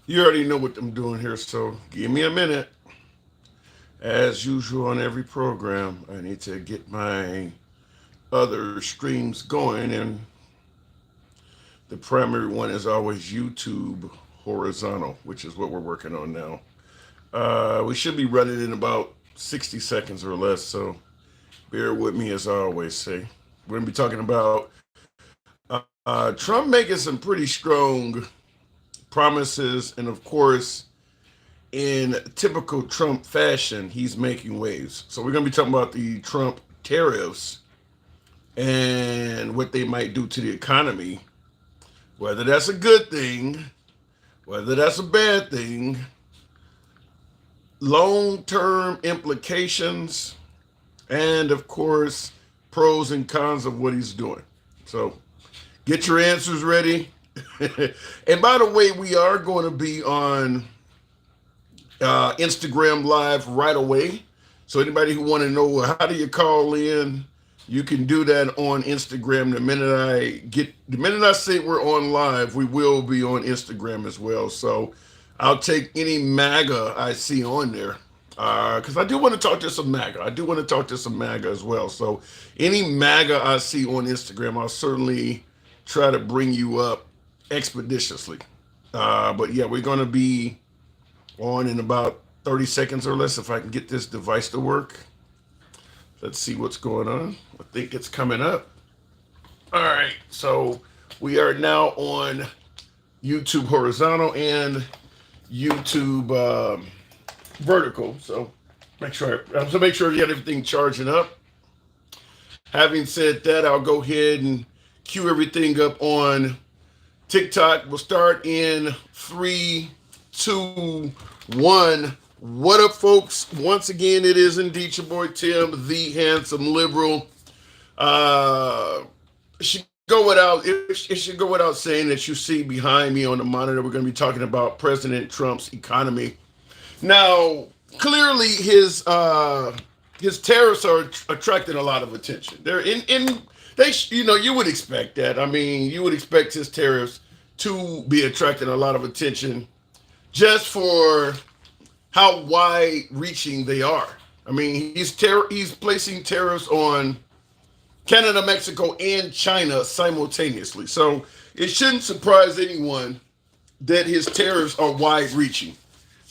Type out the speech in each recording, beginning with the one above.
You already know what I'm doing here, so give me a minute. As usual on every program, I need to get my other streams going, and the primary one is always YouTube horizontal, which is what we're working on now. We should be running in about 60 seconds or less, so bear with me as I always say. We're going to be talking about Trump making some pretty strong promises, and of course, in typical Trump fashion, he's making waves. So we're going to be talking about the Trump tariffs and what they might do to the economy, whether that's a good thing, whether that's a bad thing, long term implications, and of course, pros and cons of what he's doing. So get your answers ready. And by the way, we are going to be on Instagram Live right away. So anybody who want to know how do you call in, you can do that on Instagram. The minute I say we're on live, we will be on Instagram as well. So I'll take any MAGA I see on there because I do want to talk to some MAGA. I do want to talk to some MAGA as well. So any MAGA I see on Instagram, I'll certainly try to bring you up expeditiously. But yeah, we're going to be on in about 30 seconds or less if I can get this device to work. Let's see what's going on. I think it's coming up. All right, so we are now on YouTube horizontal and YouTube vertical. So make sure you got everything charging up. Having said that, I'll go ahead and queue everything up on TikTok. We'll start in 3, 2, 1. What up, folks? Once again, it is indeed your boy Tim, the handsome liberal. It should go without saying that you see behind me on the monitor. We're going to be talking about President Trump's economy. Now, clearly, his tariffs are attracting a lot of attention. They're in they you would expect that. I mean, you would expect his tariffs to be attracting a lot of attention just for how wide reaching they are. I mean, he's placing tariffs on Canada, Mexico, and China simultaneously. So it shouldn't surprise anyone that his tariffs are wide reaching.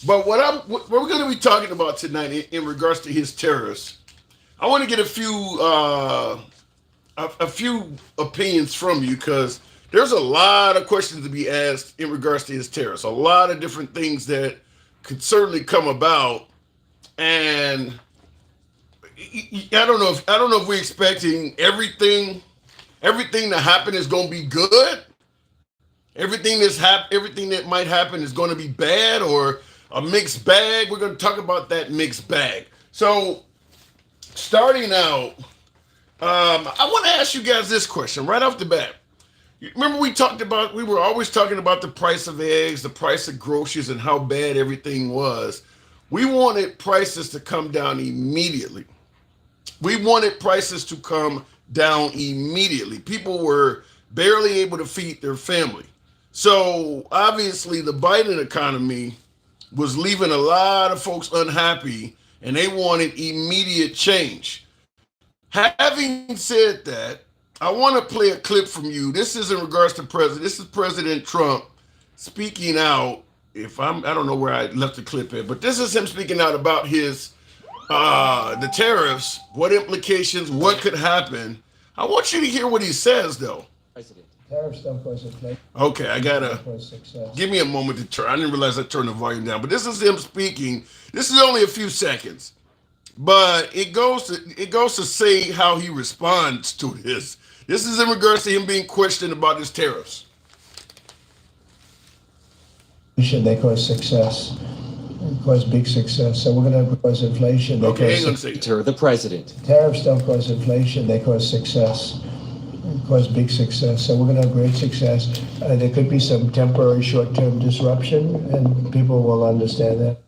But what we're going to be talking about tonight in regards to his tariffs, I want to get a few opinions from you because there's a lot of questions to be asked in regards to his tariffs. A lot of different things that could certainly come about, and I don't know if we're expecting everything to happen is going to be good. Everything that might happen is going to be bad or a mixed bag. We're going to talk about that mixed bag. So starting out, I want to ask you guys this question right off the bat. Remember we were always talking about the price of eggs, the price of groceries, and how bad everything was. We wanted prices to come down immediately. We wanted prices to come down immediately. People were barely able to feed their family. So obviously the Biden economy was leaving a lot of folks unhappy and they wanted immediate change. Having said that, I want to play a clip from you. This is in regards to President. This is President Trump speaking out. I don't know where I left the clip at, but this is him speaking out about the tariffs, what implications, what could happen. I want you to hear what he says, though. President. Tariffs don't cause inflation. Okay, I gotta Cause success. give me a moment to turn. I didn't realize I turned the volume down, but this is him speaking. This is only a few seconds, but it goes to say how he responds to this. This is in regards to him being questioned about his tariffs. They cause success. They cause big success. So we're going to cause inflation. Okay, hang on a second. The president. Tariffs don't cause inflation. They cause success. They cause big success. So we're going to have great success. There could be some temporary short-term disruption, and people will understand that.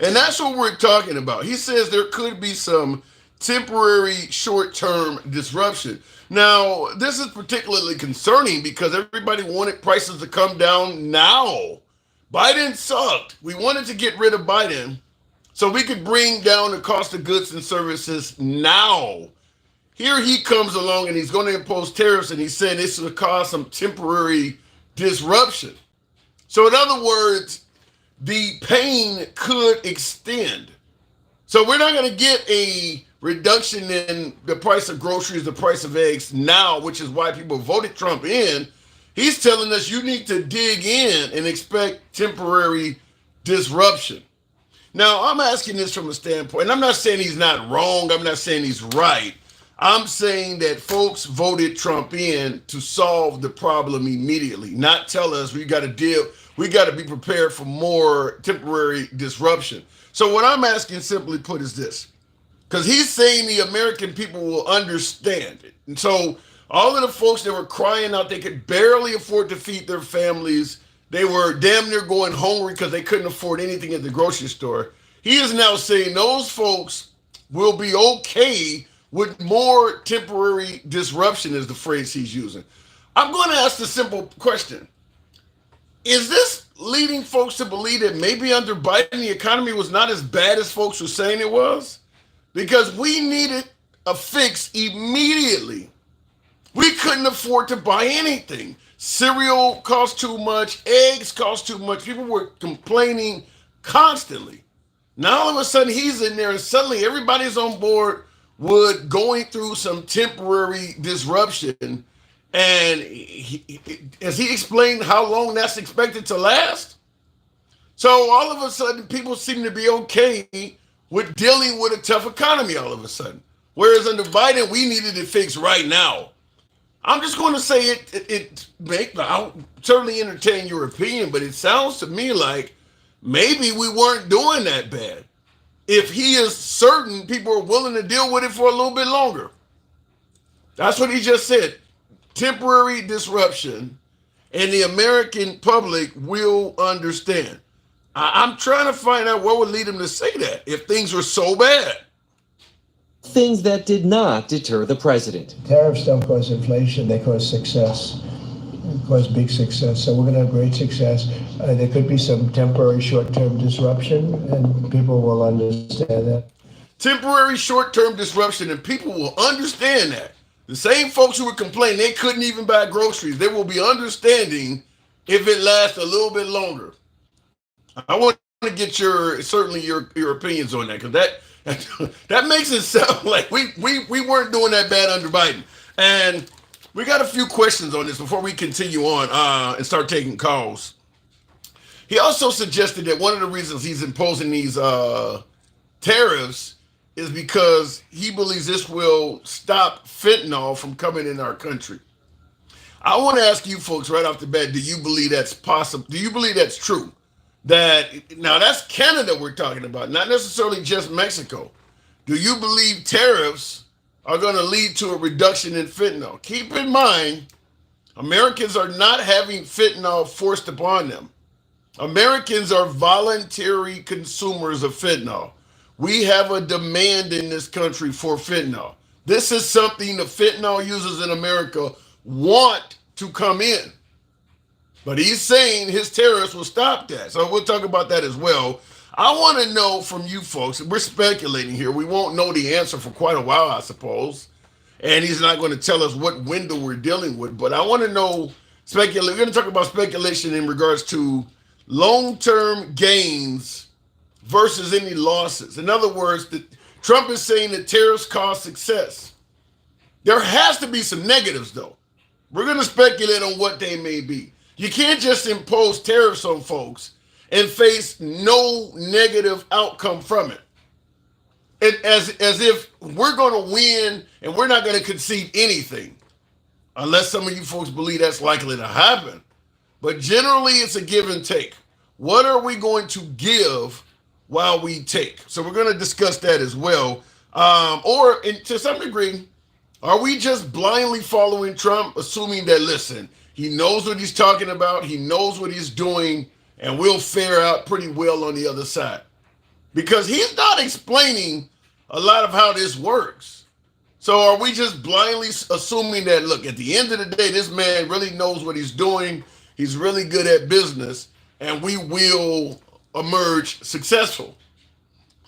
And that's what we're talking about. He says there could be some temporary short-term disruption. Now, this is particularly concerning because everybody wanted prices to come down now. Biden sucked. We wanted to get rid of Biden so we could bring down the cost of goods and services now. Here he comes along and he's going to impose tariffs, and he's saying this will cause some temporary disruption. So, in other words, the pain could extend. So, we're not going to get a reduction in the price of groceries, the price of eggs now, which is why people voted Trump in. He's telling us you need to dig in and expect temporary disruption. Now, I'm asking this from a standpoint, and I'm not saying he's not wrong. I'm not saying he's right. I'm saying that folks voted Trump in to solve the problem immediately, not tell us we got to be prepared for more temporary disruption. So what I'm asking, simply put, is this, because he's saying the American people will understand it. And so all of the folks that were crying out they could barely afford to feed their families, they were damn near going hungry because they couldn't afford anything at the grocery store. He is now saying those folks will be okay with more temporary disruption, is the phrase he's using. I'm going to ask the simple question. Is this leading folks to believe that maybe under Biden the economy was not as bad as folks were saying it was? Because we needed a fix immediately. We couldn't afford to buy anything. Cereal cost too much, eggs cost too much. People were complaining constantly. Now all of a sudden he's in there and suddenly everybody's on board with going through some temporary disruption. And as he explained how long that's expected to last. So all of a sudden people seem to be okay with dealing with a tough economy all of a sudden. Whereas under Biden, we needed it fixed right now. I'm just going to say I'll certainly entertain your opinion, but it sounds to me like maybe we weren't doing that bad. If he is certain people are willing to deal with it for a little bit longer. That's what he just said. Temporary disruption, and the American public will understand. I'm trying to find out what would lead him to say that if things were so bad. Things that did not deter the president. Tariffs don't cause inflation, they cause success. They cause big success. So we're going to have great success. There could be some temporary short-term disruption, and people will understand that. Temporary short-term disruption, and people will understand that. The same folks who were complaining they couldn't even buy groceries, they will be understanding if it lasts a little bit longer. I want to get your opinions on that, because that makes it sound like we weren't doing that bad under Biden. And we got a few questions on this before we continue on and start taking calls. He also suggested that one of the reasons he's imposing these tariffs is because he believes this will stop fentanyl from coming in our country. I want to ask you folks right off the bat, do you believe that's possible? Do you believe that's true? Now that's Canada we're talking about, not necessarily just Mexico. Do you believe tariffs are going to lead to a reduction in fentanyl? Keep in mind, Americans are not having fentanyl forced upon them. Americans are voluntary consumers of fentanyl. We have a demand in this country for fentanyl. This is something the fentanyl users in America want to come in. But he's saying his tariffs will stop that. So we'll talk about that as well. I want to know from you folks, we're speculating here. We won't know the answer for quite a while, I suppose. And he's not going to tell us what window we're dealing with. But I want to know, we're going to talk about speculation in regards to long-term gains versus any losses. In other words, Trump is saying that tariffs cause success. There has to be some negatives, though. We're going to speculate on what they may be. You can't just impose tariffs on folks and face no negative outcome from it. As if we're going to win and we're not going to concede anything, unless some of you folks believe that's likely to happen. But generally, it's a give and take. What are we going to give while we take? So we're going to discuss that as well. Or to some degree, are we just blindly following Trump, assuming that, listen, he knows what he's talking about, he knows what he's doing, and we'll fare out pretty well on the other side? Because he's not explaining a lot of how this works. So are we just blindly assuming that, look, at the end of the day, this man really knows what he's doing, he's really good at business, and we will emerge successful.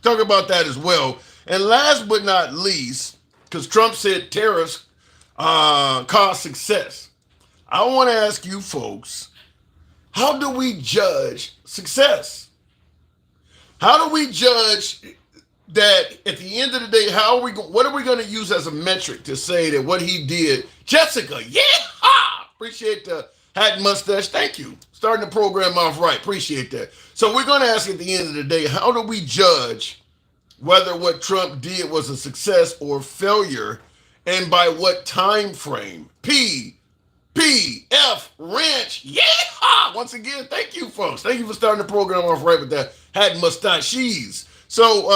Talk about that as well. And last but not least, because Trump said tariffs cause success, I want to ask you folks, how do we judge success? How do we judge that at the end of the day, what are we going to use as a metric to say that what he did, Jessica, yeah, appreciate the hat and mustache, thank you. Starting the program off right, appreciate that. So we're going to ask at the end of the day, how do we judge whether what Trump did was a success or failure, and by what time frame? F Ranch, yeah! Once again, thank you, folks. Thank you for starting the program off right with that hat and mustaches. So,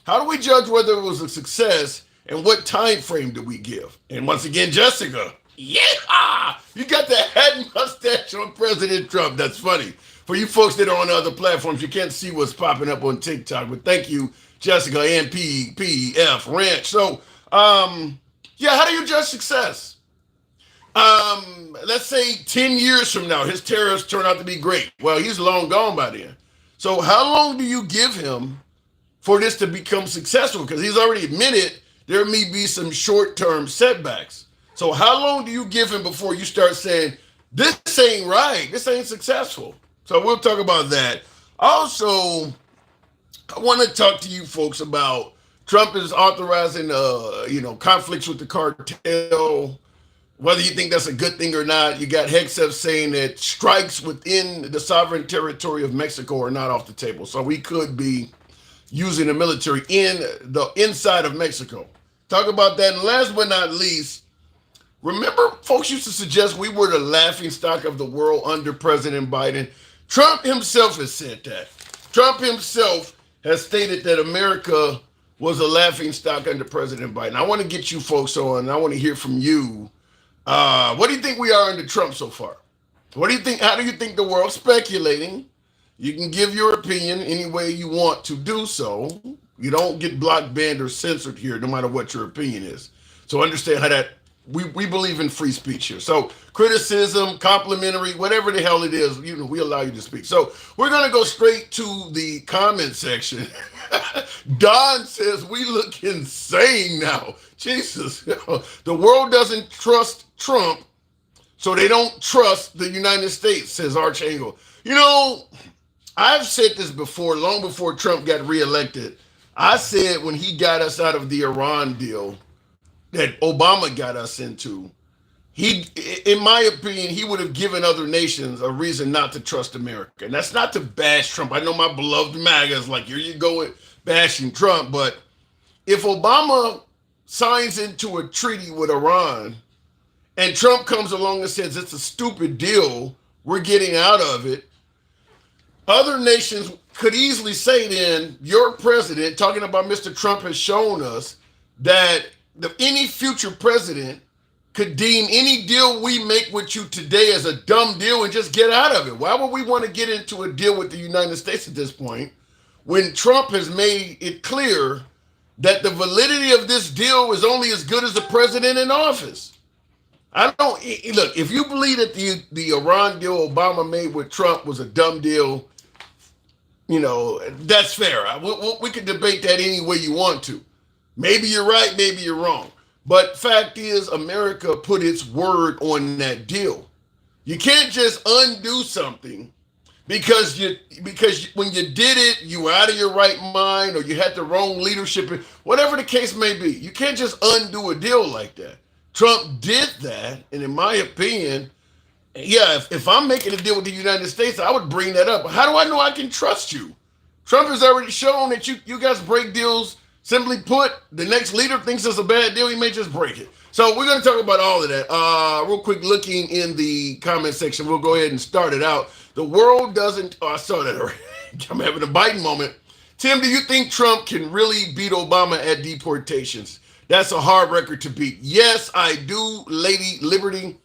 how do we judge whether it was a success, and what time frame do we give? And once again, Jessica, yeah! You got the hat and mustache on President Trump. That's funny. For you folks that are on other platforms, you can't see what's popping up on TikTok, but thank you, Jessica and F Ranch. So, yeah, how do you judge success? Let's say 10 years from now, his tariffs turn out to be great. Well, he's long gone by then. So how long do you give him for this to become successful? Because he's already admitted there may be some short-term setbacks. So how long do you give him before you start saying, this ain't right, this ain't successful? So we'll talk about that. Also, I want to talk to you folks about Trump is authorizing, conflicts with the cartel. Whether you think that's a good thing or not, you got Hexef saying that strikes within the sovereign territory of Mexico are not off the table. So we could be using the military in the inside of Mexico. Talk about that. And last but not least, remember folks used to suggest we were the laughingstock of the world under President Biden. Trump himself has said that. Trump himself has stated that America was a laughingstock under President Biden. I want to get you folks on. I want to hear from you. What do you think we are under Trump so far? What do you think? How do you think the world's speculating? You can give your opinion any way you want to do so. You don't get blocked, banned, or censored here, no matter what your opinion is. So understand how that we believe in free speech here. So criticism, complimentary, whatever the hell it is, we allow you to speak. So we're gonna go straight to the comment section. Don says we look insane now. Jesus, the world doesn't trust Trump, so they don't trust the United States, says Archangel. I've said this before, long before Trump got reelected. I said when he got us out of the Iran deal that Obama got us into, in my opinion, he would have given other nations a reason not to trust America. And that's not to bash Trump. I know my beloved MAGA is like, here you go with bashing Trump. But if Obama signs into a treaty with Iran and Trump comes along and says it's a stupid deal, we're getting out of it, other nations could easily say then, your president, talking about Mr. Trump, has shown us that any future president could deem any deal we make with you today as a dumb deal and just get out of it. Why would we want to get into a deal with the United States at this point when Trump has made it clear that the validity of this deal is only as good as the president in office? Look, if you believe that the Iran deal Obama made with Trump was a dumb deal, that's fair. We could debate that any way you want to. Maybe you're right, maybe you're wrong. But fact is, America put its word on that deal. You can't just undo something because when you did it, you were out of your right mind, or you had the wrong leadership, whatever the case may be. You can't just undo a deal like that. Trump did that, and in my opinion, yeah, if I'm making a deal with the United States, I would bring that up. How do I know I can trust you? Trump has already shown that you guys break deals. Simply put, the next leader thinks it's a bad deal, he may just break it. So we're going to talk about all of that. Real quick, looking in the comment section, we'll go ahead and start it out. The world doesn't, I saw that already. I'm having a Biden moment. Tim, do you think Trump can really beat Obama at deportations? That's a hard record to beat. Yes, I do, Lady Liberty,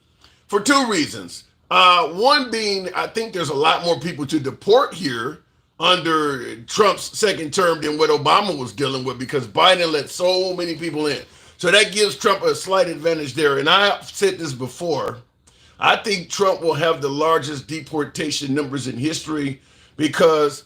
for two reasons. One being, I think there's a lot more people to deport here under Trump's second term than what Obama was dealing with, because Biden let so many people in. So that gives Trump a slight advantage there. And I've said this before. I think Trump will have the largest deportation numbers in history because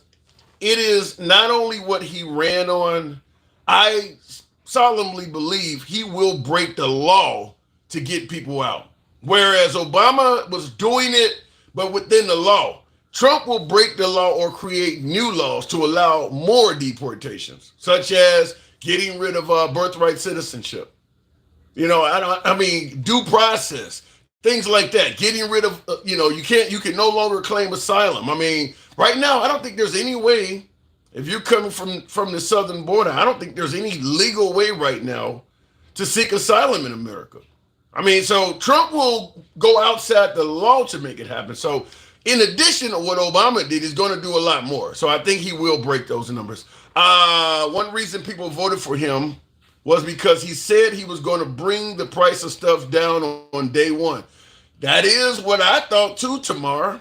it is not only what he ran on, I solemnly believe he will break the law to get people out. Whereas Obama was doing it, but within the law. Trump will break the law or create new laws to allow more deportations, such as getting rid of birthright citizenship. I mean, due process, things like that. Getting rid of, you can no longer claim asylum. I mean, right now, I don't think there's any way. If you're coming from the southern border, I don't think there's any legal way right now to seek asylum in America. I mean, so Trump will go outside the law to make it happen. So, in addition to what Obama did, he's going to do a lot more. So, I think he will break those numbers. One reason people voted for him was because he said he was going to bring the price of stuff down on day one. That is what I thought too, Tamar.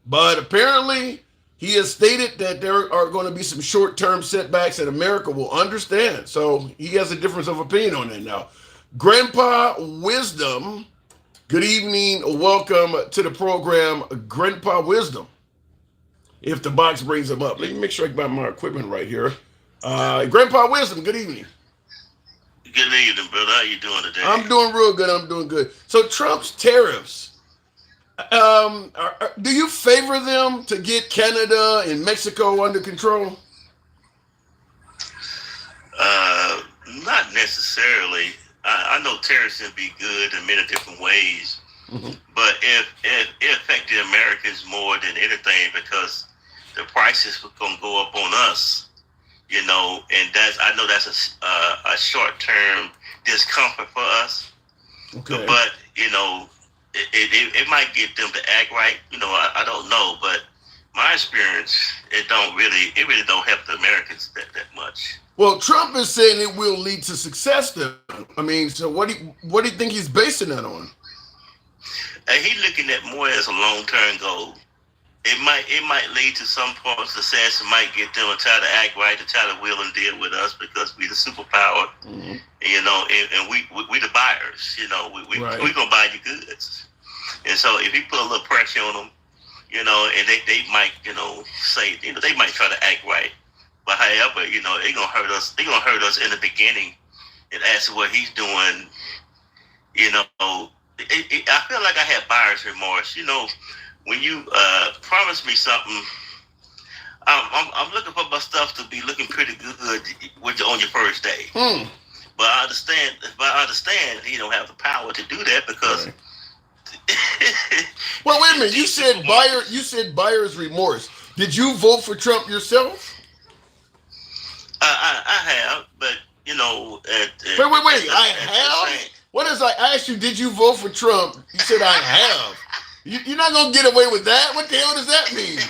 But apparently, he has stated that there are going to be some short-term setbacks that America will understand. So he has a difference of opinion on that now. Grandpa Wisdom, good evening. Welcome to the program, Grandpa Wisdom. If the box brings him up. Let me make sure I got my equipment right here. Grandpa Wisdom, good evening. Good evening, brother. How you doing today? I'm doing real good. I'm doing good. So Trump's tariffs, do you favor them to get Canada and Mexico under control? Not necessarily. I know tariffs can be good in many different ways, but if it affected Americans more than anything because the prices were going to go up on us. And I know that's a short-term discomfort for us. Okay. But it might get them to act right. I don't know, but my experience, it really don't help the Americans that much. Well, Trump is saying it will lead to success. Then, I mean, so what do you think he's basing that on? He's looking at more as a long-term goal. It might lead to some form of success. It might get them to try to act right, to try to will and deal with us because we the superpower, and we the buyers. Right. We gonna buy your goods, and so if you put a little pressure on them, and they might say they might try to act right, but however they gonna hurt us. They gonna hurt us in the beginning, and as to what he's doing, I feel like I had buyer's remorse. When you promise me something, I'm looking for my stuff to be looking pretty good on your first day. But I understand he don't have the power to do that because. Right. Well, wait a minute. You said buyer's remorse. Did you vote for Trump yourself? I have, but Wait. I have. What is I asked you? Did you vote for Trump? You said I have. You're not gonna get away with that. What the hell does that mean?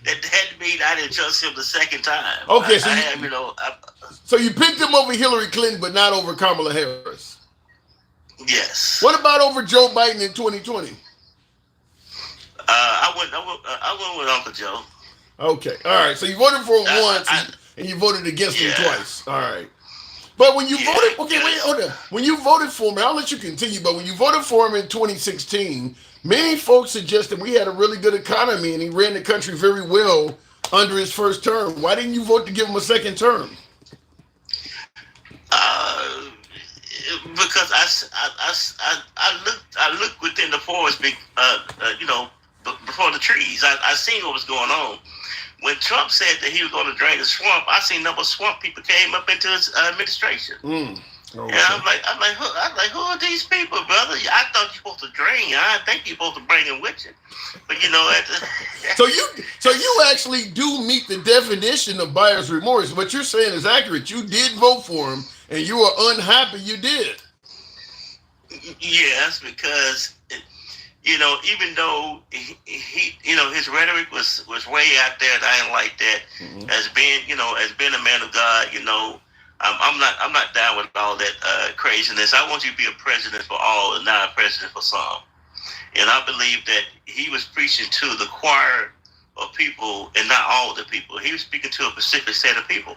that means I didn't trust him the second time. Okay, so you picked him over Hillary Clinton, but not over Kamala Harris. Yes. What about over Joe Biden in 2020? I went with Uncle Joe. Okay, all right. So you voted for him once, and you voted against him twice. All right. But when you voted, hold on. When you voted for him, I'll let you continue. But when you voted for him in 2016, many folks suggested we had a really good economy and he ran the country very well under his first term. Why didn't you vote to give him a second term? Because I looked within the forest, before the trees. I seen what was going on. When Trump said that he was going to drain the swamp, I seen number of swamp people came up into his administration. Okay. And I'm like, who are these people, brother? I thought you're supposed to drain. I think you're supposed to bring them with you. But so you actually do meet the definition of buyer's remorse. What you're saying is accurate. You did vote for him, and you are unhappy you did. Yes, because. Even though he his rhetoric was way out there, and I didn't like that. As being a man of God, I'm not down with all that craziness. I want you to be a president for all and not a president for some. And I believe that he was preaching to the choir of people and not all the people. He was speaking to a specific set of people.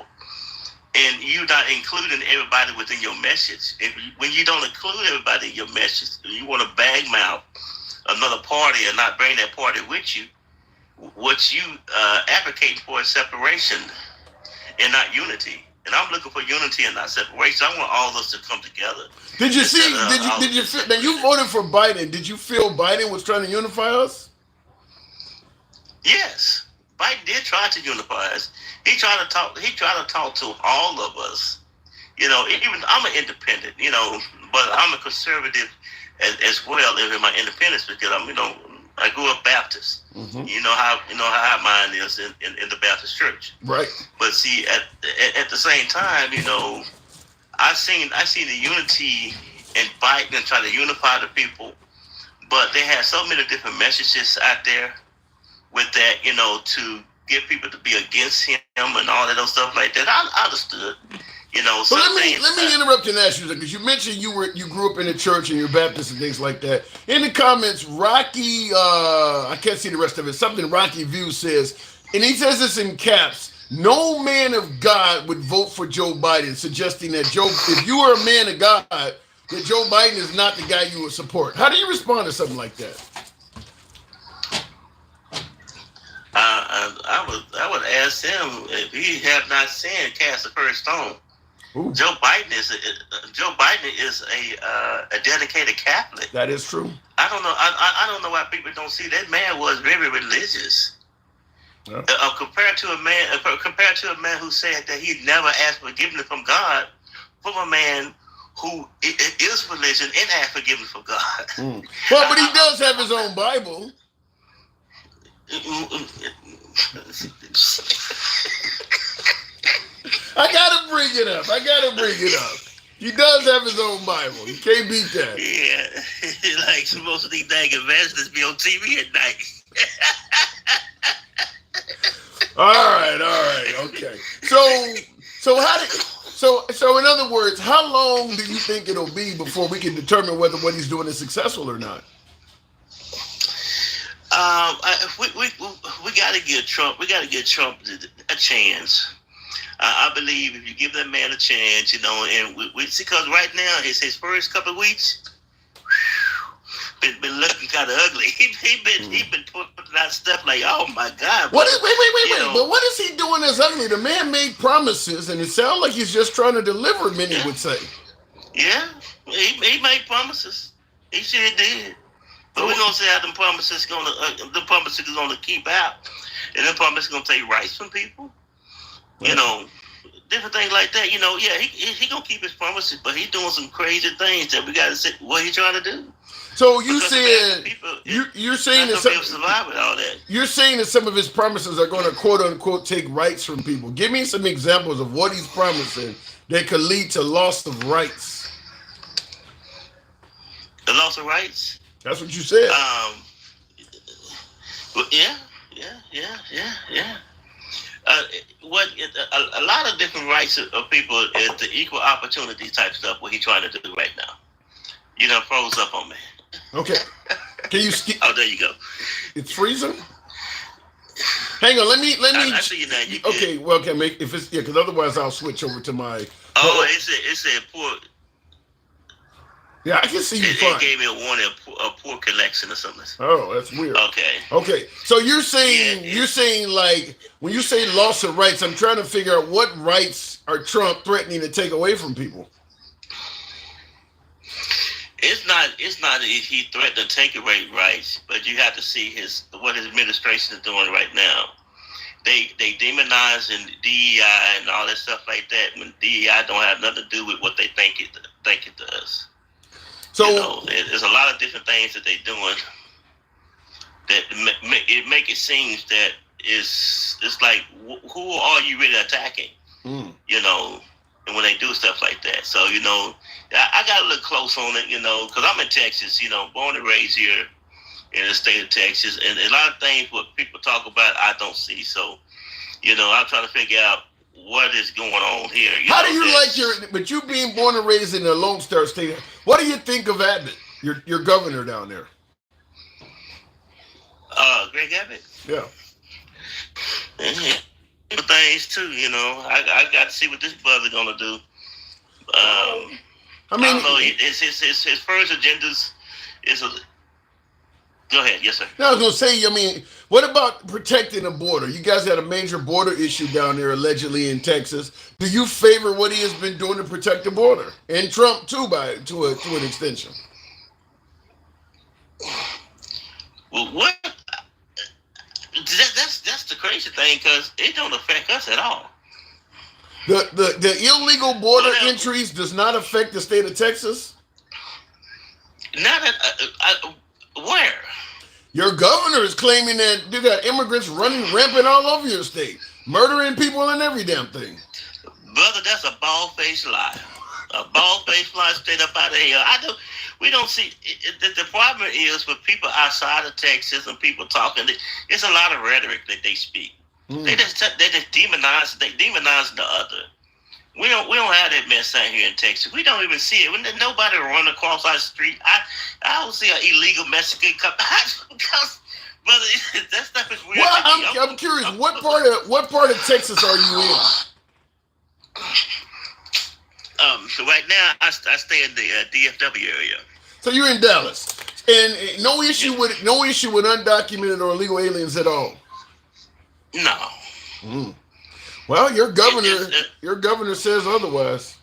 and you're not including everybody within your message. When you don't include everybody in your message, you want to bagmouth another party and not bring that party with you. What you advocate for is separation and not unity. And I'm looking for unity and not separation. I want all of us to come together. Did you see? Did you feel? Now you voted for Biden. Did you feel Biden was trying to unify us? Yes, Biden did try to unify us. He tried to talk. He tried to talk to all of us. You know, even I'm an independent. You know, but I'm a conservative as well in my independence because I'm. You know, I grew up Baptist. Mm-hmm. You know how mine is in the Baptist church. Right. But see, at the same time, you know, I seen the unity in Biden and try to unify the people, but they had so many different messages out there with that, you know, to get people to be against him and all that other stuff like that. I understood. You know, so let me interrupt and ask you because you mentioned you grew up in the church and you're Baptist and things like that. In the comments, Rocky, I can't see the rest of it. Something Rocky View says, and he says this in caps. No man of God would vote for Joe Biden, suggesting that if you were a man of God, that Joe Biden is not the guy you would support. How do you respond to something like that? I would ask him if he have not sinned, cast the first stone. Ooh. Joe Biden is a dedicated Catholic. That is true. I don't know. I don't know why people don't see that man was very religious. Yeah. Compared to a man who said that he never asked forgiveness from God, from a man who is religion and asked forgiveness from God. Mm. Well, but he does have his own Bible. I gotta bring it up. He does have his own Bible. You can't beat that. Yeah, like most of these dang evangelists be on TV at night. All right, okay. So in other words, how long do you think it'll be before we can determine whether what he's doing is successful or not? We got to give Trump. We got to give Trump a chance. I believe if you give that man a chance, you know, and we see because right now his first couple of weeks been looking kind of ugly. He been putting out stuff like, oh my God. Wait. But what is he doing that's ugly? The man made promises, and it sounds like he's just trying to deliver. Many would say. Yeah, he made promises. He sure did. But we're gonna see how the promises gonna keep out, and the promises gonna take rights from people. You know, different things like that. You know, yeah, he gonna keep his promises, but he's doing some crazy things that we gotta see what he trying to do. So you said you're saying that survive with all that. You're saying that some of his promises are going to quote unquote take rights from people. Give me some examples of what he's promising that could lead to loss of rights. The loss of rights. That's what you said. Yeah. A lot of different rights of people is the equal opportunity type stuff. What he's trying to do right now. You done froze up on me. Okay. Can you skip? Oh, there you go. It's freezing. Hang on. Let me. I see you now. You okay. Well, can make if it's because otherwise I'll switch over to my. Oh, it said poor. Yeah, I can see you fine. It gave me a warning, a poor collection or something. Oh, that's weird. Okay. So you're saying like when you say loss of rights, I'm trying to figure out what rights are Trump threatening to take away from people. It's not if he threatened to take away rights, but you have to see what his administration is doing right now. They demonizing DEI and all that stuff like that when DEI don't have nothing to do with what they think it does. So you know, there's a lot of different things that they're doing that make it seem that it's like who are you really attacking? You know, and when they do stuff like that. So you know, I got to look close on it. You know, because I'm in Texas. You know, born and raised here in the state of Texas, and a lot of things what people talk about I don't see. So you know, I'm trying to figure out what is going on here. How do you like but you being born and raised in the Lone Star State, what do you think of Abbott, your governor down there? Greg Abbott? Yeah. He things too. I got to see what this brother gonna do. I I mean, don't know. His first agendas is a. Go ahead, yes, sir. I was gonna say, I mean, what about protecting the border? You guys had a major border issue down there, allegedly in Texas. Do you favor what he has been doing to protect the border, and Trump too, to an extension? Well, that's the crazy thing because it don't affect us at all. The illegal border entries does not affect the state of Texas. Not where. Your governor is claiming that you got immigrants running rampant all over your state, murdering people and every damn thing. Brother, that's a bald-faced lie. A bald-faced lie straight up out of here. We don't see. The problem is with people outside of Texas and people talking. It's a lot of rhetoric that they speak. They just demonize. They demonize the other. We don't have that mess out here in Texas. We don't even see it. When nobody run across our street, I don't see an illegal Mexican come out because, brother, that stuff is weird. Well, I'm curious. What part of Texas are you in? So right now I stay in the DFW area. So you're in Dallas, and no issue with undocumented or illegal aliens at all. No. Well, your governor says otherwise.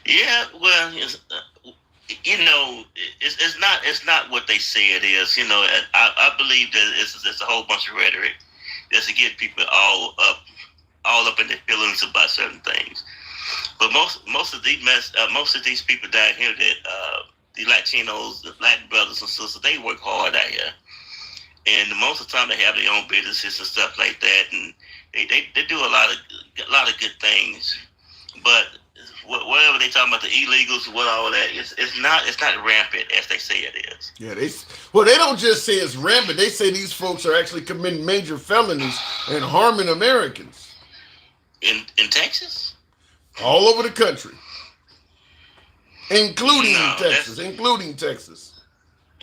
Yeah, well, it's not what they say it is. I believe that it's a whole bunch of rhetoric just to get people all up in their feelings about certain things. But most of these people down here that the Latinos, the Latin brothers and sisters, they work hard out here. And most of the time they have their own businesses and stuff like that, and they do a lot of good things. But whatever they talking about, the illegals, what all of that, it's not rampant as they say it is. Yeah, they don't just say it's rampant. They say these folks are actually committing major felonies and harming Americans. In Texas? All over the country, including Texas.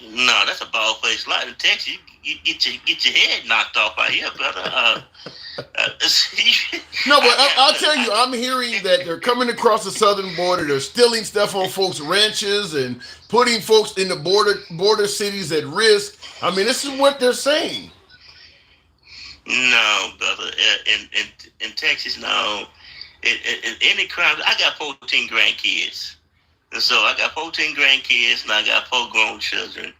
No, that's a bald-faced lie. In Texas, you get your head knocked off out here, brother. No, but I'll tell you, I'm hearing that they're coming across the southern border. They're stealing stuff on folks' ranches and putting folks in the border cities at risk. I mean, this is what they're saying. No, brother. In Texas, no. In any crime, I got 14 grandkids. And so I got 14 grandkids and I got 4 grown children.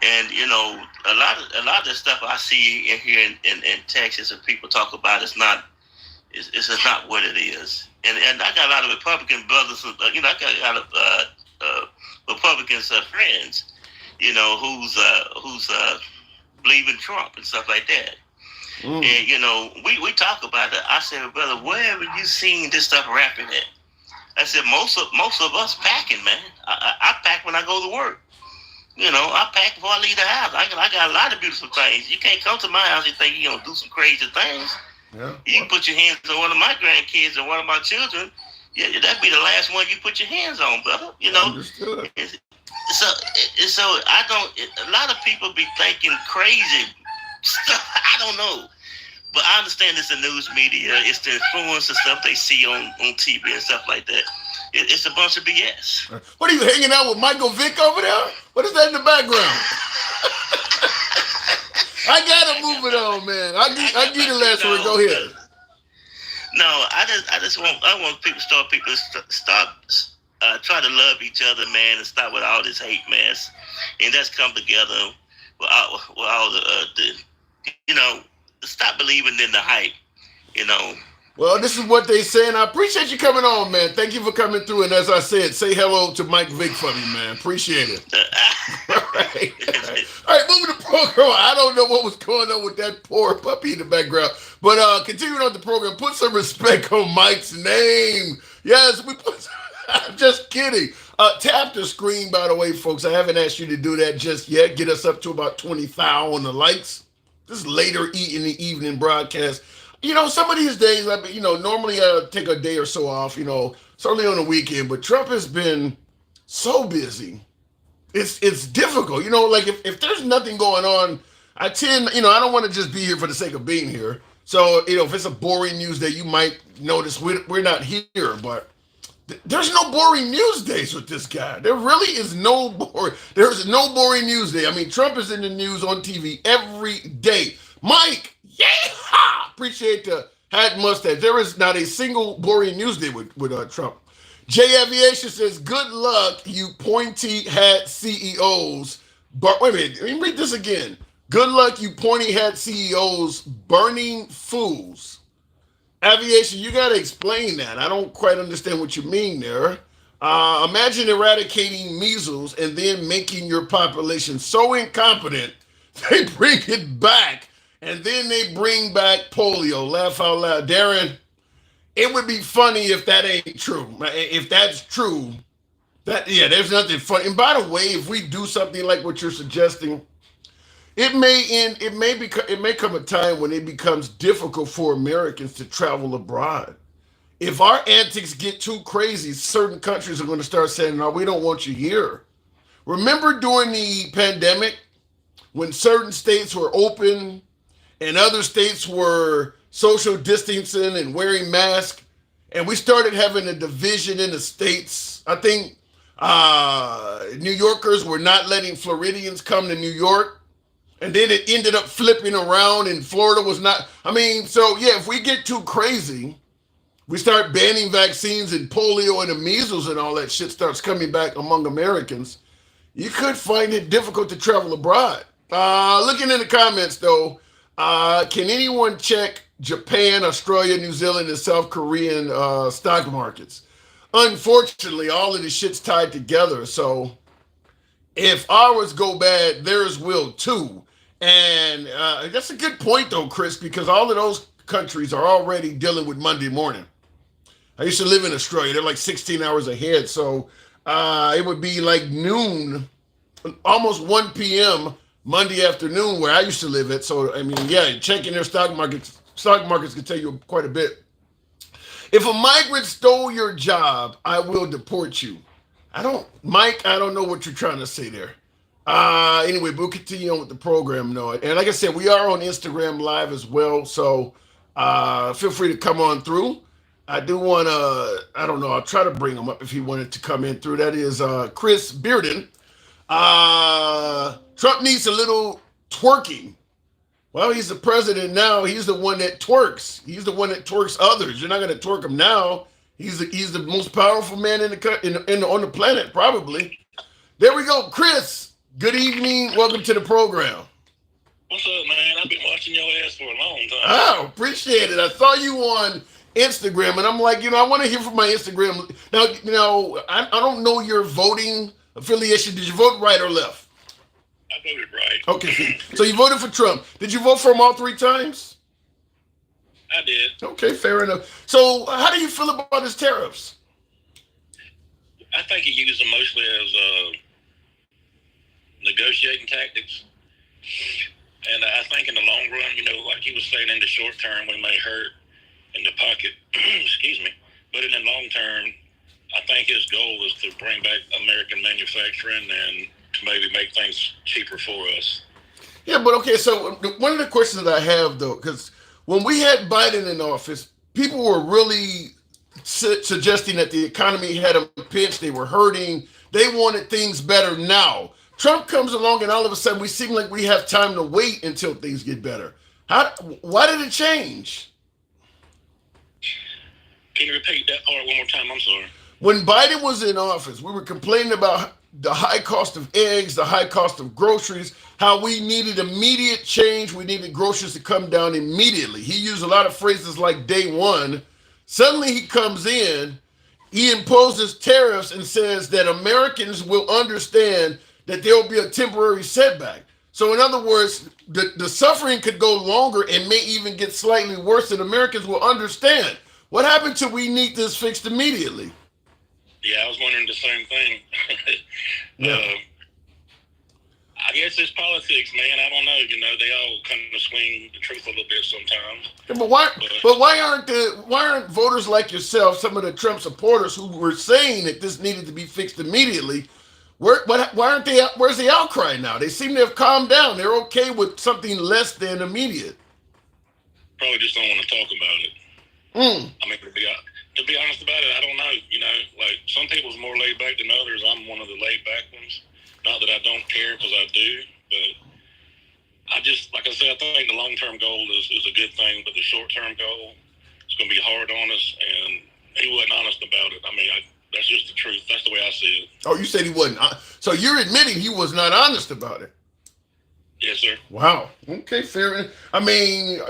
And a lot of the stuff I see in here in Texas and people talk about it's just not what it is. And I got a lot of Republican brothers. I got a lot of Republicans friends. Who's believe in Trump and stuff like that. And we talk about it. I said, brother, where have you seen this stuff rampant at? I said, most of us packing, man. I pack when I go to work. I pack before I leave the house. I got a lot of beautiful things. You can't come to my house and think you're going to do some crazy things. Yeah. You can put your hands on one of my grandkids or one of my children. Yeah, that'd be the last one you put your hands on, brother. Understood. So I don't. A lot of people be thinking crazy stuff. I don't know. But I understand it's the news media. It's the influence and stuff they see on TV and stuff like that. It's a bunch of BS. What are you hanging out with Michael Vick over there? What is that in the background? I gotta move it on, man. I get the last word. Go ahead. No, I want people to stop try to love each other, man, and stop with all this hate, man. And let's come together with all the stop believing in the hype, Well, this is what they say, and I appreciate you coming on, man. Thank you for coming through. And as I said, say hello to Mike Vick for me, man. Appreciate it. All right, moving the program. I don't know what was going on with that poor puppy in the background. But continuing on the program, put some respect on Mike's name. Yes, I'm just kidding. Tap the screen, by the way, folks. I haven't asked you to do that just yet. Get us up to about 20,000 on the likes. This is later in the evening broadcast. Some of these days, normally I take a day or so off, certainly on the weekend, but Trump has been so busy. It's difficult. Like if there's nothing going on I tend, I don't want to just be here for the sake of being here. So, if it's a boring news day, you might notice we're not here, but there's no boring news days with this guy. There really is no boring. There's no boring news day. I mean, Trump is in the news on TV every day. Mike, yeah, appreciate the hat mustache. There is not a single boring news day with Trump. J Aviation says, "Good luck, you pointy hat CEOs." But wait a minute, let me read this again. Good luck, you pointy hat CEOs, burning fools. Aviation, you got to explain that. I don't quite understand what you mean there. Imagine eradicating measles and then making your population so incompetent they bring it back, and then they bring back polio. Laugh out loud. Darren, it would be funny if that ain't true. If that's true, there's nothing funny. And by the way, if we do something like what you're suggesting, it may come a time when it becomes difficult for Americans to travel abroad. If our antics get too crazy, certain countries are going to start saying, "No, we don't want you here." Remember during the pandemic when certain states were open and other states were social distancing and wearing masks, and we started having a division in the states. I think New Yorkers were not letting Floridians come to New York. And then it ended up flipping around and Florida was not. So yeah, if we get too crazy, we start banning vaccines and polio and the measles and all that shit starts coming back among Americans, you could find it difficult to travel abroad. Looking in the comments though, can anyone check Japan, Australia, New Zealand, and South Korean stock markets? Unfortunately, all of this shit's tied together. So if ours go bad, theirs will too. And that's a good point, though, Chris, because all of those countries are already dealing with Monday morning. I used to live in Australia. They're like 16 hours ahead. So it would be like noon, almost 1 p.m. Monday afternoon where I used to live at. So, checking their stock markets can tell you quite a bit. If a migrant stole your job, I will deport you. Mike, I don't know what you're trying to say there. Anyway, we'll continue on with the program, Noah. And like I said, we are on Instagram Live as well, so feel free to come on through. I do want to, I'll try to bring him up if he wanted to come in through. That is Chris Bearden. Trump needs a little twerking. Well, he's the president now. He's the one that twerks. He's the one that twerks others. You're not going to twerk him now. He's the most powerful man on the planet, probably. There we go, Chris. Good evening. Welcome to the program. What's up, man? I've been watching your ass for a long time. Oh, appreciate it. I saw you on Instagram, and I'm like, I want to hear from my Instagram. Now, I don't know your voting affiliation. Did you vote right or left? I voted right. Okay, so you voted for Trump. Did you vote for him all 3 times? I did. Okay, fair enough. So how do you feel about his tariffs? I think he used them mostly as negotiating tactics. And I think in the long run, like he was saying, in the short term, we may hurt in the pocket. Excuse me. But in the long term, I think his goal is to bring back American manufacturing and to maybe make things cheaper for us. Yeah, but okay, so one of the questions that I have, though, because when we had Biden in office, people were really suggesting that the economy had a pinch, they were hurting, they wanted things better now. Trump comes along and all of a sudden we seem like we have time to wait until things get better. Why did it change? Can you repeat that part one more time? I'm sorry. When Biden was in office, we were complaining about the high cost of eggs, the high cost of groceries, how we needed immediate change. We needed groceries to come down immediately. He used a lot of phrases like day one. Suddenly he comes in, he imposes tariffs and says that Americans will understand that there will be a temporary setback. So in other words, the suffering could go longer and may even get slightly worse, and Americans will understand. What happened to we need this fixed immediately? Yeah, I was wondering the same thing. Yeah. I guess it's politics, man. I don't know. They all kind of swing the truth a little bit sometimes. Yeah, but why aren't voters like yourself, some of the Trump supporters who were saying that this needed to be fixed immediately, Why aren't they? Where's the outcry now? They seem to have calmed down. They're okay with something less than immediate. Probably just don't want to talk about it. I mean, to be honest about it, I don't know. You know, like some people's more laid back than others. I'm one of the laid back ones. Not that I don't care, because I do, but I just, like I said, I think the long term goal is a good thing, but the short term goal is going to be hard on us, and he wasn't honest about it. I mean, that's just the truth. That's the way I see it. Oh, you said he wasn't. So you're admitting he was not honest about it. Yes, sir. Wow. Okay, fair. I mean,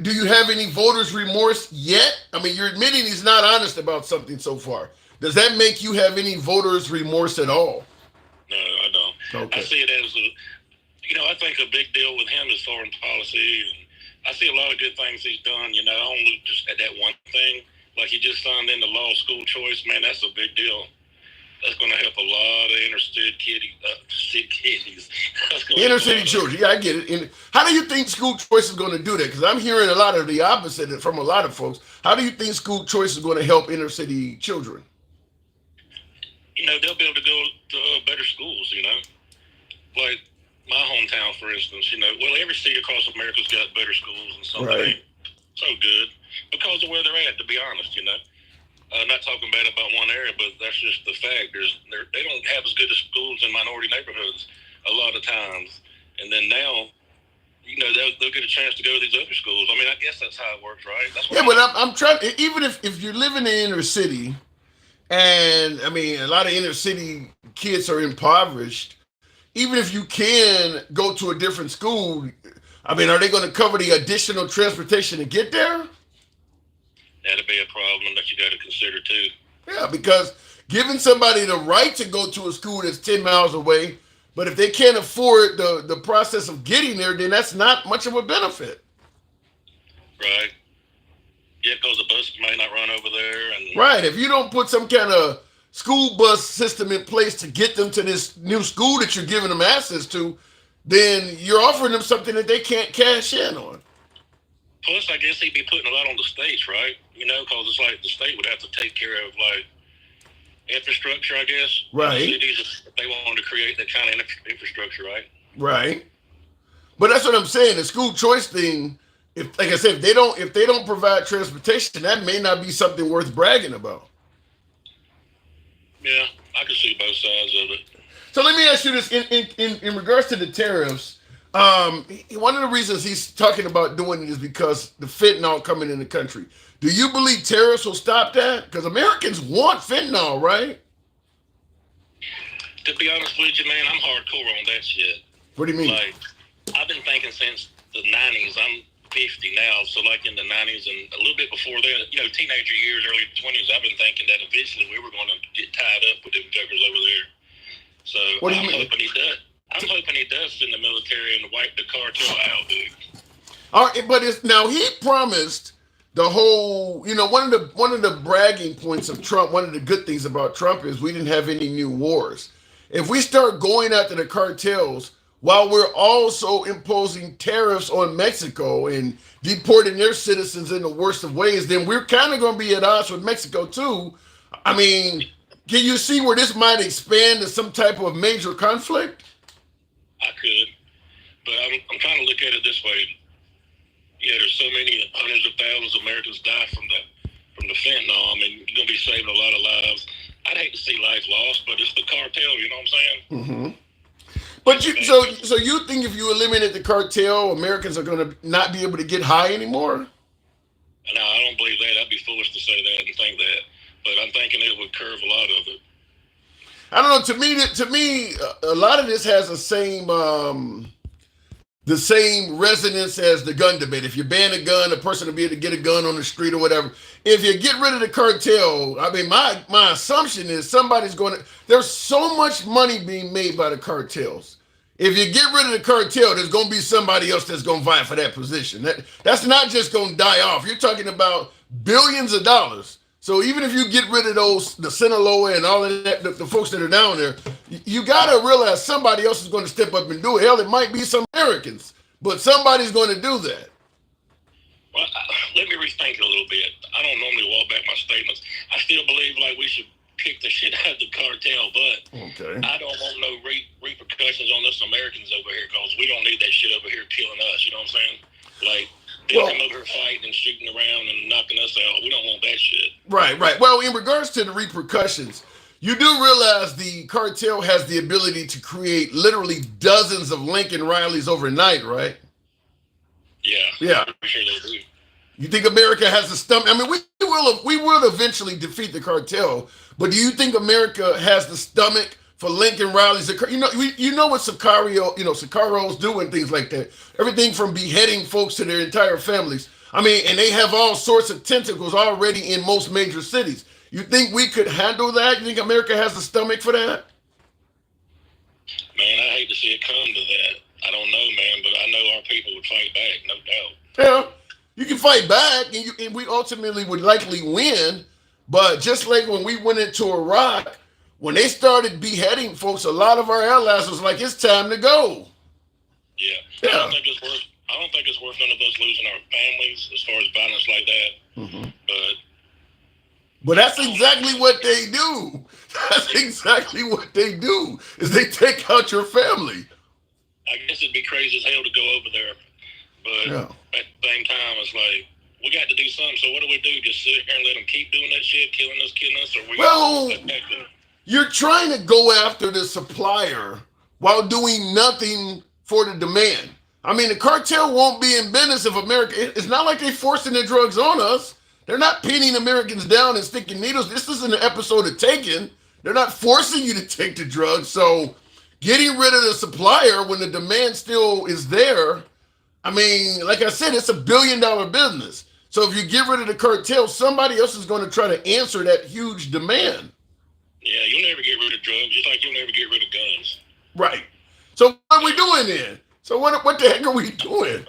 do you have any voters' remorse yet? I mean, you're admitting he's not honest about something so far. Does that make you have any voters' remorse at all? No, I don't. Okay. I see it as I think a big deal with him is foreign policy, and I see a lot of good things he's done. You know, I don't look just at that one thing. Like he just signed into law school choice. Man, that's a big deal. That's going to help a lot of inner city kiddies. Inner city children. Yeah, I get it. And how do you think school choice is going to do that? Because I'm hearing a lot of the opposite from a lot of folks. How do you think school choice is going to help inner city children? You know, they'll be able to go to better schools, you know. Like my hometown, for instance, you know, well, every city across America's got better schools, and some ain't so good because of where they're at, to be honest, you know. Not talking bad about one area, but that's just the fact. They don't have as good as schools in minority neighborhoods a lot of times. And then now, you know, they'll get a chance to go to these other schools. I mean, I guess that's how it works, right? That's what but I'm trying, even if you're living in the inner city, and I mean, a lot of inner city kids are impoverished, even if you can go to a different school, I mean, are they going to cover the additional transportation to get there? That'd be a problem that you got to consider too. Yeah, because giving somebody the right to go to a school that's 10 miles away, but if they can't afford the process of getting there, then that's not much of a benefit. Right. Yeah, because the bus might not run over there. And right. If you don't put some kind of school bus system in place to get them to this new school that you're giving them access to, then you're offering them something that they can't cash in on. Plus, I guess he'd be putting a lot on the states, right? You know, because it's like the state would have to take care of, like, infrastructure, I guess. Right. Cities, if they wanted to create that kind of infrastructure, right? Right. But that's what I'm saying. The school choice thing, if, like I said, if they don't provide transportation, that may not be something worth bragging about. Yeah, I can see both sides of it. So let me ask you this: in regards to the tariffs. One of the reasons he's talking about doing it is because the fentanyl coming in the country. Do you believe tariffs will stop that? Because Americans want fentanyl, right? To be honest with you, man, I'm hardcore on that shit. What do you mean? Like, I've been thinking since the 90s. I'm 50 now, so like in the 90s and a little bit before that, you know, teenager years, early 20s, I've been thinking that eventually we were going to get tied up with them jokers over there. So I'm hoping he does. I'm hoping he does send the military and wipe the cartel out, dude. All right, but now he promised the whole, you know, one of the bragging points of Trump, one of the good things about Trump is we didn't have any new wars. If we start going after the cartels while we're also imposing tariffs on Mexico and deporting their citizens in the worst of ways, then we're kind of going to be at odds with Mexico too. I mean, can you see where this might expand to some type of major conflict? I could, but I'm trying to look at it this way. Yeah, there's so many hundreds of thousands of Americans die from the fentanyl. I mean, you're gonna be saving a lot of lives. I'd hate to see life lost, but it's the cartel. You know what I'm saying? Mm-hmm. But so you think if you eliminate the cartel, Americans are gonna not be able to get high anymore? No, I don't believe that. I'd be foolish to say that and think that. But I'm thinking it would curve a lot of it. I don't know. To me, a lot of this has the same resonance as the gun debate. If you ban a gun, a person will be able to get a gun on the street or whatever. If you get rid of the cartel, I mean, my assumption is there's so much money being made by the cartels. If you get rid of the cartel, there's going to be somebody else that's going to vie for that position. That's not just going to die off. You're talking about billions of dollars. So even if you get rid of the Sinaloa and all of that, the folks that are down there, you got to realize somebody else is going to step up and do it. Hell, it might be some Americans, but somebody's going to do that. Well, let me rethink it a little bit. I don't normally walk back my statements. I still believe like we should kick the shit out of the cartel, but Okay. I don't want no repercussions on us Americans over here because we don't need that shit over here killing us. You know what I'm saying? Like, they come over here fighting and shooting around and knocking us out. We don't want that shit. Right. Well, in regards to the repercussions, you do realize the cartel has the ability to create literally dozens of Lincoln Rileys overnight, right? Yeah. I'm pretty sure they do. You think America has the stomach? I mean, we will eventually defeat the cartel, but do you think America has the stomach for Lincoln Rileys? You know what Sicarios do and things like that. Everything from beheading folks to their entire families. I mean, and they have all sorts of tentacles already in most major cities. You think we could handle that? You think America has the stomach for that? Man, I hate to see it come to that. I don't know, man, but I know our people would fight back, no doubt. Yeah, you can fight back, and we ultimately would likely win. But just like when we went into Iraq, when they started beheading folks, a lot of our allies was like, "It's time to go." Yeah. I don't think it's worth none of us losing our families as far as violence like that. Mm-hmm. But that's exactly what they do. That's exactly what they do. Is they take out your family. I guess it'd be crazy as hell to go over there, but at the same time, it's like we got to do something. So what do we do? Just sit here and let them keep doing that shit, killing us, or we attack them? You're trying to go after the supplier while doing nothing for the demand. I mean, the cartel won't be in business if America. It's not like they're forcing their drugs on us. They're not pinning Americans down and sticking needles. This isn't an episode of Taken. They're not forcing you to take the drugs. So getting rid of the supplier when the demand still is there, I mean, like I said, it's $1 billion business. So if you get rid of the cartel, somebody else is going to try to answer that huge demand. Yeah, you'll never get rid of drugs, just like you'll never get rid of guns. Right. So what are we doing then? So what the heck are we doing?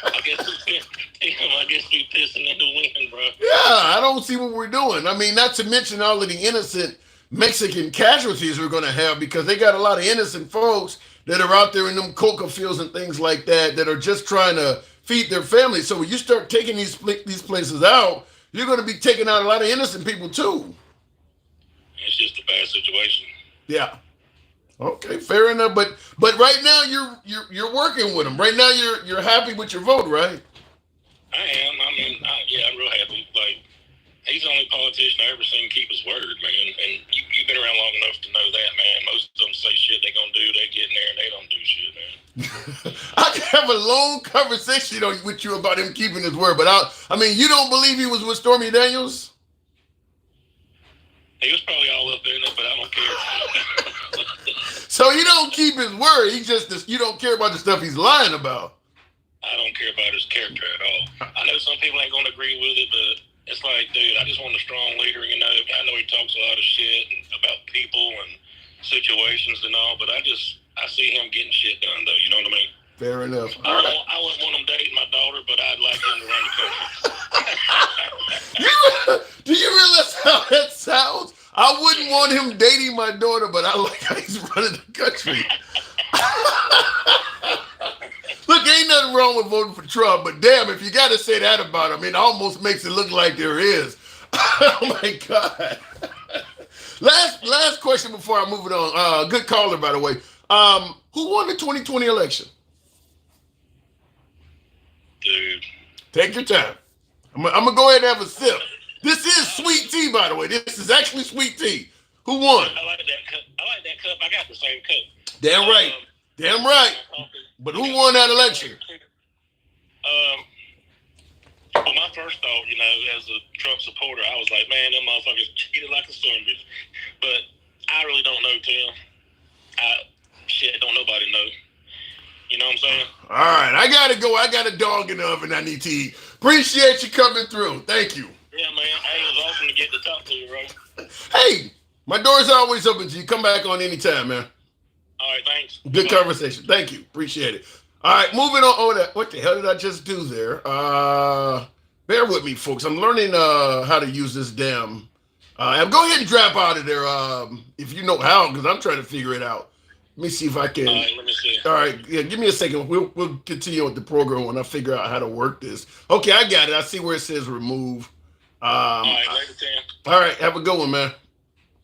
I guess we pissing in the wind, bro. Yeah, I don't see what we're doing. I mean, not to mention all of the innocent Mexican casualties we're going to have, because they got a lot of innocent folks that are out there in them coca fields and things like that are just trying to feed their families. So when you start taking these places out, you're going to be taking out a lot of innocent people too. It's just a bad situation. Yeah. Okay, fair enough. But right now you're working with them. Right now you're happy with your vote, right? I am. I'm real happy. Like, he's the only politician I ever seen keep his word, man. And you've been around long enough to know that, man. Most of them say shit they gonna do, they get in there and they don't do shit, man. I could have a long conversation with you about him keeping his word, but I mean, you don't believe he was with Stormy Daniels? He was probably all up in it, but I don't care. So you don't keep his word. You don't care about the stuff he's lying about. I don't care about his character at all. I know some people ain't gonna agree with it, but it's like, dude, I just want a strong leader. You know, I know he talks a lot of shit about people and situations and all, but I see him getting shit done, though. You know what I mean? Fair enough. I wouldn't want him dating my daughter, but I'd like him to run the country. Do you realize how that sounds? I wouldn't want him dating my daughter, but I like how he's running the country. Look, ain't nothing wrong with voting for Trump, but damn, if you got to say that about him, it almost makes it look like there is. Oh my God. Last question before I move it on. Good caller, by the way. Who won the 2020 election? Dude. Take your time. I'm gonna go ahead and have a sip. This is sweet tea, by the way. This is actually sweet tea. Who won? I like that cup. I got the same cup. Damn right. Damn right. But who won that election? Well, my first thought, you know, as a Trump supporter, I was like, man, them motherfuckers cheated like a son bitch. But I really don't know, Tim. Don't nobody know. You know what I'm saying? All right, I gotta go. I got a dog in the oven I need to eat. Appreciate you coming through. Thank you. Yeah, man. Hey, it was awesome to get to talk to you, bro. Hey, my door's always open to you. Come back on anytime, man. All right, thanks. Good conversation. Thank you. Appreciate it. All right, moving on. Oh, what the hell did I just do there? Bear with me, folks. I'm learning how to use this damn. Go ahead and drop out of there if you know how, because I'm trying to figure it out. Let me see if I can. All right, let me see. All right, yeah, give me a second. We'll continue with the program when I figure out how to work this. Okay, I got it. I see where it says remove. All right, later, Tim. All right, have a good one, man.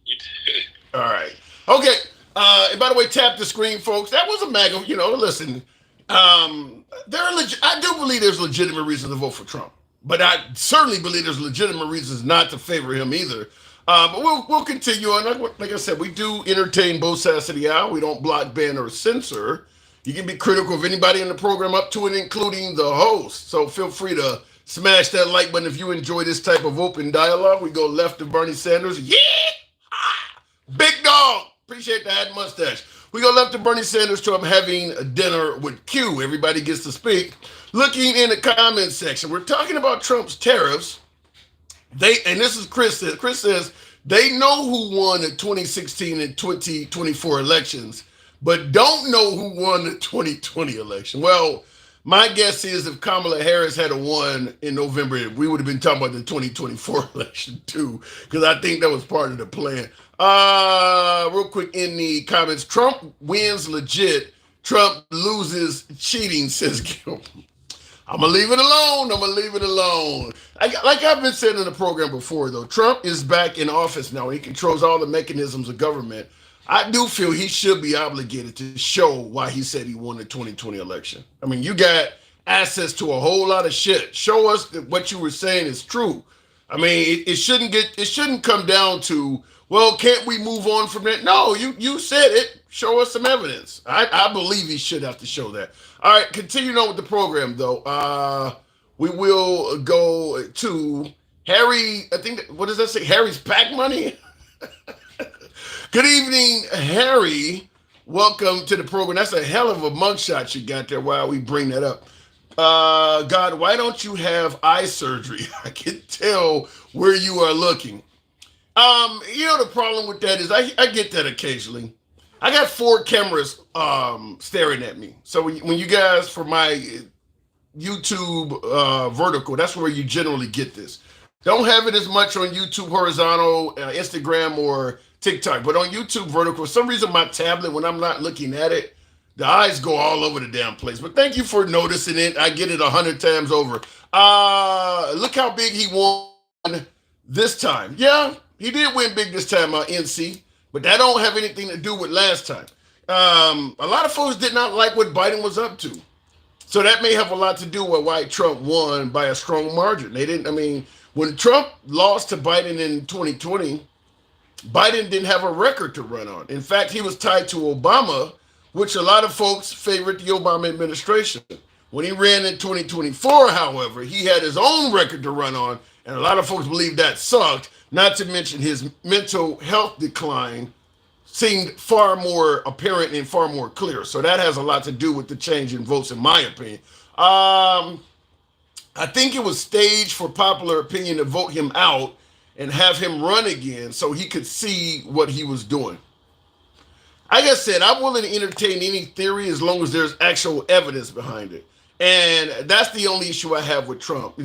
You too. All right. Okay. And by the way, tap the screen, folks. That was a MAGA. Listen. I do believe there's legitimate reasons to vote for Trump, but I certainly believe there's legitimate reasons not to favor him either. But we'll continue on. Like I said, we do entertain both sides of the aisle. We don't block, ban, or censor. You can be critical of anybody in the program up to and including the host. So feel free to smash that like button if you enjoy this type of open dialogue. We go left of Bernie Sanders. Yeah! Big dog! Appreciate that mustache. We go left to Bernie Sanders to I'm having a dinner with Q. Everybody gets to speak. Looking in the comments section, we're talking about Trump's tariffs. And this is Chris says. Chris says they know who won the 2016 and 2024 elections, but don't know who won the 2020 election. Well, my guess is if Kamala Harris had won in November, we would have been talking about the 2024 election too, because I think that was part of the plan. Real quick in the comments, Trump wins legit. Trump loses cheating, says Gil. I'm gonna leave it alone. Like I've been saying in the program before, though, Trump is back in office now. He controls all the mechanisms of government. I do feel he should be obligated to show why he said he won the 2020 election. I mean, you got access to a whole lot of shit. Show us that what you were saying is true. I mean, it shouldn't come down to, well, can't we move on from that? No, you said it. Show us some evidence. I believe he should have to show that. All right, continuing on with the program, though. We will go to Harry. I think, what does that say? Harry's Pack Money? Good evening, Harry. Welcome to the program. That's a hell of a mugshot you got there while we bring that up. God, why don't you have eye surgery? I can tell where you are looking. The problem with that is I get that occasionally. I got 4 cameras staring at me. So when you guys, for my YouTube vertical, that's where you generally get this. Don't have it as much on YouTube horizontal, Instagram, or TikTok, but on YouTube vertical, for some reason my tablet, when I'm not looking at it, the eyes go all over the damn place. But thank you for noticing it. I get it 100 times over. Look how big he won this time. Yeah, he did win big this time, NC, but that don't have anything to do with last time. A lot of folks did not like what Biden was up to. So that may have a lot to do with why Trump won by a strong margin. When Trump lost to Biden in 2020, Biden didn't have a record to run on. In fact, he was tied to Obama, which a lot of folks favored the Obama administration. When he ran in 2024, however, he had his own record to run on, and a lot of folks believe that sucked, not to mention his mental health decline seemed far more apparent and far more clear. So that has a lot to do with the change in votes, in my opinion. I think it was staged for popular opinion to vote him out and have him run again so he could see what he was doing. Like I said, I'm willing to entertain any theory as long as there's actual evidence behind it. And that's the only issue I have with Trump.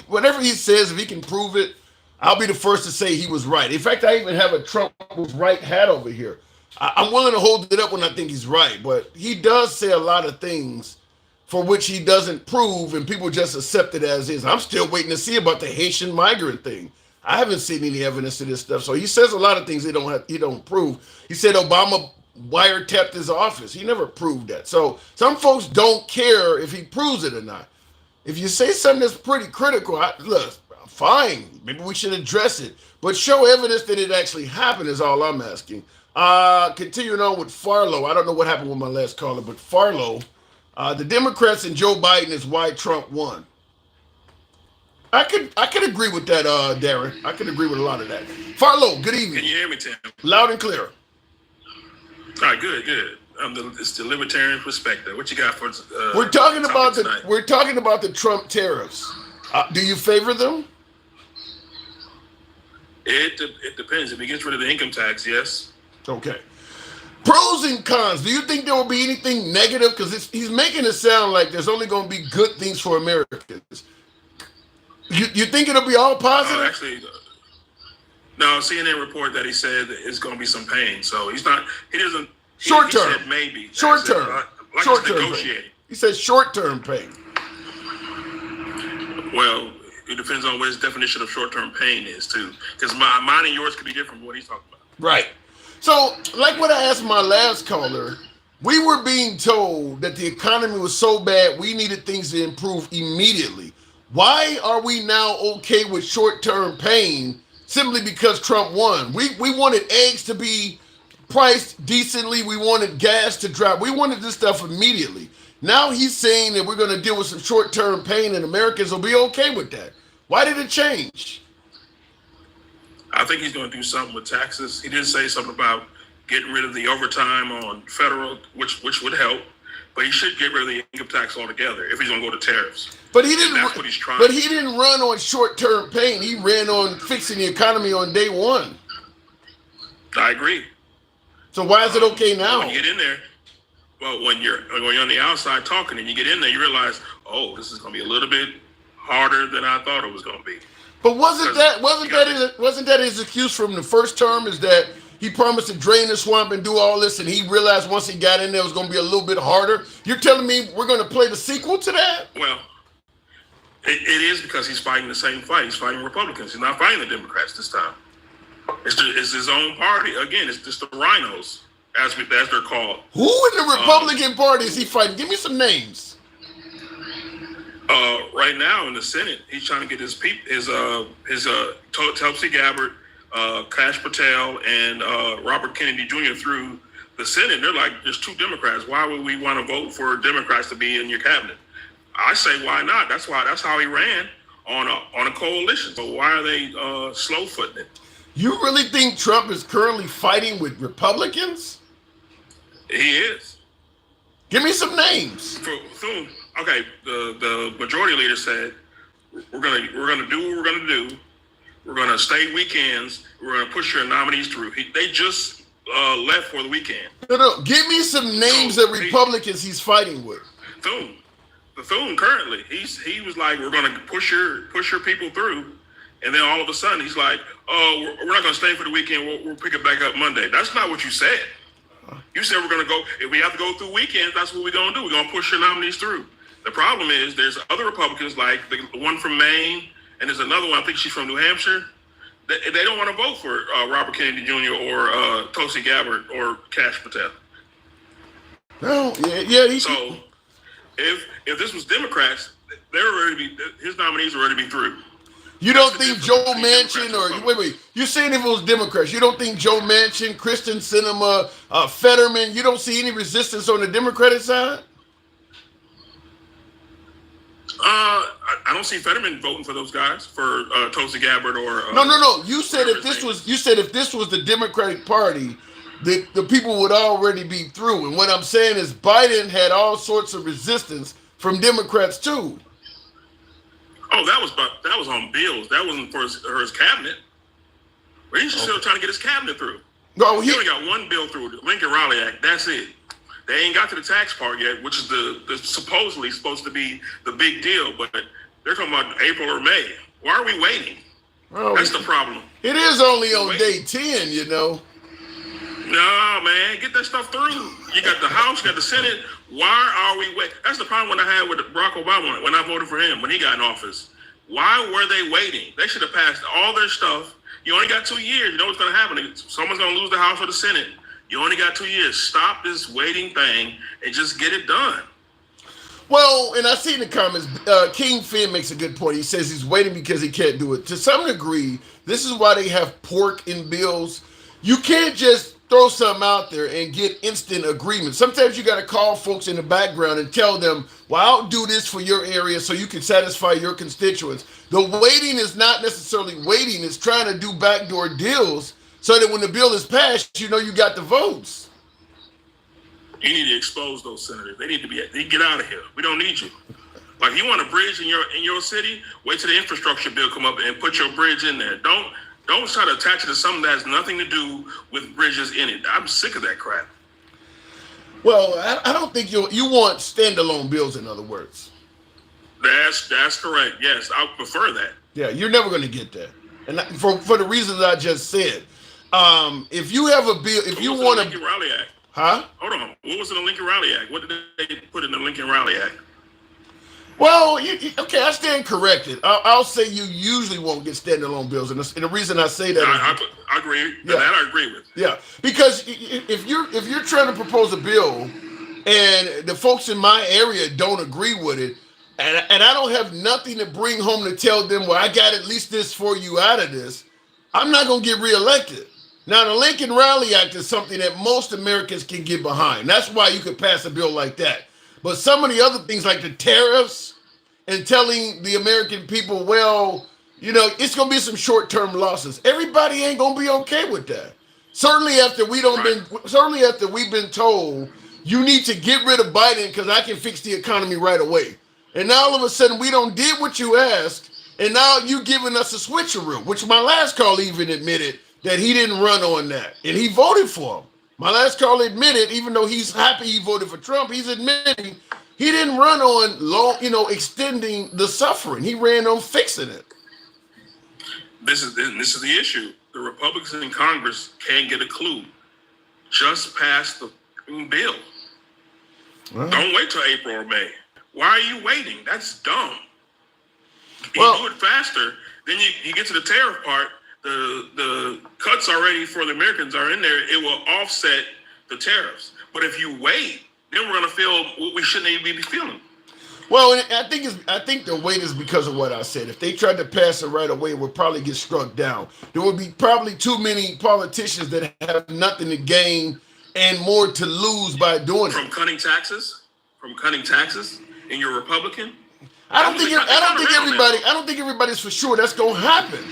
Whatever he says, if he can prove it, I'll be the first to say he was right. In fact, I even have a Trump was right hat over here. I'm willing to hold it up when I think he's right, but he does say a lot of things for which he doesn't prove, and people just accept it as is. I'm still waiting to see about the Haitian migrant thing. I haven't seen any evidence of this stuff. So he says a lot of things he don't prove. He said Obama wiretapped his office. He never proved that. So some folks don't care if he proves it or not. If you say something that's pretty critical, look, fine, maybe we should address it. But show evidence that it actually happened is all I'm asking. Continuing on with Farlow. I don't know what happened with my last caller, but Farlow, the Democrats and Joe Biden is why Trump won. I could agree with that, Darren. I could agree with a lot of that. Farlow, good evening. Can you hear me, Tim? Loud and clear. All right, good. It's the libertarian perspective. What you got for? We're talking about the Trump tariffs. Do you favor them? It depends. If he gets rid of the income tax, yes. Okay. Pros and cons. Do you think there will be anything negative? Because he's making it sound like there's only going to be good things for Americans. You think it'll be all positive? Actually, no. CNN report that he said it's going to be some pain. So he doesn't. Short he term. Said maybe. Short term. Like short term. Negotiating. He says short term pain. Well, it depends on what his definition of short term pain is too. Because mine and yours could be different from what he's talking about. Right. So, like what I asked my last caller, we were being told that the economy was so bad we needed things to improve immediately. Why are we now okay with short-term pain simply because Trump won? We wanted eggs to be priced decently. We wanted gas to drop. We wanted this stuff immediately. Now he's saying that we're going to deal with some short-term pain and Americans will be okay with that. Why did it change? I think he's going to do something with taxes. He did say something about getting rid of the overtime on federal, which would help. But he should get rid of the income tax altogether if he's going to go to tariffs. But he didn't. And that's what he's trying. But he didn't run on short-term pain. He ran on fixing the economy on day one. I agree. So why is it okay now? When you get in there, well, when you're on the outside talking and you get in there, you realize, oh, this is going to be a little bit harder than I thought it was going to be. But wasn't that his excuse from the first term? Is that he promised to drain the swamp and do all this, and he realized once he got in there it was going to be a little bit harder? You're telling me we're going to play the sequel to that? Well, it is because he's fighting the same fight. He's fighting Republicans. He's not fighting the Democrats this time. It's his own party. Again, it's just the rhinos, as they're called. Who in the Republican Party is he fighting? Give me some names. Right now in the Senate, he's trying to get his Tulsi Gabbard, Kash Patel, and Robert Kennedy Jr. through the Senate. They're like, there's two Democrats. Why would we want to vote for Democrats to be in your cabinet? I say, why not? That's how he ran on a coalition. So why are they slow-footing it? You really think Trump is currently fighting with Republicans? He is. Give me some names. Okay, the majority leader said we're gonna do what we're gonna do. We're gonna stay weekends. We're gonna push your nominees through. They just left for the weekend. No. Give me some names of Republicans he's fighting with. Thune currently, he was like, we're gonna push your people through, and then all of a sudden he's like, oh, we're not gonna stay for the weekend. We'll pick it back up Monday. That's not what you said. You said we're gonna go. If we have to go through weekends, that's what we're gonna do. We're gonna push your nominees through. The problem is there's other Republicans like the one from Maine, and there's another one. I think she's from New Hampshire. They don't want to vote for Robert Kennedy Jr. or Tulsi Gabbard or Kash Patel. No, yeah. So if this was Democrats, his nominees are already be through. You don't think Joe Manchin wait, you're saying if it was Democrats, you don't think Joe Manchin, Kristen Sinema, Fetterman, you don't see any resistance on the Democratic side? I don't see Fetterman voting for those guys, for Tulsi Gabbard or No. You said if this was the Democratic Party, the people would already be through. And what I'm saying is Biden had all sorts of resistance from Democrats too. Oh, that was on bills. That wasn't for his cabinet. He's still trying to get his cabinet through. No, he only got one bill through, the Lincoln-Raleigh Act. That's it. They ain't got to the tax part yet, which is the supposedly supposed to be the big deal. But they're talking about April or May. Why are we waiting? Well, that's the problem. It is only on day 10, you know. No, man, get that stuff through. You got the House, you got the Senate. Why are we waiting? That's the problem I had with Barack Obama when I voted for him, when he got in office. Why were they waiting? They should have passed all their stuff. You only got 2 years. You know what's going to happen. Someone's going to lose the House or the Senate. You only got 2 years. Stop this waiting thing and just get it done. Well, and I see in the comments, King Finn makes a good point. He says he's waiting because he can't do it. To some degree, this is why they have pork in bills. You can't just throw something out there and get instant agreement. Sometimes you got to call folks in the background and tell them, well, I'll do this for your area so you can satisfy your constituents. The waiting is not necessarily waiting. It's trying to do backdoor deals so that when the bill is passed, you know you got the votes. You need to expose those senators. They need to get out of here. We don't need you. Like, you want a bridge in your city? Wait till the infrastructure bill come up and put your bridge in there. Don't try to attach it to something that has nothing to do with bridges in it. I'm sick of that crap. Well, I don't think you want standalone bills, in other words. That's correct. Yes, I prefer that. Yeah, you're never going to get that. And for the reasons I just said. If you have a bill, if you want to... Lincoln Raleigh Act? Huh? Hold on. What was in the Lincoln Raleigh Act? What did they put in the Lincoln Raleigh Act? Well, okay, I stand corrected. I'll say you usually won't get standalone bills, and the reason I say that I agree. Yeah. That I agree with. yeah, because if you're trying to propose a bill and the folks in my area don't agree with it, and I don't have nothing to bring home to tell them, well, I got at least this for you out of this, I'm not going to get reelected. Now, the Lincoln Rally Act is something that most Americans can get behind. That's why you could pass a bill like that. But some of the other things like the tariffs and telling the American people, well, it's going to be some short-term losses. Everybody ain't going to be okay with that. Certainly after we've been told you need to get rid of Biden because I can fix the economy right away. And now all of a sudden we don't did what you asked, and now you giving us a switcheroo, which my last call even admitted that he didn't run on that, and he voted for him. My last call admitted, even though he's happy he voted for Trump, he's admitting he didn't run on extending the suffering. He ran on fixing it. This is the issue. The Republicans in Congress can't get a clue. Just pass the bill. Don't wait till April or May. Why are you waiting? That's dumb. You do it faster, then you get to the tariff part. The cuts already for the Americans are in there. It will offset the tariffs. But if you wait, then we're going to feel what we shouldn't even be feeling. Well, I think the wait is because of what I said. If they tried to pass it right away, it would probably get struck down. There would be probably too many politicians that have nothing to gain and more to lose by doing it. From cutting taxes, and you're Republican. I don't think everybody's for sure that's going to happen.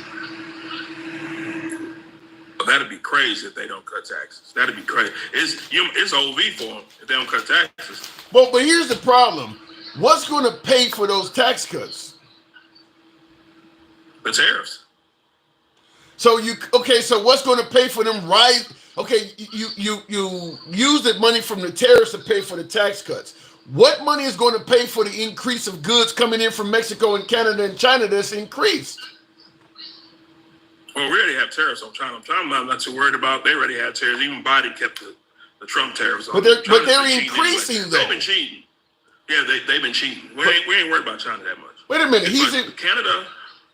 That'd be crazy if they don't cut taxes. That'd be crazy. It's OV for them if they don't cut taxes. But here's the problem. What's going to pay for those tax cuts? The tariffs. So what's going to pay for them? Right? Okay, you use the money from the tariffs to pay for the tax cuts. What money is going to pay for the increase of goods coming in from Mexico and Canada and China that's increased? Well, we already have tariffs on China. I'm not too worried about. They already had tariffs. Even Biden kept the Trump tariffs on. But they're increasing anyway. Though. They've been cheating. Yeah, they've been cheating. We ain't worried about China that much. Wait a minute. He's in Canada.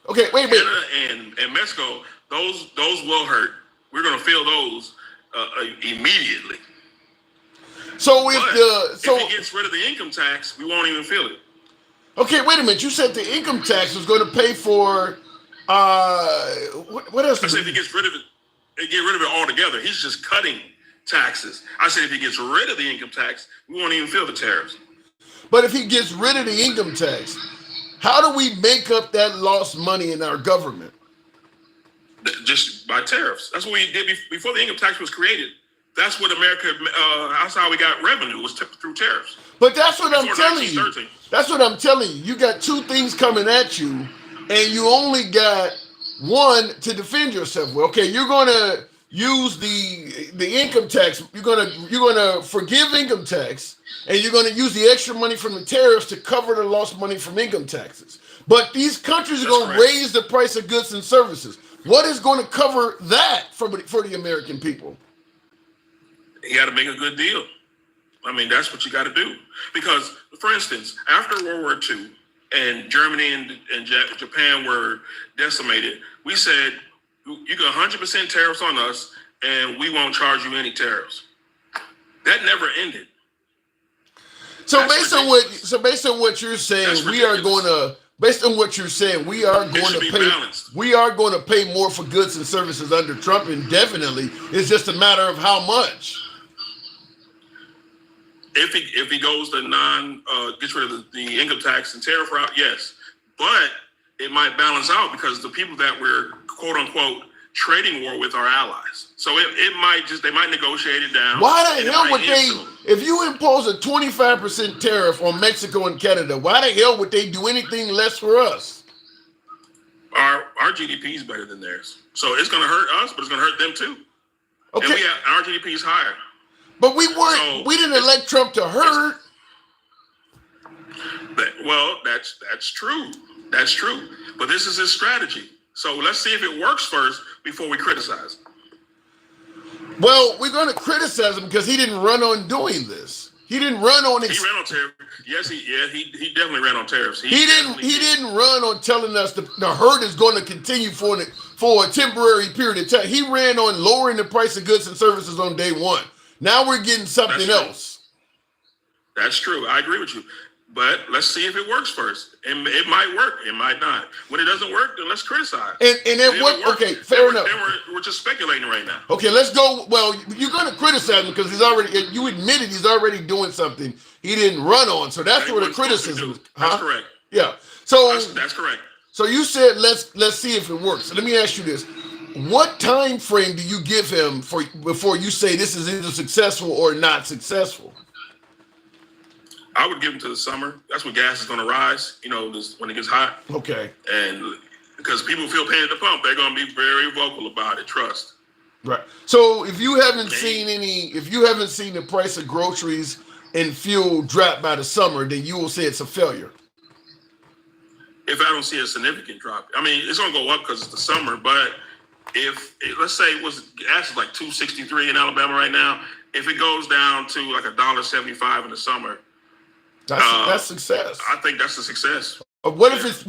Okay, wait. Canada and Mexico. Those will hurt. We're going to feel those immediately. So if he gets rid of the income tax, we won't even feel it. Okay, wait a minute. You said the income tax was going to pay for what else? I said if he gets rid of it, get rid of it altogether. He's just cutting taxes. I said if he gets rid of the income tax, we won't even feel the tariffs. But if he gets rid of the income tax, how do we make up that lost money in our government? Just by tariffs. That's what we did before the income tax was created. That's what America. That's how we got revenue was through tariffs. But that's what I'm telling you. That's what I'm telling you. You got two things coming at you, and you only got one to defend yourself with. Okay, you're going to use the income tax. You're gonna forgive income tax, and you're going to use the extra money from the tariffs to cover the lost money from income taxes. But these countries are going to raise the price of goods and services. What is going to cover that for the American people? You got to make a good deal. I mean, that's what you got to do. Because, for instance, after World War II and Germany and Japan were decimated, we said, you got 100% tariffs on us and we won't charge you any tariffs. That never ended. So based on what you're saying, we are going to pay more for goods and services under Trump indefinitely. It's just a matter of how much. If he goes to gets rid of the income tax and tariff route, yes. But it might balance out because the people that we're quote unquote trading war with are allies. So they might negotiate it down. Why the hell would if you impose a 25% tariff on Mexico and Canada, why the hell would they do anything less for us? Our GDP is better than theirs. So it's going to hurt us, but it's going to hurt them too. Okay. And our GDP is higher. But we didn't elect Trump to hurt. Well, that's true. That's true. But this is his strategy. So let's see if it works first before we criticize. Well, we're going to criticize him because he didn't run on doing this. He didn't run on. He ran on tariffs. Yes, he definitely ran on tariffs. He didn't run on telling us the hurt is going to continue for a temporary period of time. He ran on lowering the price of goods and services on day one. Now we're getting something else. That's true. I agree with you. But let's see if it works first. And it might work. It might not. When it doesn't work, then let's criticize. And then what? Okay, fair enough. We're just speculating right now. Okay, let's go. Well, you're going to criticize him because you admitted he's already doing something he didn't run on. So that's where the criticism is. That's correct. Yeah. So that's correct. So you said let's see if it works. So let me ask you this. What time frame do you give him before you say this is either successful or not successful? I would give him to the summer. That's when gas is going to rise, when it gets hot. Okay. And because people feel pain at the pump, they're going to be very vocal about it. Trust. Right. So if you haven't seen the price of groceries and fuel drop by the summer, then you will say it's a failure. If I don't see a significant drop, I mean, it's going to go up because it's the summer. But let's say gas is like $2.63 in Alabama right now. If it goes down to like $1.75 in the summer. That's success. I think that's a success. What if?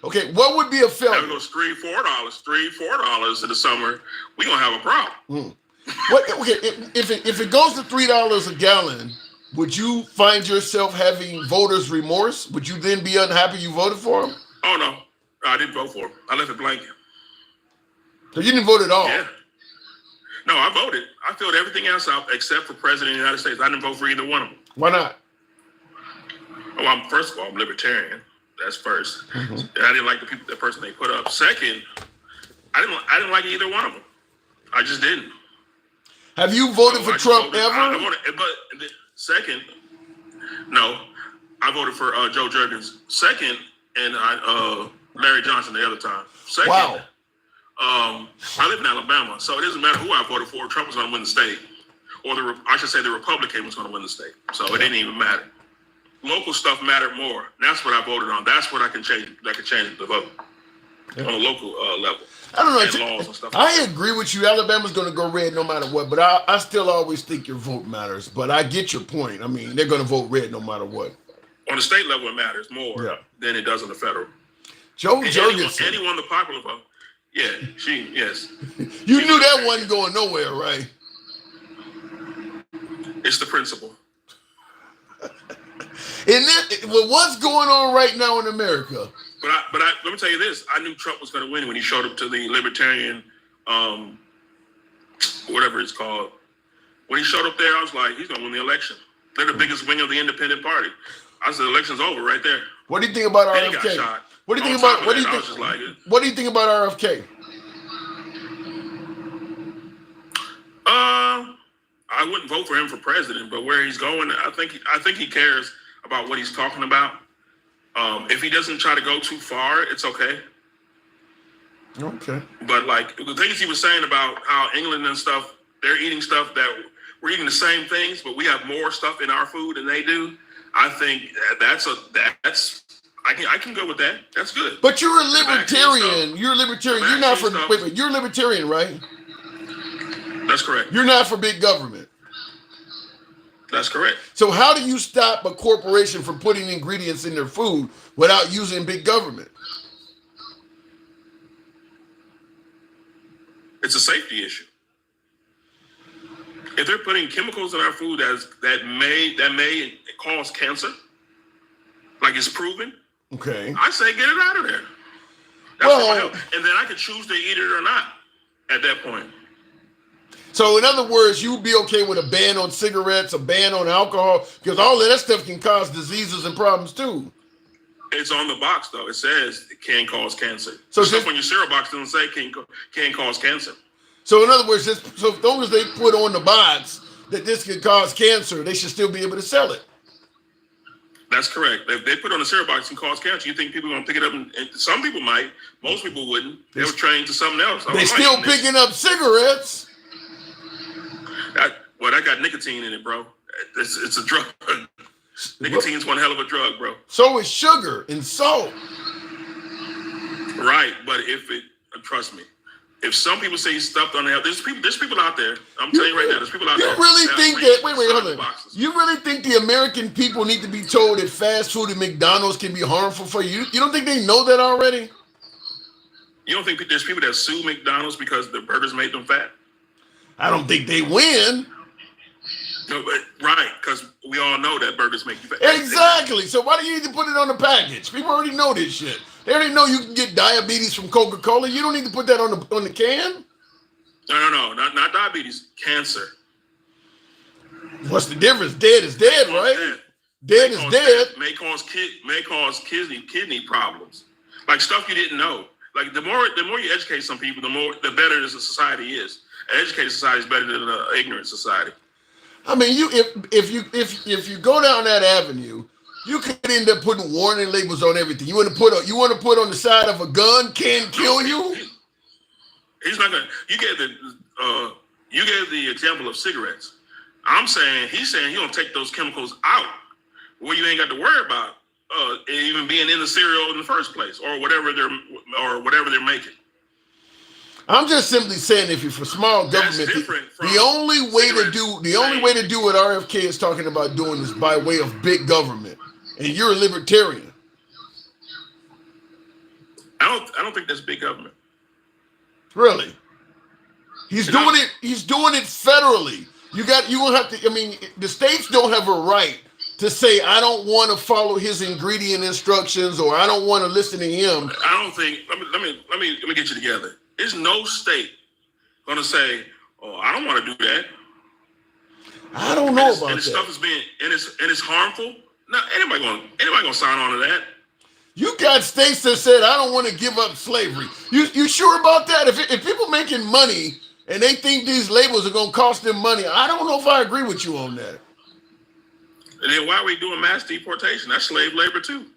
Okay, what would be a failure? If it goes $3-4 in the summer, we're gonna have a problem. If it goes to $3 a gallon, would you find yourself having voters' remorse? Would you then be unhappy you voted for him? Oh no, I didn't vote for him. I left it blank. So you didn't vote at all? Yeah. No, I voted. I filled everything else out except for President of the United States. I didn't vote for either one of them. Why not? Well, first of all, I'm libertarian. That's first. Mm-hmm. I didn't like the person they put up. Second, I didn't like either one of them. I just didn't. Have you voted for Trump ever? But second, no, I voted for Joe Jurgens. Second, and Larry Johnson the other time. Second, wow. I live in Alabama, so it doesn't matter who I voted for. Trump was going to win the state, or I should say the Republican was going to win the state. So it didn't even matter. Local stuff mattered more. That's what I voted on. That's what I can change. That can change the vote on a local level. I don't know. And laws and stuff I agree with you. Alabama's going to go red no matter what, but I still always think your vote matters. But I get your point. I mean, they're going to vote red no matter what. On the state level, it matters more than it does on the federal. Joe Jurgensen. Anyone the popular vote. Yeah, yes. You knew that wasn't going nowhere, right? It's the principle. With what's going on right now in America. But let me tell you this. I knew Trump was going to win when he showed up to the Libertarian, whatever it's called. When he showed up there, I was like, he's going to win the election. They're the biggest wing of the independent party. I said, the election's over right there. What do you think about RFK? RFK? He got shot. What do you think about? What do you think about RFK? I wouldn't vote for him for president, but where he's going, I think he cares about what he's talking about. If he doesn't try to go too far, it's okay. Okay. But like the things he was saying about how England and stuff, they're eating stuff that we're eating the same things, but we have more stuff in our food than they do. I think I can go with that. That's good. But you're a libertarian. You're a libertarian. You're not for you're a libertarian, right? That's correct. You're not for big government. That's correct. So how do you stop a corporation from putting ingredients in their food without using big government? It's a safety issue. If they're putting chemicals in our food that may cause cancer, like it's proven, okay, I say get it out of there. And then I can choose to eat it or not at that point. So in other words, you would be okay with a ban on cigarettes, a ban on alcohol, because all of that stuff can cause diseases and problems too. It's on the box though. It says it can cause cancer. So stuff on your cereal box doesn't say can cause cancer. So in other words, so as long as they put on the box that this could cause cancer, they should still be able to sell it. That's correct. If they put on a cereal box and cause cancer, you think people are going to pick it up? And some people might. Most people wouldn't. They were trained to something else. They still picking up cigarettes. That got nicotine in it, bro. It's a drug. Nicotine's one hell of a drug, bro. So is sugar and salt. Right, but trust me, if some people say he's stuffed on the health, there's people out there. I'm telling you right now, there's people out You there. really that think reach that? Wait, inside hold the on. boxes. You really think the American people need to be told that fast food and McDonald's can be harmful for you? You don't think they know that already? You don't think there's people that sue McDonald's because the burgers made them fat? I don't think they win. No, but right, because we all know that burgers make you fat. Exactly. So why do you need to put it on the package? People already know this shit. They already know you can get diabetes from Coca-Cola. You don't need to put that on the can. No, not diabetes, cancer. What's the difference? Dead is dead, right? Dead is dead. May cause kidney problems, like stuff you didn't know. Like the more you educate some people, the better the society is. An educated society is better than an ignorant society. I mean, if you go down that avenue, you could end up putting warning labels on everything. You want to put on the side of a gun can kill you. He's not gonna. You gave the example of cigarettes. He's saying he gonna take those chemicals out, where you ain't got to worry about even being in the cereal in the first place, or whatever they're making. I'm just simply saying, if you're for small government, the only way to do what RFK is talking about doing is by way of big government, and you're a libertarian. I don't think that's big government. Really, he's doing it federally. You gonna have to. I mean, the states don't have a right to say, I don't want to follow his ingredient instructions, or I don't want to listen to him. I don't think. Let me get you together. There's no state gonna say, "Oh, I don't want to do that." I don't know about and that. Stuff is being and it's harmful. No, anybody gonna sign on to that? You got states that said, I don't want to give up slavery. You sure about that? If people making money and they think these labels are gonna cost them money, I don't know if I agree with you on that. And then why are we doing mass deportation? That's slave labor too.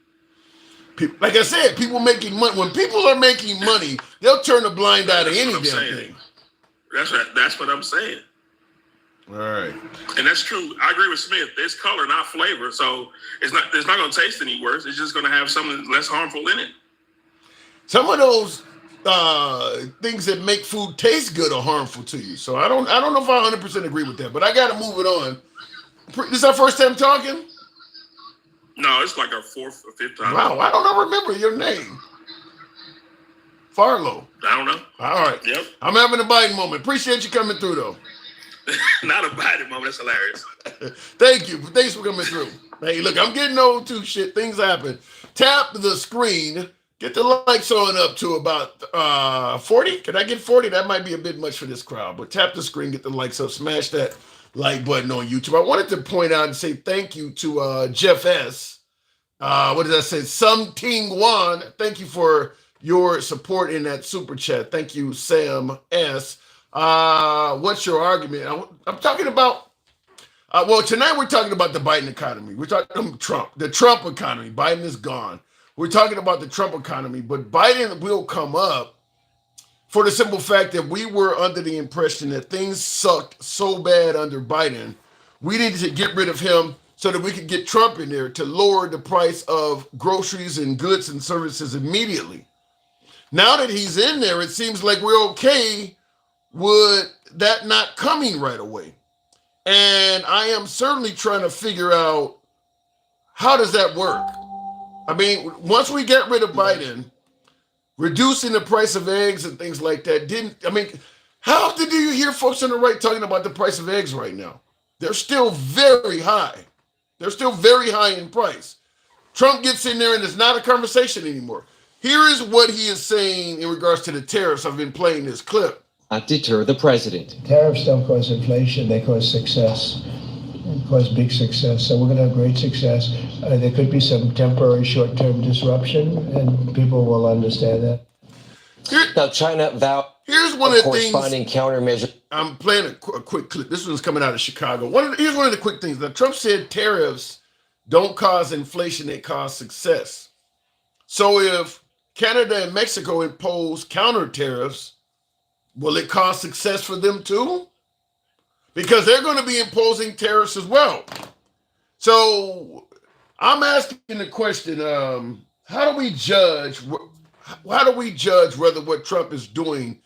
Like I said, people making money. When people are making money, they'll turn a blind eye to any damn thing. That's what I'm saying. All right. And that's true. I agree with Smith. It's color, not flavor. So it's not going to taste any worse. It's just going to have something less harmful in it. Some of those things that make food taste good are harmful to you. So I don't know if I 100% agree with that. But I got to move it on. This is our first time talking? No, it's like our fourth or fifth time. Wow, I don't remember your name. Farlow. I don't know. All right. Yep. I'm having a Biden moment. Appreciate you coming through, though. Not a Biden moment. That's hilarious. Thank you. Thanks for coming through. Hey, look, I'm getting old too. Shit, things happen. Tap the screen. Get the likes on up to about 40. Can I get 40? That might be a bit much for this crowd. But tap the screen, get the likes up, smash that like button on YouTube. I wanted to point out and say thank you to Jeff S. What did I say? Something Wan. Thank you for your support in that super chat. Thank you, Sam S. What's your argument? I'm talking about, well, tonight we're talking about the Biden economy. We're talking about Trump, the Trump economy. Biden is gone. We're talking about the Trump economy, but Biden will come up for the simple fact that we were under the impression that things sucked so bad under Biden, we needed to get rid of him so that we could get Trump in there to lower the price of groceries and goods and services immediately. Now that he's in there, it seems like we're okay with that not coming right away. And I am certainly trying to figure out, how does that work? I mean, once we get rid of Biden, reducing the price of eggs and things like that how often do you hear folks on the right talking about the price of eggs right now? They're still very high. They're still very high in price. Trump gets in there and it's not a conversation anymore. Here is what he is saying in regards to the tariffs. I've been playing this clip. Not deter the president. Tariffs don't cause inflation, they cause success. They cause big success. So we're going to have great success. There could be some temporary short-term disruption, and people will understand that. Now, China vowed Here's one of the corresponding things. countermeasure. I'm playing a quick clip. This one's coming out of Chicago. Here's one of the quick things. Now, Trump said tariffs don't cause inflation, they cause success. So if Canada and Mexico impose counter tariffs, will it cause success for them too? Because they're going to be imposing tariffs as well. So I'm asking the question, how do we judge whether what Trump is doing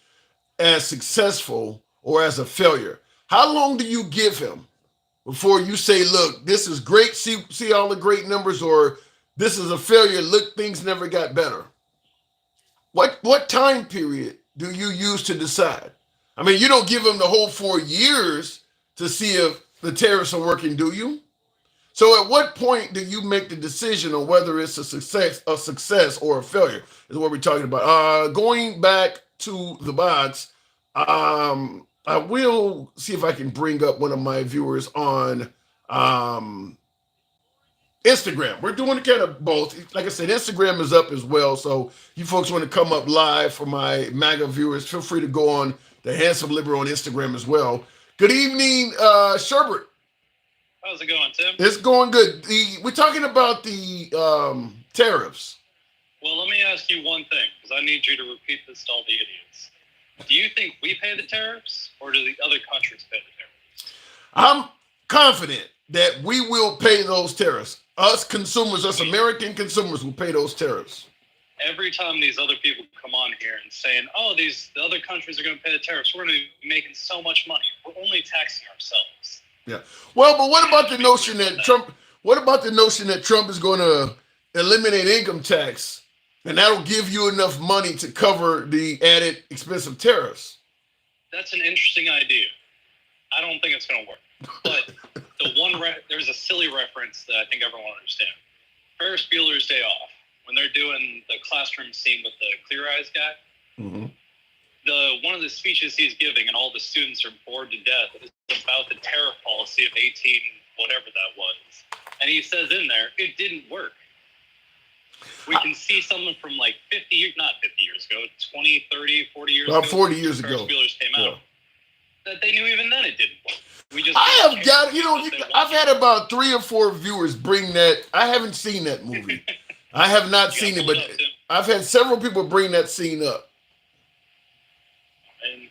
as successful or as a failure? How long do you give him before you say, look, this is great, see all the great numbers, or this is a failure, look, things never got better? What time period do you use to decide? I mean, you don't give him the whole 4 years to see if the tariffs are working, do you? So at what point do you make the decision on whether it's a success or a failure? Is what we're talking about. Going back to the box, I will see if I can bring up one of my viewers on Instagram. We're doing kind of both. Like I said, Instagram is up as well. So you folks want to come up live for my MAGA viewers, feel free to go on the Handsome Liberal on Instagram as well. Good evening, Sherbert. How's it going, Tim? It's going good. We're talking about the tariffs. Well, let me ask you one thing, because I need you to repeat this to all the idiots. Do you think we pay the tariffs, or do the other countries pay the tariffs? I'm confident that we will pay those tariffs. Us consumers, us American consumers will pay those tariffs. Every time these other people come on here and saying, oh, the other countries are going to pay the tariffs, we're going to be making so much money. We're only taxing ourselves. Yeah. Well, but what about the notion that Trump? What about the notion that Trump is going to eliminate income tax, and that'll give you enough money to cover the added expensive tariffs? That's an interesting idea. I don't think it's going to work. But there's a silly reference that I think everyone will understand. Ferris Bueller's Day Off, when they're doing the classroom scene with the Clear Eyes guy. Mm-hmm. One of the speeches he's giving, and all the students are bored to death, is about the tariff policy of 18, whatever that was. And he says in there, it didn't work. We can see someone from like 50 years, not 50 years ago, 20, 30, 40 years ago. About 40 years ago. Ferris Bueller's came out. That they knew even then it didn't work. I've had about 3 or 4 viewers bring that. I haven't seen that movie. I have not seen it, but I've had several people bring that scene up. And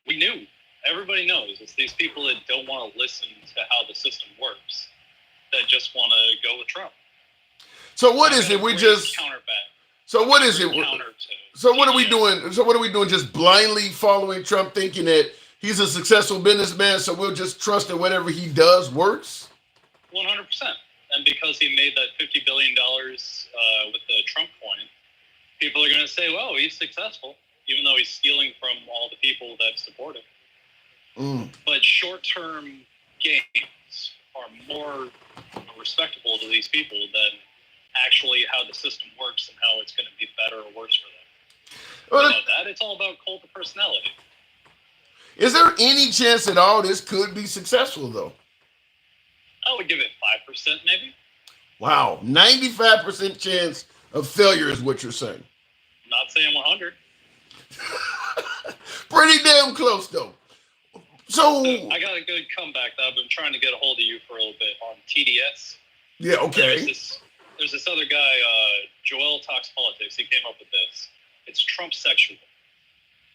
we knew. Everybody knows. It's these people that don't want to listen to how the system works, that just want to go with Trump. So what is it? We just counterback. So what is it? So what are we doing? So what are we doing? Just blindly following Trump, thinking that he's a successful businessman, so we'll just trust that whatever he does works? 100%. And because he made that $50 billion with the Trump coin, people are going to say, well, he's successful, even though he's stealing from all the people that support him. But short-term gains are more respectable to these people than actually how the system works and how it's going to be better or worse for them. Well, that it's all about cult of personality. Is there any chance that all this could be successful, though? I would give it 5%, maybe. Wow, 95% chance of failure is what you're saying. I'm not saying 100. Pretty damn close, though. So I got a good comeback that I've been trying to get a hold of you for a little bit on TDS. Yeah, okay. There's this other guy, Joel Talks Politics. He came up with this. It's Trump sexual.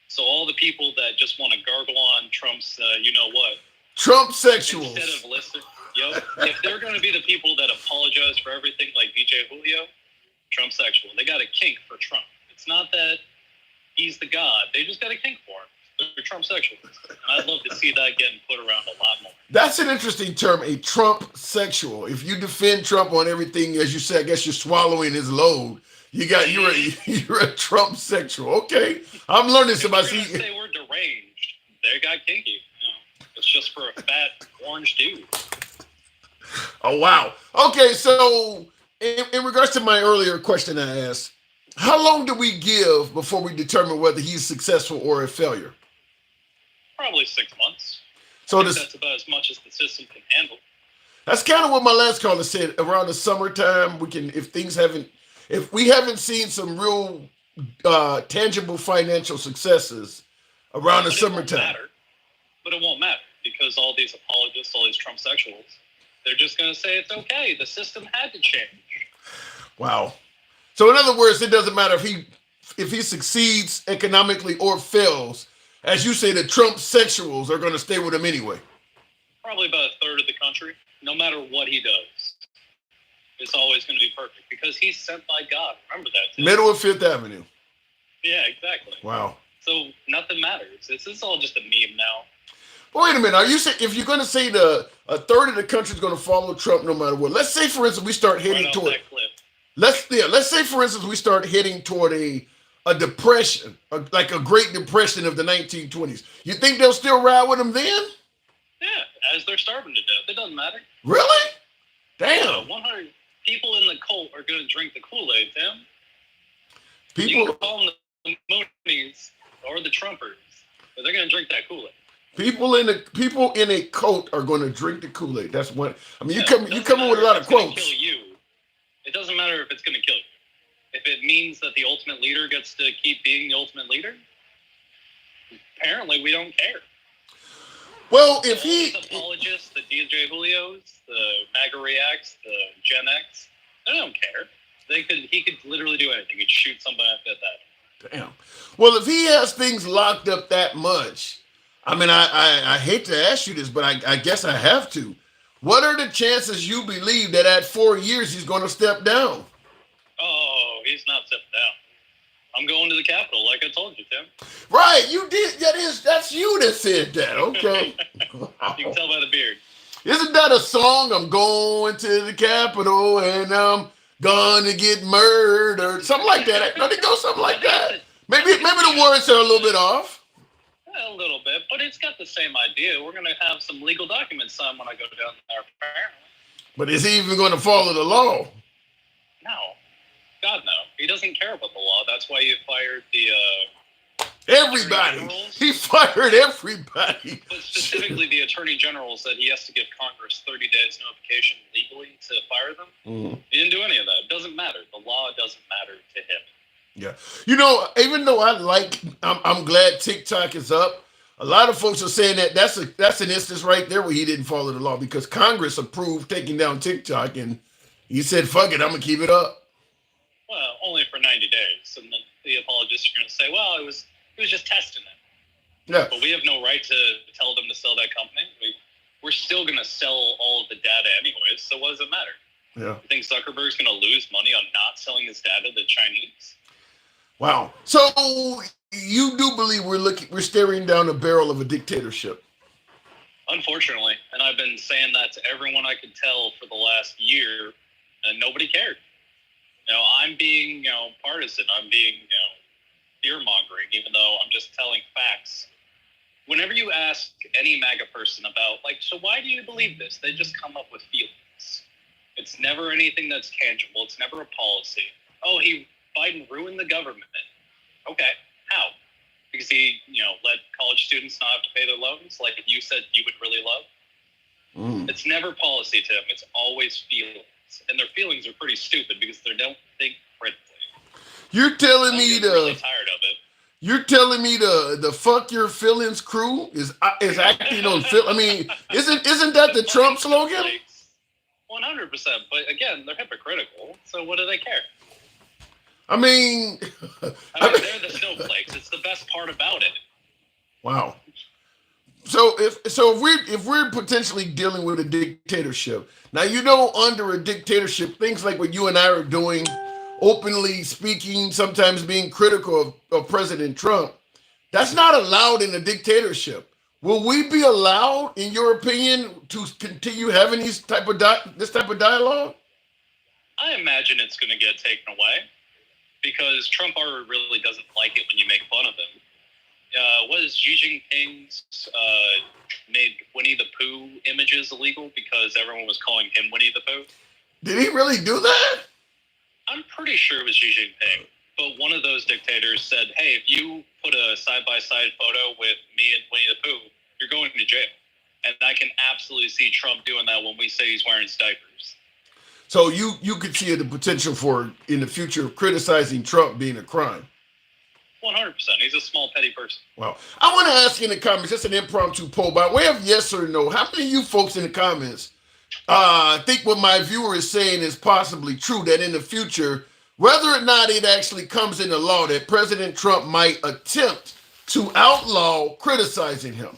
So all the people that just want to gargle on Trump's, you-know-what. Trump sexuals. Instead of listening, if they're going to be the people that apologize for everything like DJ Julio, Trump sexual. They got a kink for Trump. It's not that he's the god. They just got a kink for him. They're Trump sexuals. And I'd love to see that getting put around a lot more. That's an interesting term, a Trump sexual. If you defend Trump on everything, as you said, I guess you're swallowing his load. You're a Trump sexual. Okay, I'm learning some. I see. Say we're deranged. They got kinky. You know, it's just for a fat orange dude. Oh wow. Okay, so in regards to my earlier question I asked, how long do we give before we determine whether he's successful or a failure? Probably 6 months. So that's about as much as the system can handle. That's kind of what my last caller said. Around the summertime, we can, if we haven't seen some real tangible financial successes around the summertime. But it won't matter because all these apologists, all these Trump sexuals, they're just going to say it's okay. The system had to change. Wow. So in other words, it doesn't matter if he succeeds economically or fails. As you say, the Trump sexuals are going to stay with him anyway. Probably about a third of the country, no matter what he does. It's always going to be perfect because he's sent by God. Remember that. Too. Middle of Fifth Avenue. Yeah, exactly. Wow. So nothing matters. This is all just a meme now. Wait a minute. Are you saying if you're going to say a third of the country is going to follow Trump no matter what? Let's say, for instance, we start heading Right off toward. that cliff. Let's say, for instance, we start heading toward a depression, like a Great Depression of the 1920s. You think they'll still ride with him then? Yeah, as they're starving to death. It doesn't matter. Really? Damn. 100 people in the cult are going to drink the Kool-Aid, Tim. You People, can call them the Moonies or the Trumpers, but they're going to drink that Kool-Aid. people in a cult are going to drink the Kool-Aid. That's what I mean. You Doesn't come in with a matter lot if of it's gonna quotes. Kill you. It doesn't matter if it's going to kill you. If it means that the ultimate leader gets to keep being the ultimate leader, apparently we don't care. Well, if he, The apologists, the DJ Julios, the MAGA Reacts, the Gen X, they don't care. He could literally do anything. He'd shoot somebody at that. damn. Well, if he has things locked up that much, I mean, I hate to ask you this, but I guess I have to. What are the chances you believe that at 4 years he's going to step down? Oh, he's not stepping down. I'm going to the Capitol, like I told you, Tim. Right, you did. That's you that said that. Okay. You can tell by the beard. Isn't that a song? I'm going to the Capitol and I'm gonna get murdered. Something like that. Don't it go something like that? Maybe the words are a little bit off. A little bit, but it's got the same idea. We're going to have some legal documents signed when I go down there, apparently. But is he even going to follow the law? No. God, no. He doesn't care about the law. That's why you fired the... Everybody. He fired everybody. But specifically the attorney general said he has to give Congress 30 days notification legally to fire them. Mm-hmm. He didn't do any of that. It doesn't matter. The law doesn't matter to him. Yeah. You know, even though I'm glad TikTok is up, a lot of folks are saying that that's an instance right there where he didn't follow the law because Congress approved taking down TikTok and he said, fuck it, I'm going to keep it up. Well, only for 90 days. And then the apologists are going to say, well, it was just testing it. Yeah. But we have no right to tell them to sell that company. We're still going to sell all of the data anyways, so what does it matter? Yeah. You think Zuckerberg's going to lose money on not selling his data to the Chinese? Wow. So you do believe we're staring down the barrel of a dictatorship? Unfortunately, and I've been saying that to everyone I could tell for the last year, and nobody cared. I'm being, partisan. I'm being, fear-mongering, even though I'm just telling facts. Whenever you ask any MAGA person about, so why do you believe this? They just come up with feelings. It's never anything that's tangible. It's never a policy. Oh, Biden ruined the government. Okay, how? Because he, let college students not have to pay their loans, like you said you would really love. It's never policy to him. It's always feelings. And their feelings are pretty stupid because they don't think critically. You're telling me really tired of it. You're telling me the fuck your feelings crew is acting on feel. I mean, isn't that the Trump slogan? 100%. But again, they're hypocritical. So what do they care? I mean, they're the snowflakes. It's the best part about it. Wow. So if we're potentially dealing with a dictatorship, now under a dictatorship, things like what you and I are doing, openly speaking, sometimes being critical of President Trump, that's not allowed in a dictatorship. Will we be allowed, in your opinion, to continue having this type of dialogue? I imagine it's going to get taken away because Trump already really doesn't like it when you make fun of him. What is Xi Jinping's made Winnie the Pooh images illegal because everyone was calling him Winnie the Pooh? Did he really do that? I'm pretty sure it was Xi Jinping. But one of those dictators said, hey, if you put a side-by-side photo with me and Winnie the Pooh, you're going to jail. And I can absolutely see Trump doing that when we say he's wearing diapers. So you could see the potential for, in the future, criticizing Trump being a crime. 100%. He's a small, petty person. Well, I want to ask you in the comments, just an impromptu poll, by way of yes or no, how many of you folks in the comments think what my viewer is saying is possibly true, that in the future, whether or not it actually comes into law, that President Trump might attempt to outlaw criticizing him?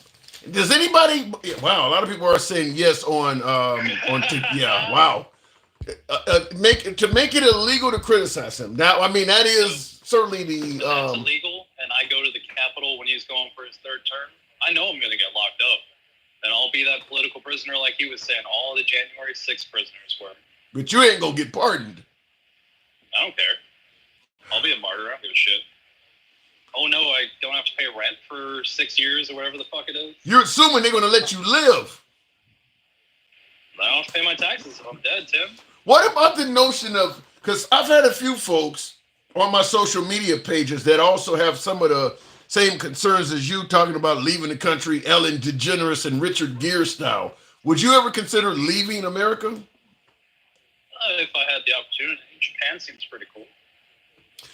Does anybody? Wow, a lot of people are saying yes on yeah. Wow, make it illegal to criticize him. Now, I mean, that is certainly the. So that's illegal, and I go to the Capitol be that political prisoner like he was saying all the January 6th prisoners were. But you ain't gonna get pardoned. I don't care. I'll be a martyr. I don't give a shit. Oh no, I don't have to pay rent for 6 years or whatever the fuck it is. You're assuming they're gonna let you live. I don't have to pay my taxes if I'm dead, Tim. What about the notion of, because I've had a few folks on my social media pages that also have some of the same concerns as you, talking about leaving the country, Ellen DeGeneres and Richard Gere style. Would you ever consider leaving America? If I had the opportunity. Japan seems pretty cool.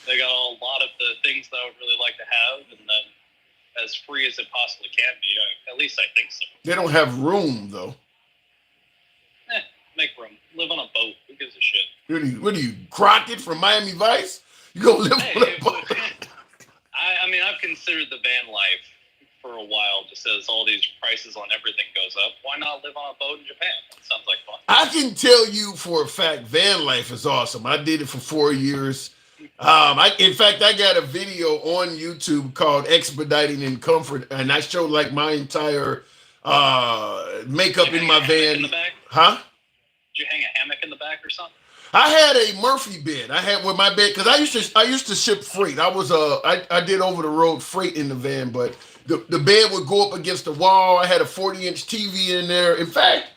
They got a lot of the things that I would really like to have, and then as free as it possibly can be. At least I think so. They don't have room, though. Make room. Live on a boat. Who gives a shit? What are you, Crockett from Miami Vice? You gonna live on a boat? I mean, I've considered the van life for a while, just as all these prices on everything goes up. Why not live on a boat in Japan? That sounds like fun. I can tell you for a fact, van life is awesome. I did it for 4 years. In fact, I got a video on YouTube called Expediting in Comfort, and I showed like my entire makeup in my van. In the back? Huh? Did you hang a hammock in the back or something? I had a Murphy bed. I had with my bed because I used to ship freight. I did over the road freight in the van, but the bed would go up against the wall. I had a 40-inch TV in there. In fact,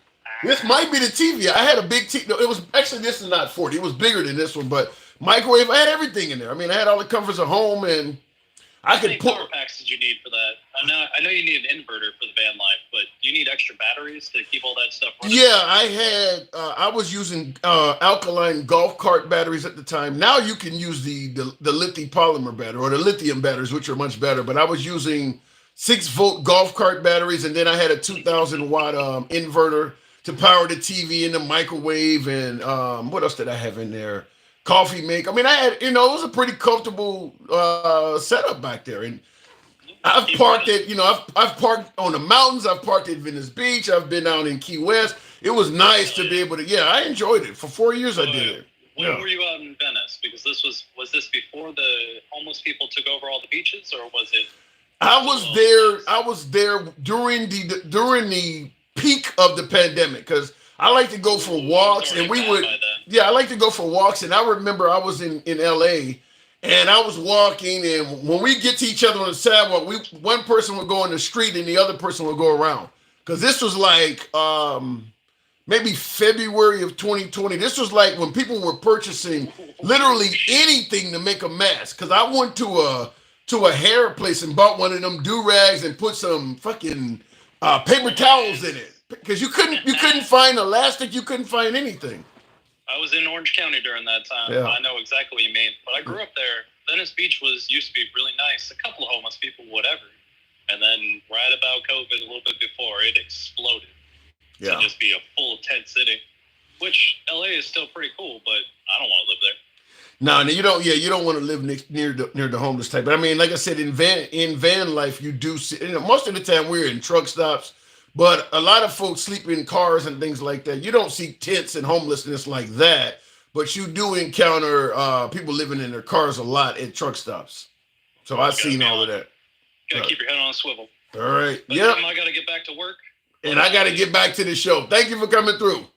this might be the TV. I had a big TV. No, it was actually, this is not 40. It was bigger than this one, but microwave. I had everything in there. I mean, I had all the comforts of home, and I could put. How many power packs did you need for that? I know you need an inverter for the van life, but do you need extra batteries to keep all that stuff running? Yeah, I was using alkaline golf cart batteries at the time. Now you can use the lithium polymer battery or the lithium batteries, which are much better. But I was using 6-volt golf cart batteries, and then I had a 2,000-watt inverter to power the TV and the microwave. And what else did I have in there? Coffee maker. I mean, I had, it was a pretty comfortable setup back there. And I've parked at, I've parked on the mountains. I've parked at Venice Beach. I've been down in Key West. It was nice to be able to, I enjoyed it. For 4 years I did it. When were you out in Venice? Because this was this before the homeless people took over all the beaches, or was it? I was there during the peak of the pandemic, because I like to go for walks, and I like to go for walks. And I remember I was in LA, and I was walking, and when we get to each other on the sidewalk, one person would go in the street and the other person would go around. Because this was like maybe February of 2020. This was like when people were purchasing literally anything to make a mask. Because I went to a hair place and bought one of them do-rags and put some fucking paper towels in it. Because you couldn't find elastic, you couldn't find anything. I was in Orange County during that time. Yeah. I know exactly what you mean. But I grew up there. Venice Beach used to be really nice. A couple of homeless people, whatever. And then right about COVID, a little bit before, it exploded to just be a full tent city. Which LA is still pretty cool, but I don't want to live there. No, you don't. Yeah, you don't want to live near the homeless type. But I mean, like I said, in van life, you do see. Most of the time, we're in truck stops. But a lot of folks sleep in cars and things like that. You don't see tents and homelessness like that, but you do encounter people living in their cars a lot at truck stops. So I've seen all of that. Gotta keep your head on a swivel. All right. Yeah. I gotta get back to work. And I gotta get back to the show. Thank you for coming through.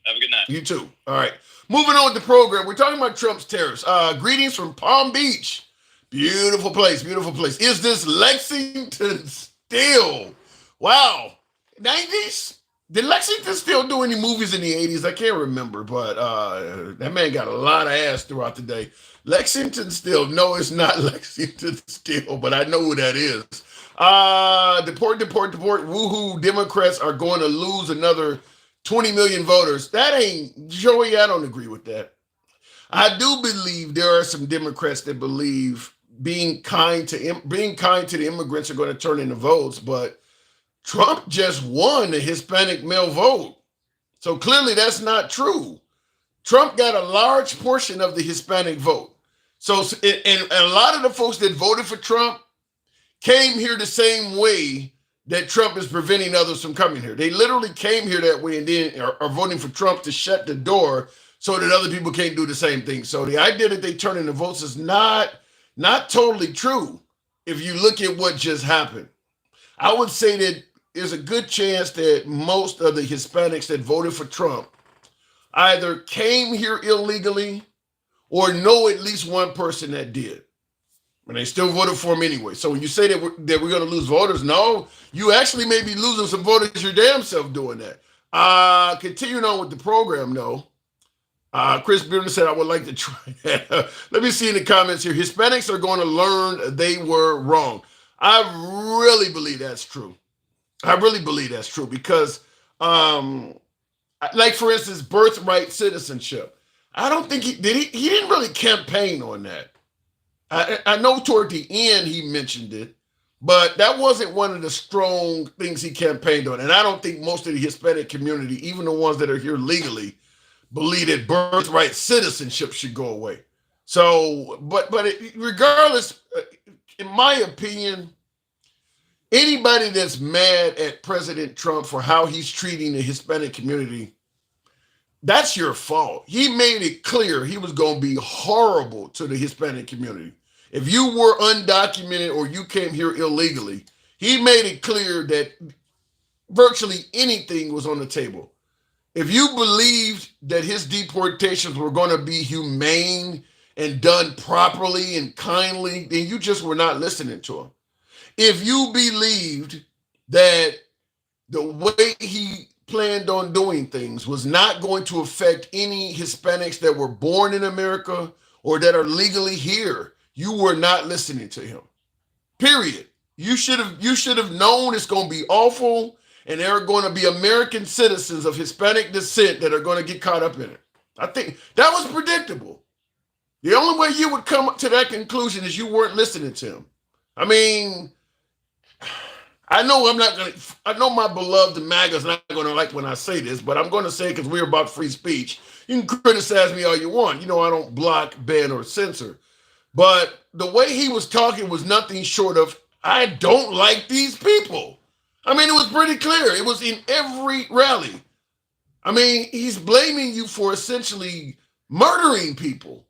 Have a good night. You too. All right. Moving on with the program. We're talking about Trump's tariffs. Greetings from Palm Beach. Beautiful place. Beautiful place. Is this Lexington still? Wow. 90s? Did Lexington still do any movies in the 80s? I can't remember, but that man got a lot of ass throughout the day. Lexington still. No, it's not Lexington still, but I know who that is. Deport. Woohoo. Democrats are going to lose another 20 million voters. That ain't, Joey, I don't agree with that. I do believe there are some Democrats that believe being kind to the immigrants are going to turn into votes, but Trump just won the Hispanic male vote. So clearly that's not true. Trump got a large portion of the Hispanic vote. So, and a lot of the folks that voted for Trump came here the same way that Trump is preventing others from coming here. They literally came here that way and then are voting for Trump to shut the door so that other people can't do the same thing. So the idea that they turn into votes is not totally true if you look at what just happened. I would say that there's a good chance that most of the Hispanics that voted for Trump either came here illegally or know at least one person that did. And they still voted for him anyway. So when you say that we're going to lose voters, no, you actually may be losing some voters your damn self doing that. Continuing on with the program, though. Chris Bearden said, I would like to try that. Let me see in the comments here. Hispanics are going to learn they were wrong. I really believe that's true. I really believe that's true because, like, for instance, birthright citizenship. I don't think he didn't really campaign on that. I know toward the end he mentioned it, but that wasn't one of the strong things he campaigned on. And I don't think most of the Hispanic community, even the ones that are here legally, believe that birthright citizenship should go away. So, but regardless, in my opinion, anybody that's mad at President Trump for how he's treating the Hispanic community, that's your fault. He made it clear he was going to be horrible to the Hispanic community. If you were undocumented or you came here illegally, he made it clear that virtually anything was on the table. If you believed that his deportations were going to be humane and done properly and kindly, then you just were not listening to him. If you believed that the way he planned on doing things was not going to affect any Hispanics that were born in America or that are legally here, you were not listening to him. Period. You should have known it's going to be awful, and there are going to be American citizens of Hispanic descent that are going to get caught up in it. I think that was predictable. The only way you would come to that conclusion is you weren't listening to him. I mean, I know my beloved MAGA is not going to like when I say this, but I'm going to say it because we're about free speech. You can criticize me all you want. You know I don't block, ban, or censor. But the way he was talking was nothing short of, I don't like these people. I mean, it was pretty clear. It was in every rally. I mean, he's blaming you for essentially murdering people.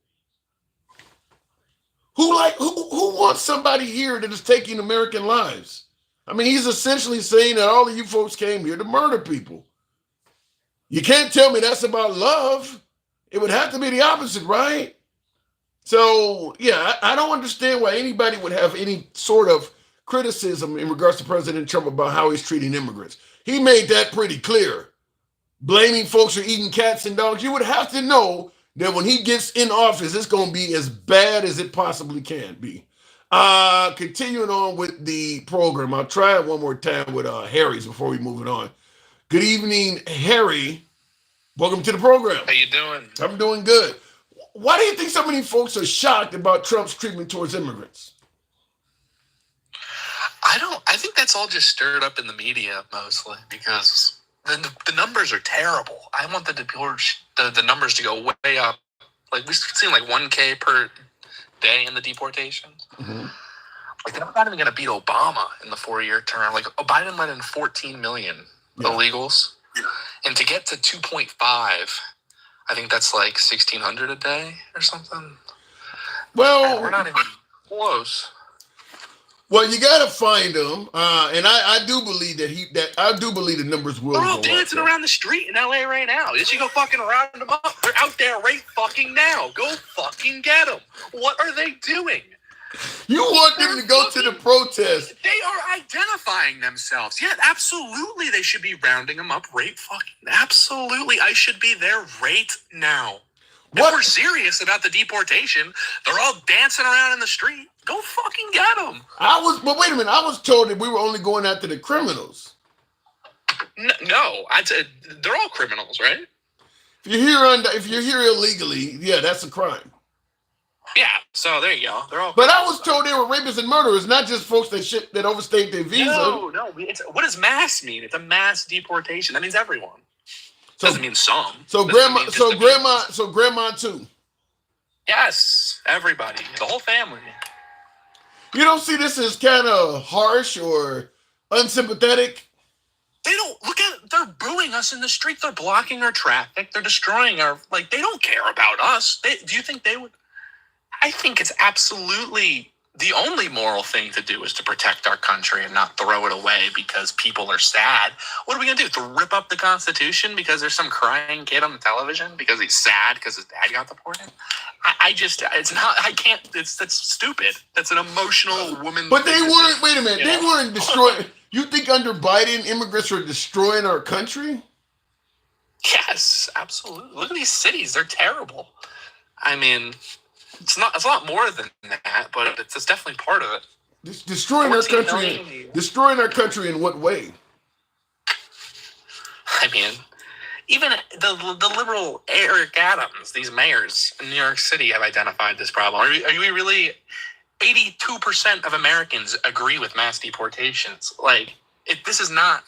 Who wants somebody here that is taking American lives? I mean, he's essentially saying that all of you folks came here to murder people. You can't tell me that's about love. It would have to be the opposite, right? So, yeah, I don't understand why anybody would have any sort of criticism in regards to President Trump about how he's treating immigrants. He made that pretty clear. Blaming folks for eating cats and dogs, you would have to know that when he gets in office, it's going to be as bad as it possibly can be. Continuing on with the program, I'll try it one more time with Harry's before we move it on. Good evening, Harry. Welcome to the program. How you doing? I'm doing good. Why do you think so many folks are shocked about Trump's treatment towards immigrants? I think that's all just stirred up in the media mostly because the numbers are terrible. I want the numbers to go way up. Like we've seen like 1K per day in the deportations. Mm-hmm. Like they're not even going to beat Obama in the 4-year term. Like Biden let in 14 million illegals, and to get to 2.5, I think that's like 1,600 a day or something. Well, and we're not even close. Well, you got to find them, and I do believe I do believe the numbers will. They're all dancing around the street in LA right now. You should go fucking round them up. They're out there right fucking now. Go fucking get them. What are they doing? You want them to go to the protest? They are identifying themselves. Yeah, absolutely. They should be rounding them up right fucking. Absolutely, I should be there right now. If we're serious about the deportation, they're all dancing around in the street. Go fucking get them. But wait a minute. I was told that we were only going after the criminals. No, they're all criminals, right? If you're here illegally, yeah, that's a crime. Yeah, so there you go. They're all. But I was told they were rapists and murderers, not just folks that overstayed their visa. No. What does mass mean? It's a mass deportation. That means everyone. Doesn't mean some. So grandma too. Yes, everybody, the whole family. You don't see this as kind of harsh or unsympathetic? They don't look at it. They're booing us in the street. They're blocking our traffic. They're destroying they don't care about us. Do you think they would? I think it's absolutely the only moral thing to do is to protect our country and not throw it away because people are sad. What are we going to do? To rip up the Constitution because there's some crying kid on the television because he's sad because his dad got deported? That's stupid. That's an emotional woman. But they weren't, wait a minute, they weren't destroying. You think under Biden, immigrants are destroying our country? Yes, absolutely. Look at these cities. They're terrible. I mean, it's a lot more than that, but it's definitely part of it. Destroying our country. Destroying our country in what way? I mean, even the liberal Eric Adams, these mayors in New York City have identified this problem. Are we really? 82% of Americans agree with mass deportations. Like, this is not.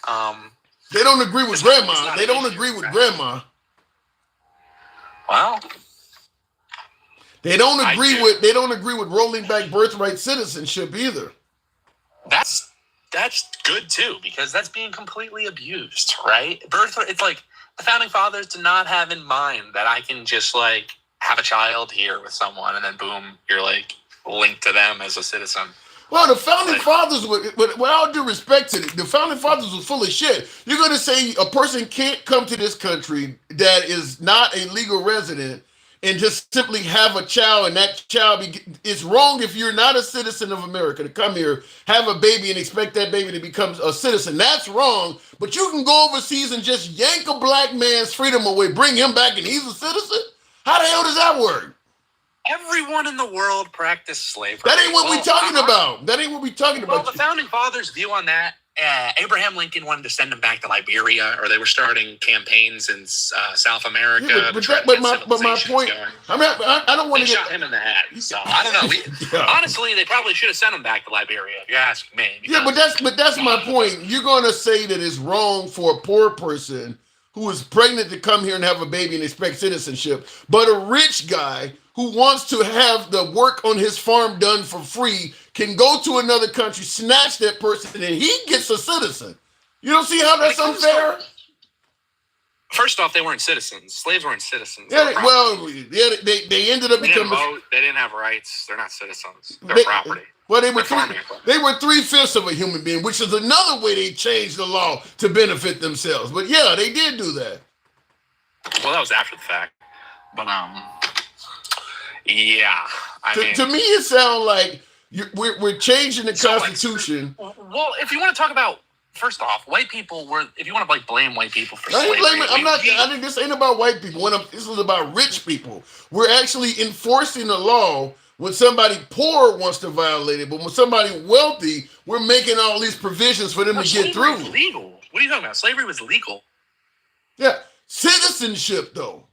They don't agree with grandma. They don't agree with grandma. Well, they don't agree with rolling back birthright citizenship either. That's good too, because that's being completely abused, right? Birthright. It's like the founding fathers did not have in mind that I can just like have a child here with someone, and then boom, you're like linked to them as a citizen. Well, the founding fathers, with all due respect to the founding fathers, was full of shit. You're going to say a person can't come to this country that is not a legal resident and just simply have a child, and that child it's wrong if you're not a citizen of America to come here, have a baby, and expect that baby to become a citizen. That's wrong. But you can go overseas and just yank a black man's freedom away, bring him back, and he's a citizen? How the hell does that work? Everyone in the world practiced slavery. That ain't what we're talking about. That ain't what we're talking about. Well, the founding fathers' view on that, Abraham Lincoln wanted to send them back to Liberia, or they were starting campaigns in South America. Yeah, but my point, I don't want to shot him in the head. So I don't know. Honestly, they probably should have sent him back to Liberia, if you ask me. Yeah, but that's my point. You're going to say that it's wrong for a poor person who is pregnant to come here and have a baby and expect citizenship, but a rich guy who wants to have the work on his farm done for free can go to another country, snatch that person, and he gets a citizen. You don't see how that's unfair? First off, they weren't citizens. Slaves weren't citizens. Yeah, they ended up becoming. Vote. They didn't have rights. They're not citizens. They're property. Well, they were 3/5 of a human being, which is another way they changed the law to benefit themselves. But yeah, they did do that. Well, that was after the fact. But yeah. To me, it sounds like we're changing the Constitution. Well, if you want to talk about, first off, white people were. If you want to like blame white people for slavery, I think this ain't about white people. This is about rich people. We're actually enforcing the law when somebody poor wants to violate it, but when somebody wealthy, we're making all these provisions for them to get through. Slavery was legal. What are you talking about? Slavery was legal. Yeah, citizenship though.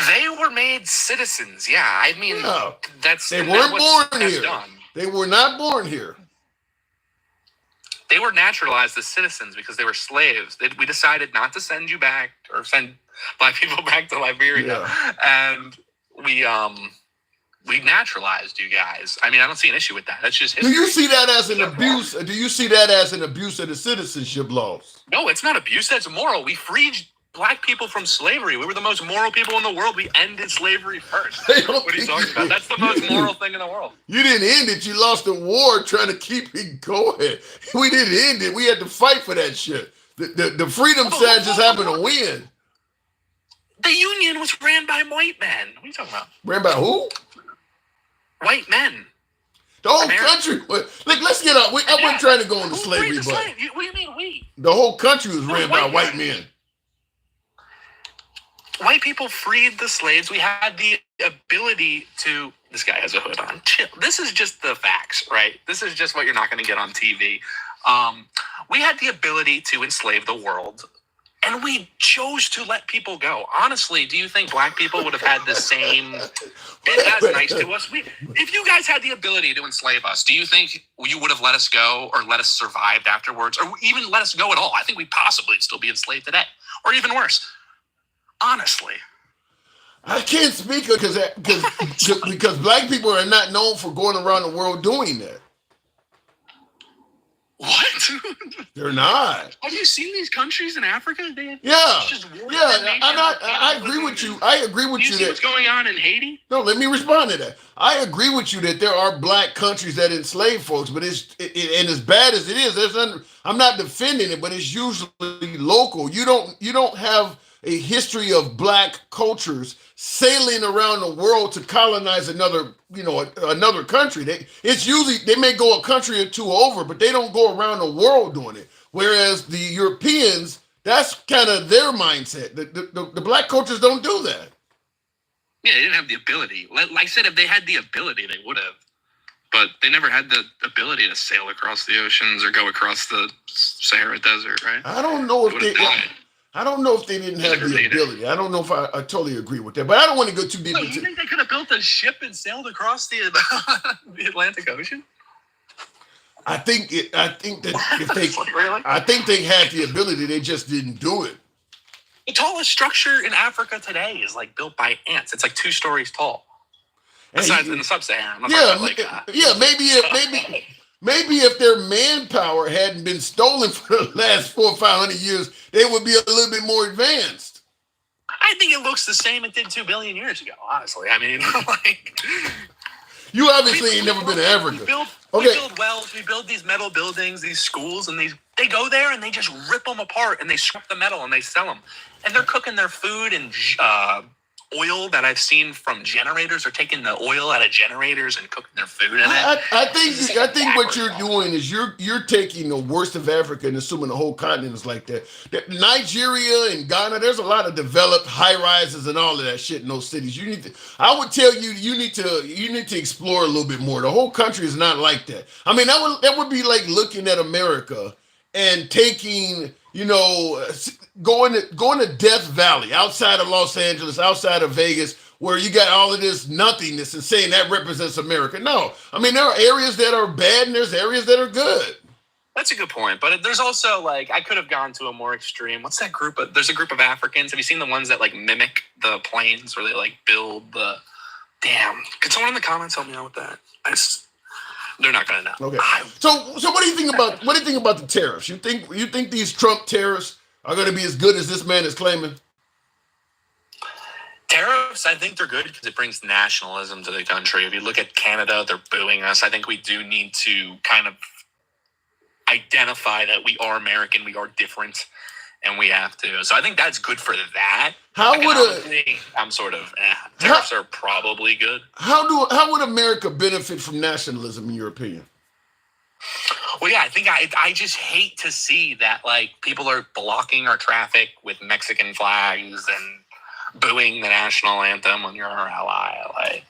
They were made citizens. Yeah, I mean, they weren't born here. They were not born here. They were naturalized as citizens because they were slaves. We decided not to send you back or send black people back to Liberia, and we naturalized you guys. I mean, I don't see an issue with that. That's just history. Do you see that as an abuse? Do you see that as an abuse of the citizenship laws? No, it's not abuse. That's moral. We freed black people from slavery. We were the most moral people in the world. We ended slavery first. What are you talking about? That's the most moral thing in the world. You didn't end it. You lost a war trying to keep it going. We didn't end it. We had to fight for that shit. The freedom side just happened to win. The Union was ran by white men. What are you talking about? Ran by who? White men. The whole country. Look, let's get out. I wasn't trying to go into slavery, but what do you mean we? The whole country was ran by white men. White people freed the slaves. We had the ability to. This guy has a hood on. Chill. This is just the facts, right? This is just what you're not going to get on TV. We had the ability to enslave the world, and we chose to let people go. Honestly, do you think black people would have had the same been as nice to us? If you guys had the ability to enslave us, do you think you would have let us go or let us survive afterwards, or even let us go at all? I think we'd possibly still be enslaved today, or even worse. Honestly, I can't speak because black people are not known for going around the world doing that. What? They're not. Have you seen these countries in Africa? They have Yeah, just wars in yeah. nations I all the agree with time. you. I agree with Do you you see that. what's going on in Haiti? No, let me respond to that. I agree with you that there are black countries that enslave folks, but and as bad as it is, I'm not defending it, but it's usually local. You don't have a history of black cultures sailing around the world to colonize another country. It's usually they may go a country or two over, but they don't go around the world doing it. Whereas the Europeans, that's kind of their mindset. The black cultures don't do that. Yeah, they didn't have the ability. Like I said, if they had the ability, they would have. But they never had the ability to sail across the oceans or go across the Sahara Desert, right? I don't know if They they. I don't know if they didn't have the ability. I don't know if I totally agree with that, but I don't want to go too deep So you into. think they could have built a ship and sailed across the Atlantic Ocean? I think that if they, Really? I think they had the ability. They just didn't do it. The tallest structure in Africa today is like built by ants. It's like 2 stories tall. And Besides in the sub-Saharan. Maybe if their manpower hadn't been stolen for the last 400 or 500 years, they would be a little bit more advanced. I think it looks the same it did 2 billion years ago, honestly. I mean, like... You obviously ain't never been to Africa. We build wells, we build these metal buildings, these schools, and they go there and they just rip them apart and they scrap the metal and they sell them. And they're cooking their food in oil that I've seen from generators. They're taking the oil out of generators and cooking their food in it. I think what you're doing is you're taking the worst of Africa and assuming the whole continent is like that. Nigeria and Ghana, there's a lot of developed high rises and all of that shit in those cities. I would tell you need to explore a little bit more. The whole country is not like that. I mean, that would be like looking at America and taking, going to Death Valley outside of Los Angeles, outside of Vegas, where you got all of this nothingness and saying that represents America. No, I mean, there are areas that are bad and there's areas that are good. That's a good point. But there's also, like, I could have gone to a more extreme. What's that group? There's a group of Africans. Have you seen the ones that, like, mimic the planes where they, like, build the... Damn. Could someone in the comments help me out with that? They're not going to know. Okay. So what do you think about the tariffs? You think these Trump tariffs are going to be as good as this man is claiming? Tariffs, I think they're good because it brings nationalism to the country. If you look at Canada, they're booing us. I think we do need to kind of identify that we are American, we are different, and we have to. So I think that's good for that. I'm sort of tariffs are probably good. How would America benefit from nationalism in your opinion? Well, yeah, I think I just hate to see that, like, people are blocking our traffic with Mexican flags and booing the national anthem when you're our ally. Like,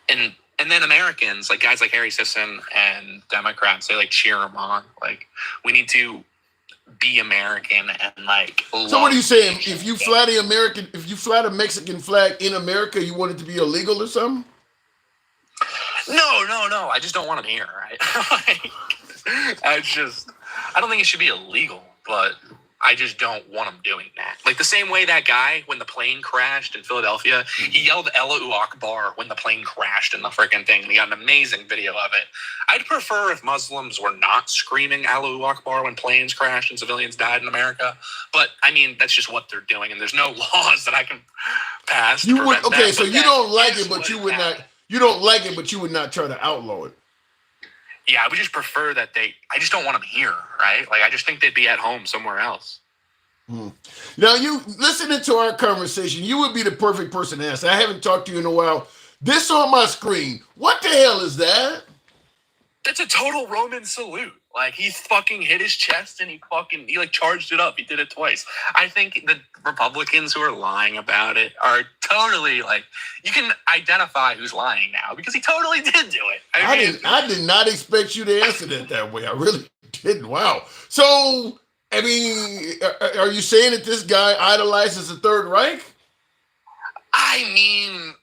and then Americans, like guys like Harry Sisson and Democrats, they like cheer him on. Like, we need to be American and like. So what are you saying? If you fly a Mexican flag in America, you want it to be illegal or something? No. I just don't want them here, right? I don't think it should be illegal, but I just don't want them doing that. Like the same way that guy, when the plane crashed in Philadelphia, he yelled Allahu Akbar when the plane crashed in the freaking thing. We got an amazing video of it. I'd prefer if Muslims were not screaming Allahu Akbar when planes crashed and civilians died in America. But I mean, that's just what they're doing, and there's no laws that I can pass. So you don't like it, but you would not. You don't like it, but you would not try to outlaw it. Yeah, I would just prefer that I just don't want them here, right? Like, I just think they'd be at home somewhere else. Now, you listening to our conversation, you would be the perfect person to ask. I haven't talked to you in a while. This on my screen, what the hell is that? That's a total Roman salute. Like, he fucking hit his chest and he like charged it up. He did it twice. I think the Republicans who are lying about it are totally like, you can identify who's lying now because he totally did do it. I did not expect you to answer that way. I really didn't. Wow. So, I mean, are you saying that this guy idolizes the Third Reich? I mean,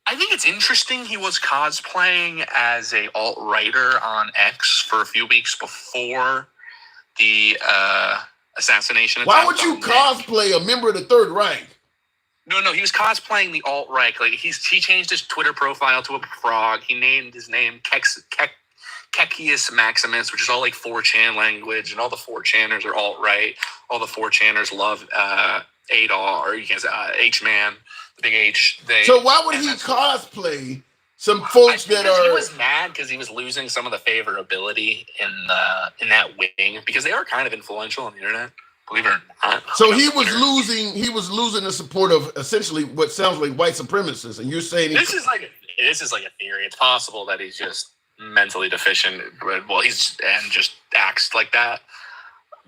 I think it's interesting he was cosplaying as a alt-righter on X for a few weeks before the assassination attempt. Why would you cosplay a member of the Third Reich? No, he was cosplaying the alt-right. Like he changed his Twitter profile to a frog. He named his name Kekius Maximus, which is all like 4chan language, and all the 4chaners are alt-right. All the 4chaners love Adol, or you can say H-Man, the big H. So why would he cosplay some folks that are... He was mad because he was losing some of the favorability in that wing, because they are kind of influential on the internet, believe it or not. So he was losing the support of essentially what sounds like white supremacists, and you're saying... This is like a theory. It's possible that he's just mentally deficient. Well, and just acts like that.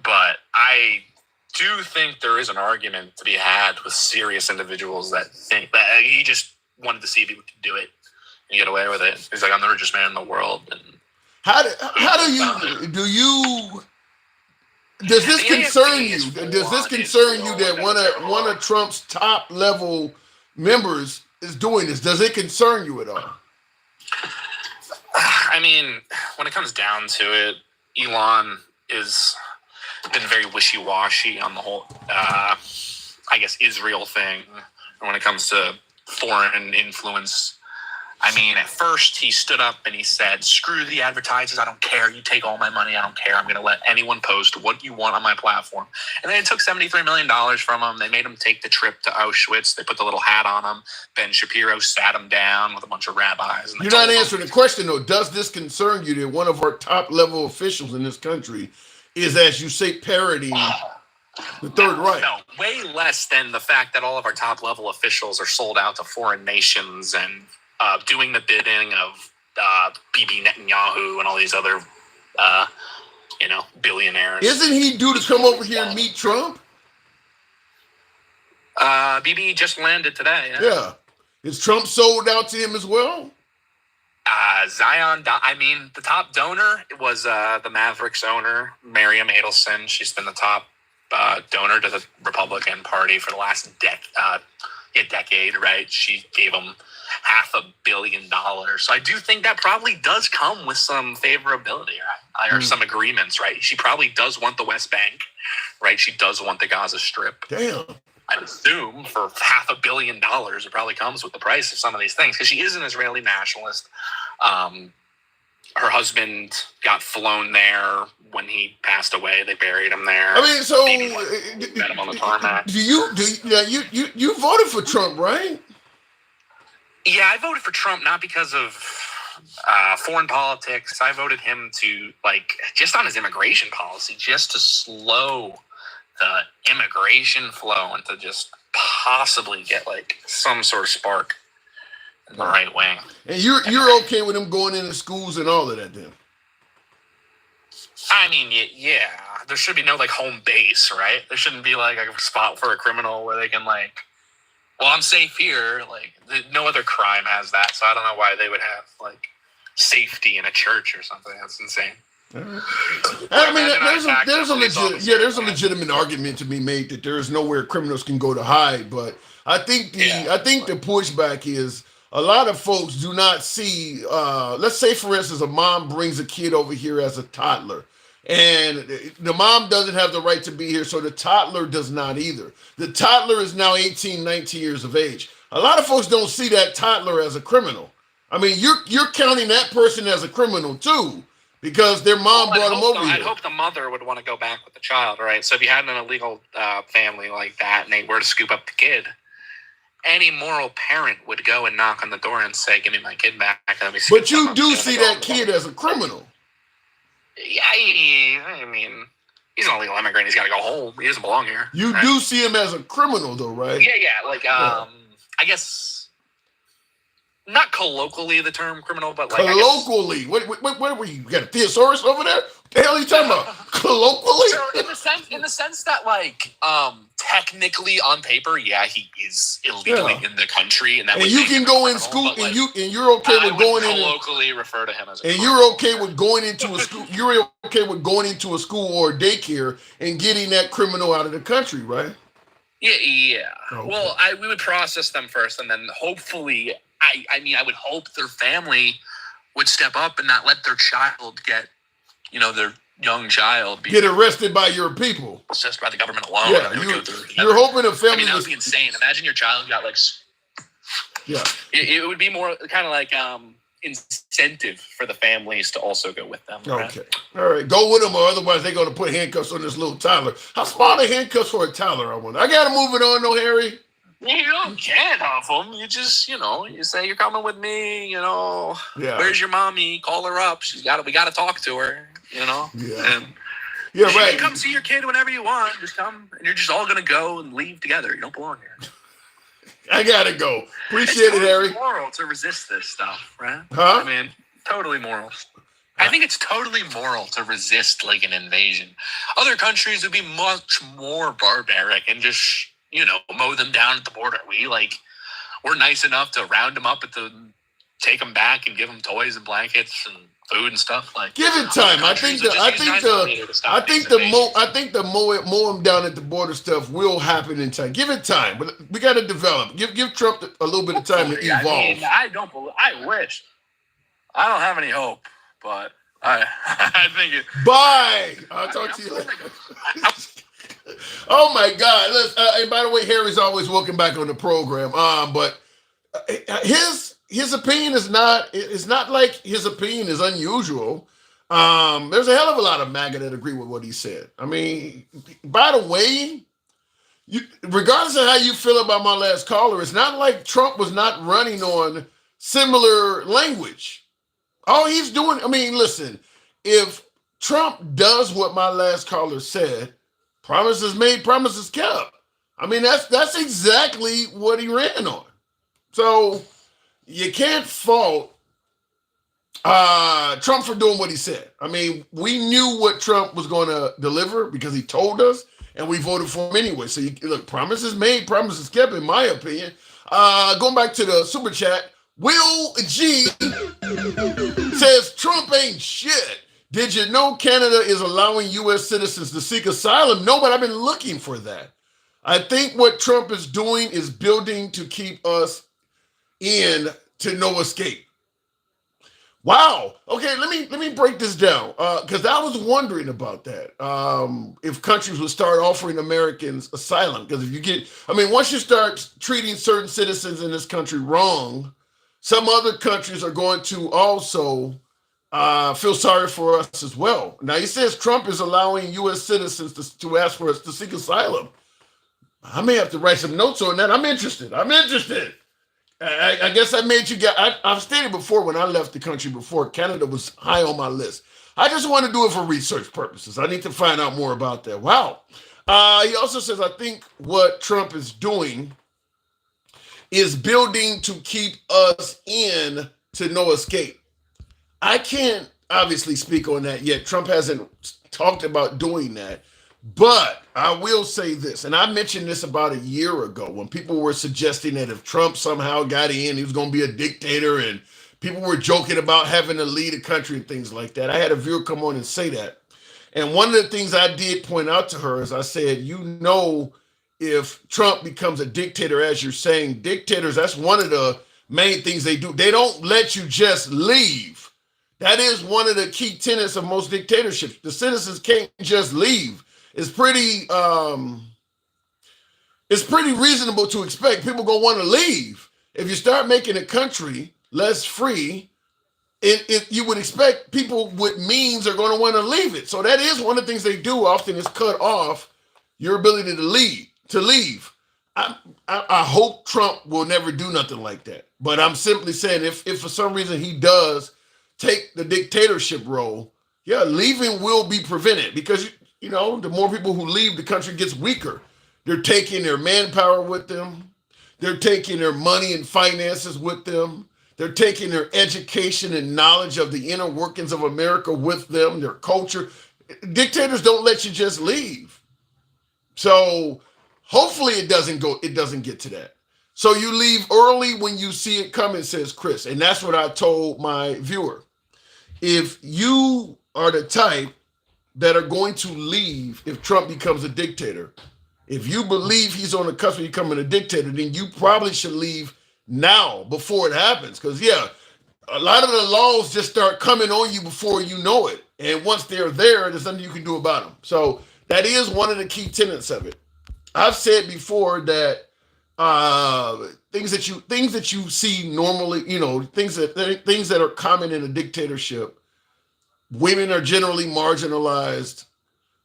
But I do think there is an argument to be had with serious individuals that think that he just wanted to see if he could do it and get away with it. He's like, I'm the richest man in the world. And does this concern you? Does this concern you that one of Trump's top level members is doing this? Does it concern you at all? I mean, when it comes down to it, Elon has been very wishy-washy on the whole, I guess, Israel thing. And when it comes to foreign influence, I mean, at first he stood up and he said, screw the advertisers, I don't care. You take all my money, I don't care. I'm going to let anyone post what you want on my platform. And then it took $73 million from him. They made him take the trip to Auschwitz. They put the little hat on him. Ben Shapiro sat him down with a bunch of rabbis. And you're not answering the question, though. Does this concern you that one of our top level officials in this country is, as you say, parodying the Third Reich? No, way less than the fact that all of our top level officials are sold out to foreign nations and doing the bidding of Bibi Netanyahu and all these other, billionaires. Isn't he due to come over here and meet Trump? Bibi just landed today. Yeah. Is Trump sold out to him as well? The top donor was the Mavericks owner, Miriam Adelson. She's been the top donor to the Republican Party for the last decade, right? She gave him $500 million. So I do think that probably does come with some favorability, right? Or some agreements, right? She probably does want the West Bank, right? She does want the Gaza Strip. Damn. I'd assume for $500 million, it probably comes with the price of some of these things, because she is an Israeli nationalist. Her husband got flown there when he passed away. They buried him there. I mean, so met him on the tarmac. You voted for Trump, right? Yeah, I voted for Trump not because of foreign politics. I voted him to, just on his immigration policy, just to slow the immigration flow and to just possibly get, some sort of spark in the right wing. And you're okay with him going into schools and all of that, then? I mean, yeah. There should be no, home base, right? There shouldn't be, a spot for a criminal where they can, well, I'm safe here. No other crime has that, so I don't know why they would have safety in a church or something. That's insane. I mean, there's a legitimate argument to be made that there is nowhere criminals can go to hide. But I think the pushback is a lot of folks do not see. Let's say, for instance, a mom brings a kid over here as a toddler. And the mom doesn't have the right to be here, so the toddler does not either. The toddler is now 18, 19 years of age. A lot of folks don't see that toddler as a criminal. I mean, you're counting that person as a criminal too, because their mom brought him over here. I'd hope the mother would want to go back with the child, right? So if you had an illegal family like that and they were to scoop up the kid, any moral parent would go and knock on the door and say, give me my kid back. But you do see that kid as a criminal. Yeah, I mean, he's an illegal immigrant. He's got to go home. He doesn't belong here. You do see him as a criminal, though, right? Yeah. I guess not colloquially the term criminal, but colloquially. What were you? You got a thesaurus over there? What the hell are you talking about? Colloquially? So in the sense that technically on paper, yeah, he is illegally in the country, and you can go in school, and you're okay with going in. Colloquially refer to him as. And you're okay with going into a school. You're okay with going into a school or a daycare and getting that criminal out of the country, right? Yeah. Okay. Well, we would process them first, and then hopefully, I would hope their family would step up and not let their child get, their young child get arrested by your people. Assessed by the government alone. Yeah, you're hoping a family. That would be insane. Imagine your child got Yeah. It would be more kind of incentive for the families to also go with them. Right? Okay. All right. Go with them, or otherwise they're going to put handcuffs on this little Tyler. How small are handcuffs for a Tyler, I wonder? I got to move it on, no, Harry. You can't huff them. You just, you say you're coming with me. Yeah. Where's your mommy? Call her up. We got to talk to her. Yeah. And yeah, you right. can come see your kid whenever you want. Just come, and you're just all gonna go and leave together. You don't belong here. I gotta go. Appreciate it, Harry. It's moral to resist this stuff, right? Huh? I mean, totally moral. I think it's totally moral to resist like an invasion. Other countries would be much more barbaric and just, mow them down at the border. We're nice enough to round them up take them back and give them toys and blankets and food and stuff. Give it time. I think the mow them down at the border stuff will happen in time. Give it time, but we got to develop. Give Trump a little bit of time to evolve. I wish. I don't have any hope, but I think it. Bye. I'll talk to you later. Oh my God! And by the way, Harry's always welcome back on the program. But his opinion is not. It's not like his opinion is unusual. There's a hell of a lot of MAGA that agree with what he said. I mean, by the way, regardless of how you feel about my last caller, it's not like Trump was not running on similar language. All he's doing. I mean, listen. If Trump does what my last caller said. Promises made, promises kept. I mean, that's exactly what he ran on. So you can't fault Trump for doing what he said. I mean, we knew what Trump was going to deliver because he told us, and we voted for him anyway. So look, promises made, promises kept, in my opinion. Going back to the super chat, Will G says Trump ain't shit. Did you know Canada is allowing U.S. citizens to seek asylum? No, but I've been looking for that. I think what Trump is doing is building to keep us in to no escape. Wow. Okay, let me break this down because I was wondering about that. If countries would start offering Americans asylum, because once you start treating certain citizens in this country wrong, some other countries are going to also feel sorry for us as well. Now, he says Trump is allowing U.S. citizens to ask for us to seek asylum. I may have to write some notes on that. I'm interested. I guess I made you get. I've stated before when I left the country before, Canada was high on my list. I just want to do it for research purposes. I need to find out more about that. Wow. He also says, I think what Trump is doing is building to keep us in to no escape. I can't obviously speak on that yet. Trump hasn't talked about doing that. But I will say this, and I mentioned this about a year ago when people were suggesting that if Trump somehow got in, he was going to be a dictator, and people were joking about having to lead a country and things like that. I had a viewer come on and say that. And one of the things I did point out to her is I said, if Trump becomes a dictator, as you're saying, dictators, that's one of the main things they do. They don't let you just leave. That is one of the key tenets of most dictatorships. The citizens can't just leave. It's pretty reasonable to expect people gonna want to leave. If you start making a country less free, you would expect people with means are going to want to leave it. So that is one of the things they do often is cut off your ability to leave. I hope Trump will never do nothing like that. But I'm simply saying if for some reason he does take the dictatorship role, leaving will be prevented because, the more people who leave, the country gets weaker. They're taking their manpower with them. They're taking their money and finances with them. They're taking their education and knowledge of the inner workings of America with them, their culture. Dictators don't let you just leave. So hopefully it doesn't get to that. So you leave early when you see it coming, says Chris. And that's what I told my viewer. If you are the type that are going to leave if Trump becomes a dictator, if you believe he's on the cusp of becoming a dictator, then you probably should leave now before it happens. Because, a lot of the laws just start coming on you before you know it. And once they're there, there's nothing you can do about them. So that is one of the key tenets of it. I've said before that things that you see normally, things that are common in a dictatorship. Women are generally marginalized.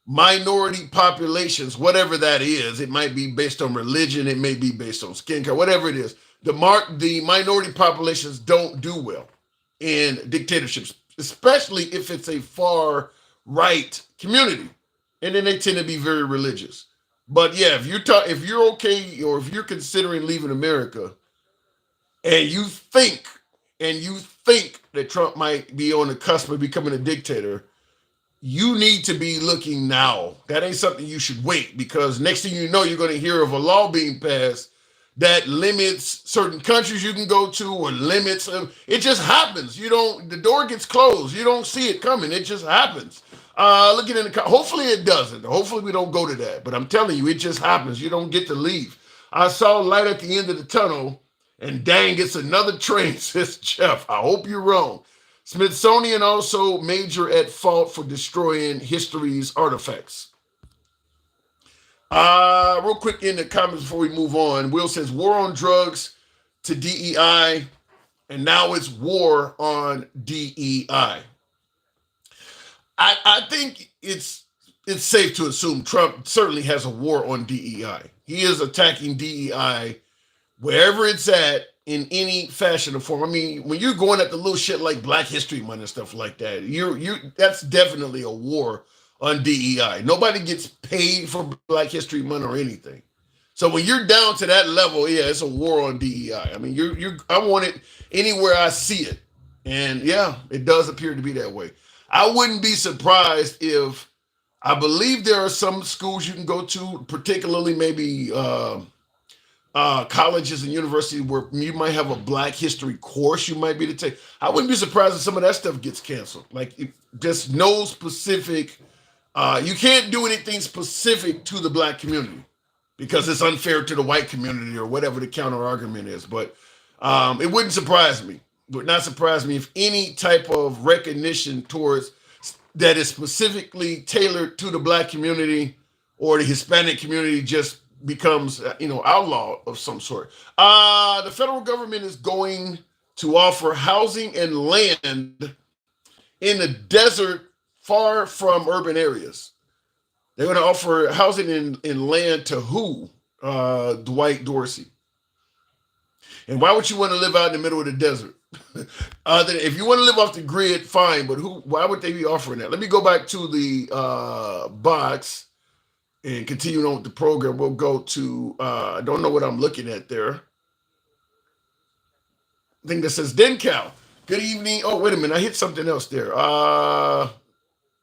Minority populations, whatever that is, it might be based on religion, it may be based on skin color, whatever it is. The minority populations don't do well in dictatorships, especially if it's a far right community, and then they tend to be very religious. But yeah, if you're okay, or if you're considering leaving America, and you think that Trump might be on the cusp of becoming a dictator, you need to be looking now. That ain't something you should wait, because next thing you know, you're going to hear of a law being passed that limits certain countries you can go to, or limits it just happens. The door gets closed. You don't see it coming. It just happens. Looking in hopefully it doesn't. Hopefully we don't go to that. But I'm telling you, it just happens. You don't get to leave. I saw light at the end of the tunnel, and dang, it's another train, says Jeff. I hope you're wrong. Smithsonian also major at fault for destroying history's artifacts. Real quick in the comments before we move on. Will says war on drugs to DEI, and now it's war on DEI. I think it's safe to assume Trump certainly has a war on DEI. He is attacking DEI wherever it's at, in any fashion or form. I mean, when you're going at the little shit like Black History Month and stuff like that, that's definitely a war on DEI. Nobody gets paid for Black History Month or anything. So when you're down to that level, yeah, it's a war on DEI. I mean, I want it anywhere I see it. And yeah, it does appear to be that way. I wouldn't be surprised if, I believe there are some schools you can go to, particularly maybe colleges and universities, where you might have a Black history course you might be to take. I wouldn't be surprised if some of that stuff gets canceled. Like, just no specific, you can't do anything specific to the Black community because it's unfair to the white community, or whatever the counter argument is. But it wouldn't surprise me. It would not surprise me if any type of recognition towards that is specifically tailored to the Black community or the Hispanic community just becomes, outlaw of some sort. The federal government is going to offer housing and land in the desert far from urban areas. They're going to offer housing and land to who? Dwight Dorsey. And why would you want to live out in the middle of the desert? If you want to live off the grid, fine, but why would they be offering that? Let me go back to the box and continue on with the program. We'll go to, I don't know what I'm looking at there. I think that says Dencal. Good evening. Oh, wait a minute. I hit something else there.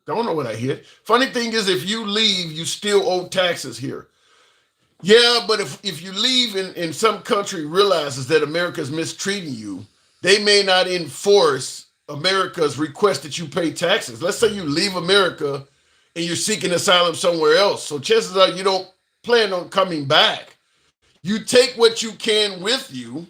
Don't know what I hit. Funny thing is, if you leave, you still owe taxes here. Yeah, but if you leave and some country realizes that America's mistreating you, they may not enforce America's request that you pay taxes. Let's say you leave America and you're seeking asylum somewhere else. So chances are you don't plan on coming back. You take what you can with you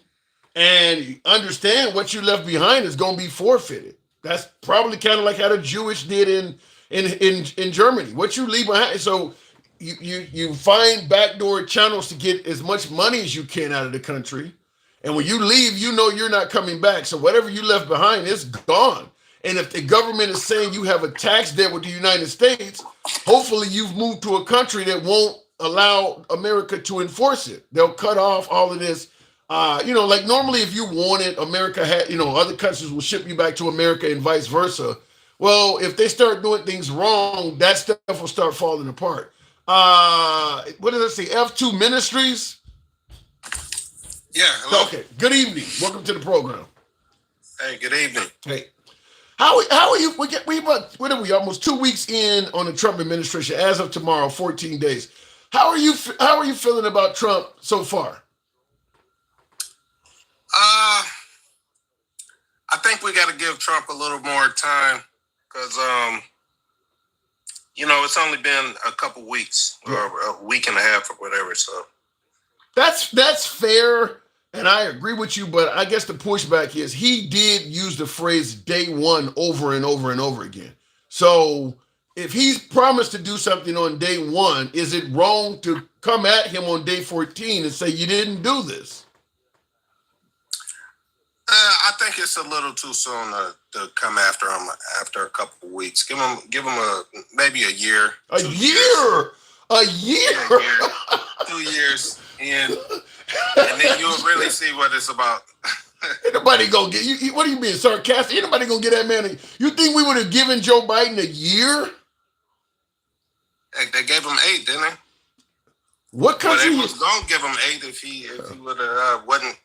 and understand what you left behind is going to be forfeited. That's probably kind of like how the Jewish did in Germany. What you leave behind. So you find backdoor channels to get as much money as you can out of the country. And when you leave, you know you're not coming back. So whatever you left behind is gone. And if the government is saying you have a tax debt with the United States, hopefully you've moved to a country that won't allow America to enforce it. They'll cut off all of this. Like normally if you wanted, America had, other countries will ship you back to America and vice versa. Well, if they start doing things wrong, that stuff will start falling apart. What did I say? F2 Ministries? Yeah. Hello. Okay. Good evening. Welcome to the program. Hey, good evening. Hey. How are you? What are we? Almost 2 weeks in on the Trump administration. As of tomorrow, 14 days. How are you feeling about Trump so far? I think we got to give Trump a little more time because, it's only been a couple weeks or a week and a half or whatever. So that's fair, and I agree with you. But I guess the pushback is he did use the phrase "day one" over and over and over again. So if he's promised to do something on day one, is it wrong to come at him on day 14 and say you didn't do this? I think it's a little too soon to come after him after a couple of weeks. Give him maybe a year. A year. A year. Yeah, a year. 2 years, and then you'll really see what it's about. Ain't nobody gonna get you. What are you being sarcastic? Ain't nobody gonna get that man. You think we would have given Joe Biden a year? They gave him 8, didn't they? What country? Well, they was gonna give him 8 if he would have wasn't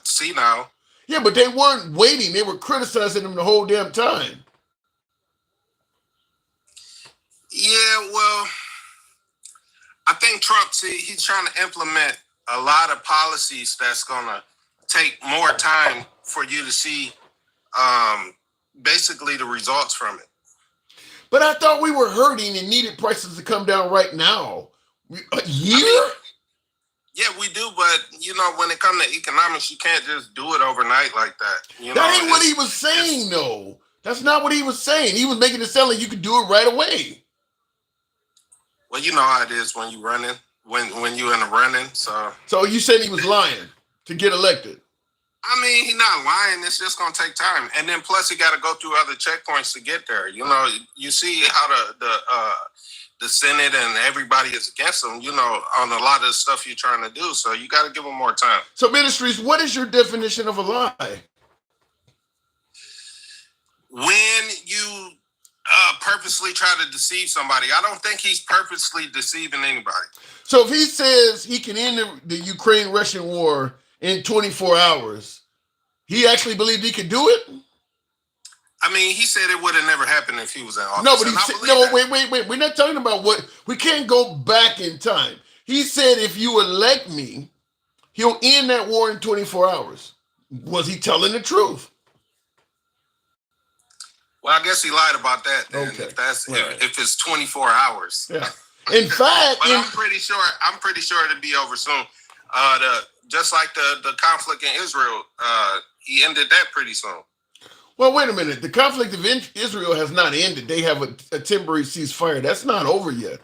senile. Yeah, but they weren't waiting. They were criticizing him the whole damn time. Yeah, well, I think Trump, he's trying to implement a lot of policies that's gonna take more time for you to see basically the results from it. But I thought we were hurting and needed prices to come down right now. A year? I mean, yeah, we do, but when it comes to economics, you can't just do it overnight like that. That ain't what he was saying, though. That's not what he was saying. He was making it sound like you could do it right away. Well, you know how it is when you running, when you in the running. So you said he was lying to get elected? I mean, he's not lying. It's just gonna take time, and then plus he got to go through other checkpoints to get there. You see how the Senate and everybody is against him, on a lot of the stuff you're trying to do. So you got to give him more time. So, Ministries, what is your definition of a lie? When you purposely try to deceive somebody. I don't think he's purposely deceiving anybody. So if he says he can end the Ukraine-Russian war in 24 hours, he actually believed he could do it? I mean, he said it would have never happened if he was in office. No, but he said, wait. We're not talking about we can't go back in time. He said if you elect me, he'll end that war in 24 hours. Was he telling the truth? Well, I guess he lied about that then. Okay. If it's 24 hours. Yeah. In fact, but I'm pretty sure it'll be over soon. Just like the conflict in Israel, he ended that pretty soon. Well, wait a minute. The conflict of Israel has not ended. They have a temporary ceasefire. That's not over yet.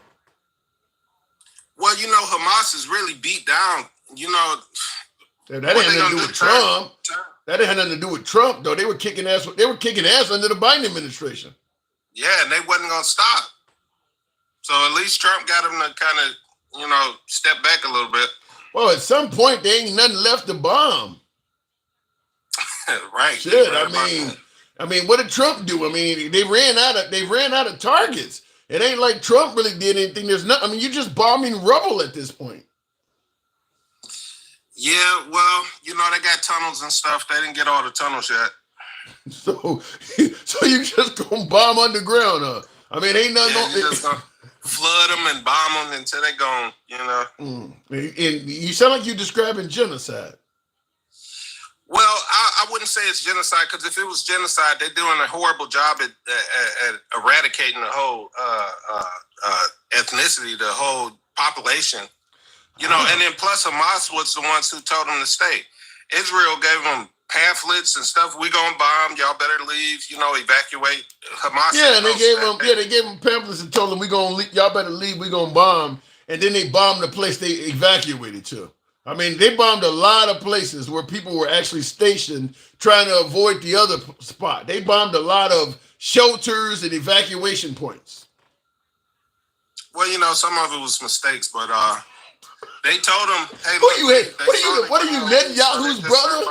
Well, Hamas is really beat down. That had nothing to do with Trump. That had nothing to do with Trump, though. They were kicking ass. They were kicking ass under the Biden administration. Yeah, and they wasn't gonna stop. So at least Trump got them to kind of, step back a little bit. Well, at some point, there ain't nothing left to bomb. Right. Shit. I mean, what did Trump do? I mean, they ran out of targets. It ain't like Trump really did anything. There's nothing. I mean, you're just bombing rubble at this point. Yeah, well, they got tunnels and stuff. They didn't get all the tunnels yet. So you just gonna bomb underground, huh? I mean, ain't nothing. Yeah, you just gonna flood them and bomb them until they gone. And you sound like you're describing genocide. Well, I wouldn't say it's genocide, because if it was genocide, they're doing a horrible job at eradicating the whole ethnicity, the whole population. And then plus Hamas was the ones who told them to stay. Israel gave them pamphlets and stuff. We gonna bomb. Y'all better leave. Evacuate. Hamas. Yeah, and they gave them pamphlets and told them y'all better leave. We gonna bomb. And then they bombed the place they evacuated to. I mean, they bombed a lot of places where people were actually stationed trying to avoid the other spot. They bombed a lot of shelters and evacuation points. Well, some of it was mistakes, but they told them, "Hey, what are you, Netanyahu's brother?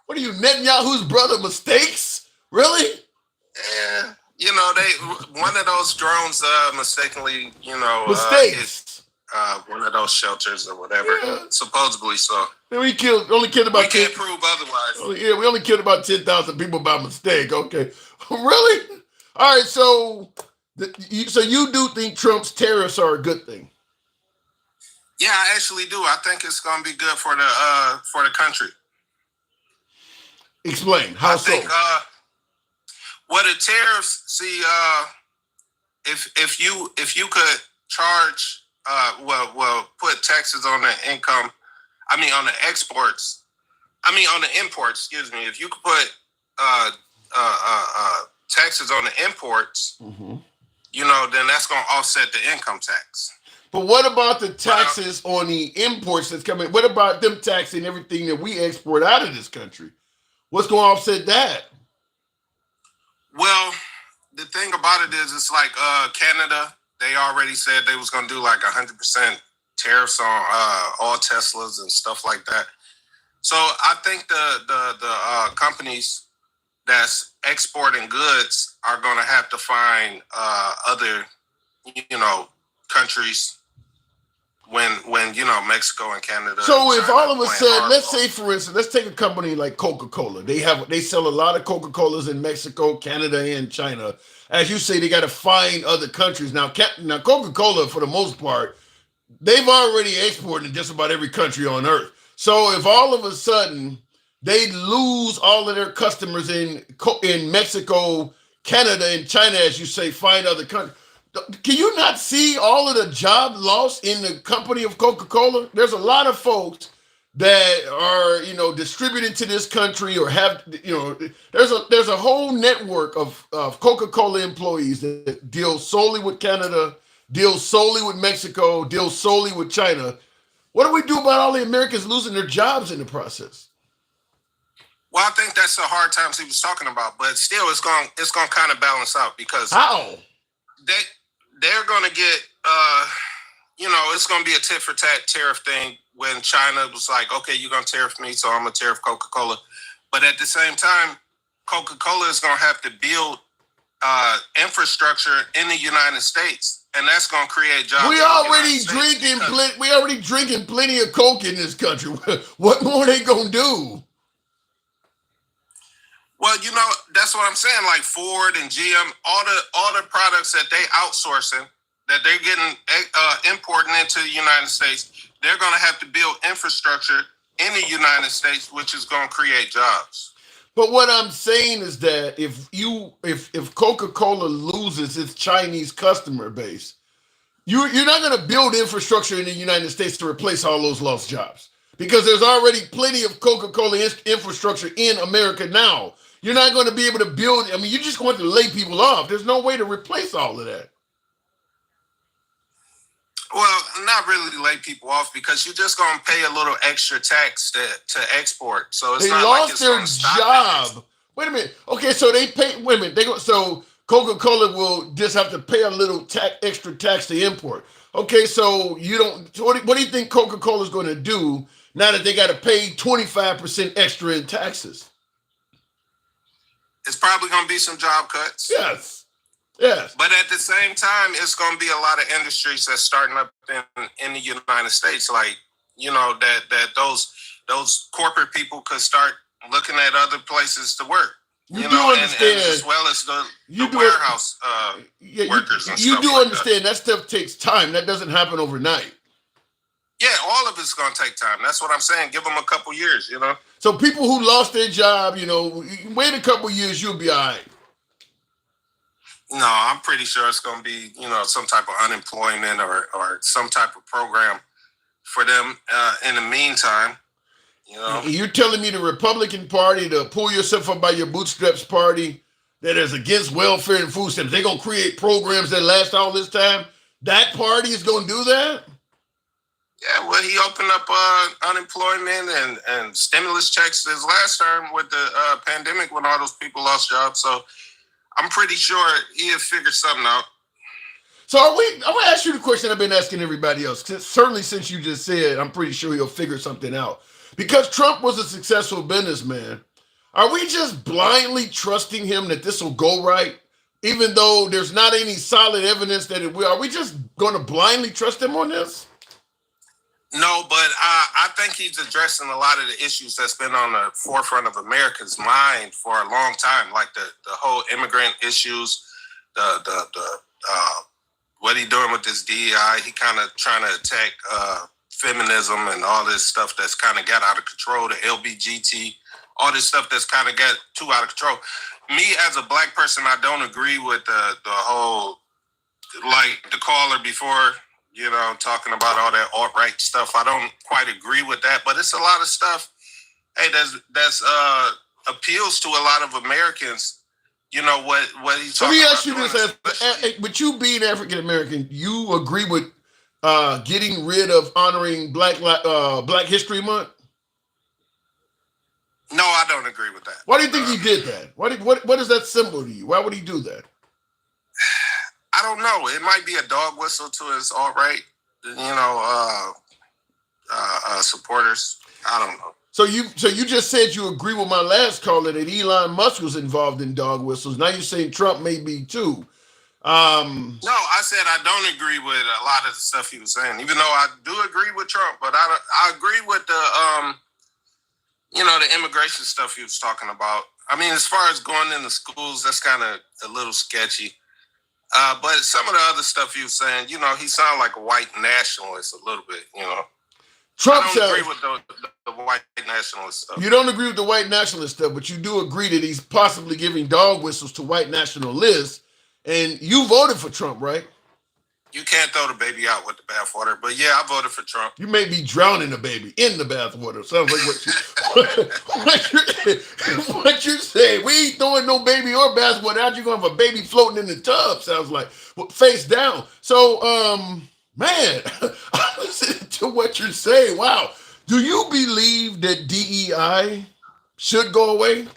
What are you, Netanyahu's brother? Mistakes? Really?" Yeah, one of those drones mistakenly, mistakes. One of those shelters or whatever, supposedly so. We only killed about. We can't prove otherwise. Yeah, we only killed about 10,000 people by mistake. Okay, really? All right, so you do think Trump's tariffs are a good thing? Yeah, I actually do. I think it's going to be good for the country. Explain how so. Well, the tariffs. See, if you could charge. Put taxes on the income. On the exports. On the imports. Excuse me. If you could put taxes on the imports, then that's going to offset the income tax. But what about the taxes on the imports that's coming? What about them taxing everything that we export out of this country? What's going to offset that? Well, the thing about it is, it's like Canada. They already said they was going to do like 100% tariffs on all Teslas and stuff like that. So I think the companies that's exporting goods are going to have to find other, countries when Mexico and Canada. So and if all of a sudden, let's hardball. say for instance, let's take a company like Coca-Cola. They sell a lot of Coca-Colas in Mexico, Canada, and China. As you say, they got to find other countries. Now Coca-Cola, for the most part, they've already exported in just about every country on earth. So if all of a sudden they lose all of their customers in Mexico, Canada, and China, as you say, find other countries. Can you not see all of the job loss in the company of Coca-Cola? There's a lot of folks that are, distributed to this country or have, there's a whole network of Coca-Cola employees that deal solely with Canada, deal solely with Mexico, deal solely with China. What do we do about all the Americans losing their jobs in the process? Well, I think that's the hard times he was talking about, but still, it's going to kind of balance out because how they're going to get, it's going to be a tit for tat tariff thing when China was like, okay, you're going to tariff me, so I'm going to tariff Coca-Cola. But at the same time, Coca-Cola is going to have to build infrastructure in the United States, and that's going to create jobs. We already drinking plenty of Coke in this country. What more are they going to do? Well, that's what I'm saying. Like Ford and GM, all the products that they outsourcing, that they're getting importing into the United States, they're going to have to build infrastructure in the United States, which is going to create jobs. But what I'm saying is that if Coca-Cola loses its Chinese customer base, you're not going to build infrastructure in the United States to replace all those lost jobs because there's already plenty of Coca-Cola infrastructure in America now. You're not going to be able to build. I mean, you're just going to lay people off. There's no way to replace all of that. Well, not really lay people off because you're just going to pay a little extra tax to export. So it's they not lost like it's their going to stop job. that. Wait a minute. Okay, so they pay. Wait a minute. So Coca-Cola will just have to pay a little extra tax to import. Okay, so you don't. So what do you think Coca-Cola is going to do now that they got to pay 25% extra in taxes? It's probably going to be some job cuts. Yes. But at the same time, it's going to be a lot of industries that's starting up in the United States. Like, that those corporate people could start looking at other places to work. You do understand. And as well as the warehouse workers and stuff. You do like understand that stuff takes time. That doesn't happen overnight. Yeah, all of it's going to take time. That's what I'm saying. Give them a couple years, So people who lost their job, wait a couple years, you'll be all right. No, I'm pretty sure it's going to be, some type of unemployment or some type of program for them in the meantime. You're telling me the Republican Party, the pull yourself up by your bootstraps party that is against welfare and food stamps, they're going to create programs that last all this time? That party is going to do that? Yeah, well, he opened up unemployment and stimulus checks his last term with the pandemic when all those people lost jobs. So I'm pretty sure he'll figure something out. So I'm going to ask you the question I've been asking everybody else. Certainly since you just said, I'm pretty sure he'll figure something out. Because Trump was a successful businessman, are we just blindly trusting him that this will go right? Even though there's not any solid evidence that it will. Are we just going to blindly trust him on this? No, but I think he's addressing a lot of the issues that's been on the forefront of America's mind for a long time, like the whole immigrant issues, the what he doing with this DEI. He kind of trying to attack feminism and all this stuff that's kind of got out of control, the LBGT, all this stuff that's kind of got too out of control. Me as a black person, I don't agree with the whole, like the caller before, talking about all that alt-right stuff. I don't quite agree with that, but it's a lot of stuff, hey, that's appeals to a lot of Americans. What he's talking about. Let me ask you this, with you being African-American, you agree with getting rid of honoring Black History Month? No, I don't agree with that. Why do you think he did that? What is that symbol to you? Why would he do that? I don't know. It might be a dog whistle to his alt-right, supporters. I don't know. So you just said you agree with my last caller that Elon Musk was involved in dog whistles. Now you're saying Trump may be too. No, I said I don't agree with a lot of the stuff he was saying, even though I do agree with Trump. But I agree with the the immigration stuff he was talking about. I mean, as far as going into schools, that's kind of a little sketchy. But some of the other stuff he was saying, he sounded like a white nationalist a little bit, Trump I don't agree with the white nationalist stuff. You don't agree with the white nationalist stuff, but you do agree that he's possibly giving dog whistles to white nationalists. And you voted for Trump, right? You can't throw the baby out with the bathwater, but yeah, I voted for Trump. You may be drowning the baby in the bathwater. Sounds like what you say. We ain't throwing no baby or bathwater out. You're gonna have a baby floating in the tub. Sounds like face down. So, man, I listen to what you're saying. Wow. Do you believe that DEI should go away?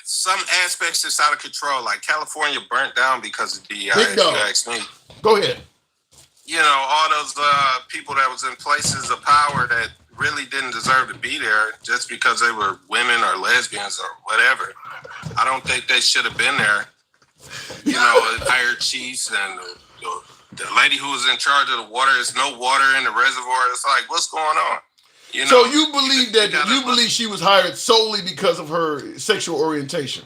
Some aspects is out of control. Like California burnt down because of DEI, if you ask me. Go ahead. All those people that was in places of power that really didn't deserve to be there just because they were women or lesbians or whatever. I don't think they should have been there. Hired chiefs and the lady who was in charge of the water. There's no water in the reservoir. It's like, what's going on? So you believe you believe she was hired solely because of her sexual orientation?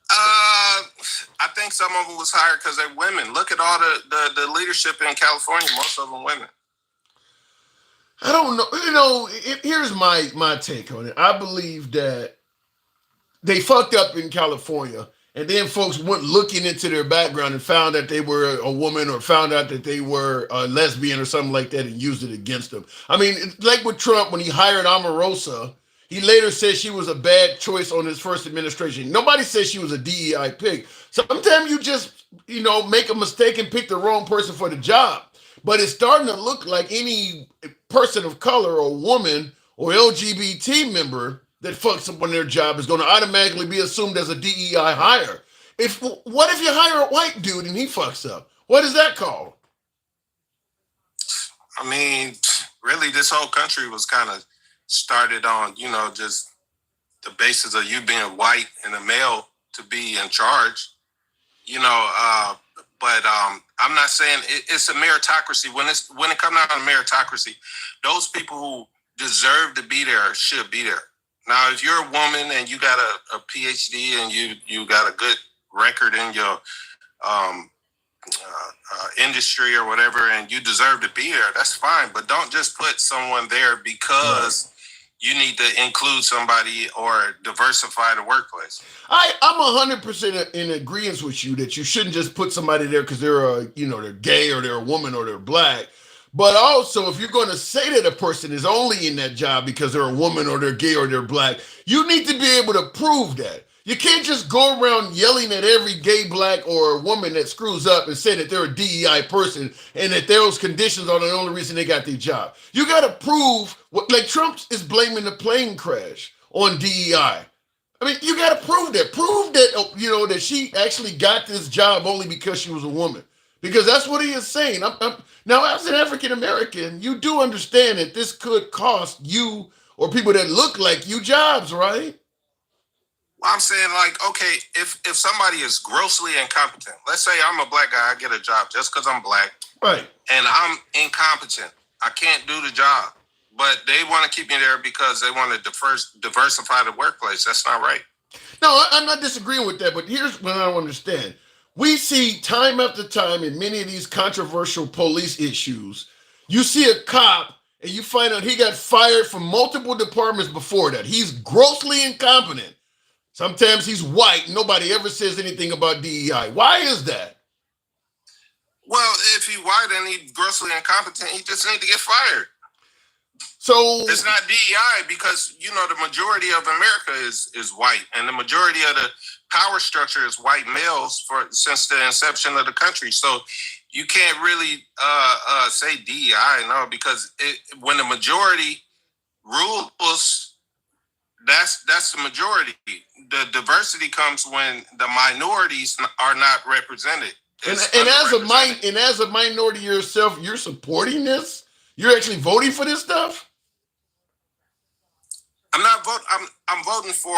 I think some of them was hired because they're women. Look at all the leadership in California. Most of them women. I don't know. Here's my take on it. I believe that they fucked up in California. And then folks went looking into their background and found that they were a woman or found out that they were a lesbian or something like that and used it against them. I mean, like with Trump, when he hired Omarosa, he later said she was a bad choice on his first administration. Nobody says she was a DEI pick. Sometimes you just, make a mistake and pick the wrong person for the job. But it's starting to look like any person of color or woman or LGBT member that fucks up on their job is going to automatically be assumed as a DEI hire. What if you hire a white dude and he fucks up? What is that called? I mean, really, this whole country was kind of started on, just the basis of you being white and a male to be in charge, but I'm not saying it's a meritocracy. When it comes down to meritocracy, those people who deserve to be there should be there. Now, if you're a woman and you got a PhD and you got a good record in your industry or whatever, and you deserve to be there, that's fine. But don't just put someone there because you need to include somebody or diversify the workplace. I'm 100% in agreement with you that you shouldn't just put somebody there because they're they're gay or they're a woman or they're black. But also, if you're going to say that a person is only in that job because they're a woman or they're gay or they're black, you need to be able to prove that. You can't just go around yelling at every gay, black, or woman that screws up and say that they're a DEI person and that those conditions are the only reason they got their job. You got to prove, like Trump is blaming the plane crash on DEI. I mean, you got to prove that. Prove that, that she actually got this job only because she was a woman. Because that's what he is saying. Now, as an African-American, you do understand that this could cost you or people that look like you jobs, right? Well, I'm saying, okay, if somebody is grossly incompetent, let's say I'm a black guy, I get a job just because I'm black. Right. And I'm incompetent. I can't do the job. But they want to keep me there because they want to diversify the workplace. That's not right. No, I'm not disagreeing with that, but here's what I don't understand. We see time after time in many of these controversial police issues, you see a cop and you find out he got fired from multiple departments before that. He's grossly incompetent. Sometimes he's white. Nobody ever says anything about DEI. Why is that? Well, if he's white and he's grossly incompetent, he just needs to get fired. So it's not DEI because, the majority of America is white and the majority of the power structure is white males since the inception of the country. So you can't really say DEI, no, because when the majority rules, that's the majority. The diversity comes when the minorities are not represented. And as a minority yourself, you're supporting this? You're actually voting for this stuff? I'm not voting. I'm voting for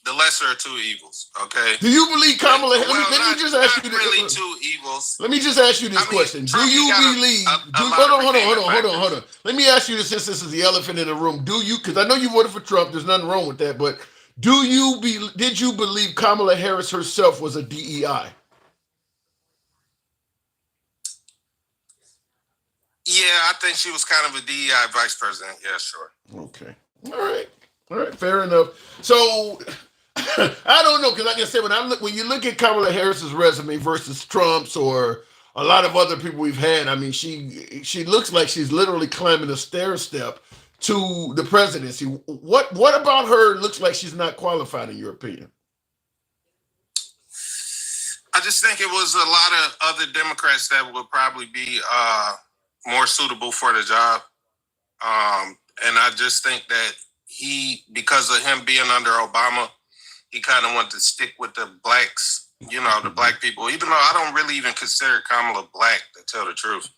the lesser of two evils. Okay. Do you believe Kamala? Let me just ask you. Really, two evils. Let me just ask you this question. Do you believe? Hold on. Let me ask you this, since this is the elephant in the room. Do you? Because I know you voted for Trump. There's nothing wrong with that. But did you believe Kamala Harris herself was a DEI? Yeah, I think she was kind of a DEI vice president. Yeah, sure. Okay. All right. Fair enough. So I don't know, because like I said, when you look at Kamala Harris's resume versus Trump's or a lot of other people we've had, I mean, she looks like she's literally climbing a stair step to the presidency. What about her looks like she's not qualified in your opinion? I just think it was a lot of other Democrats that would probably be more suitable for the job. And I just think that because of him being under Obama, he kind of wanted to stick with the blacks, the black people, even though I don't really even consider Kamala black, to tell the truth.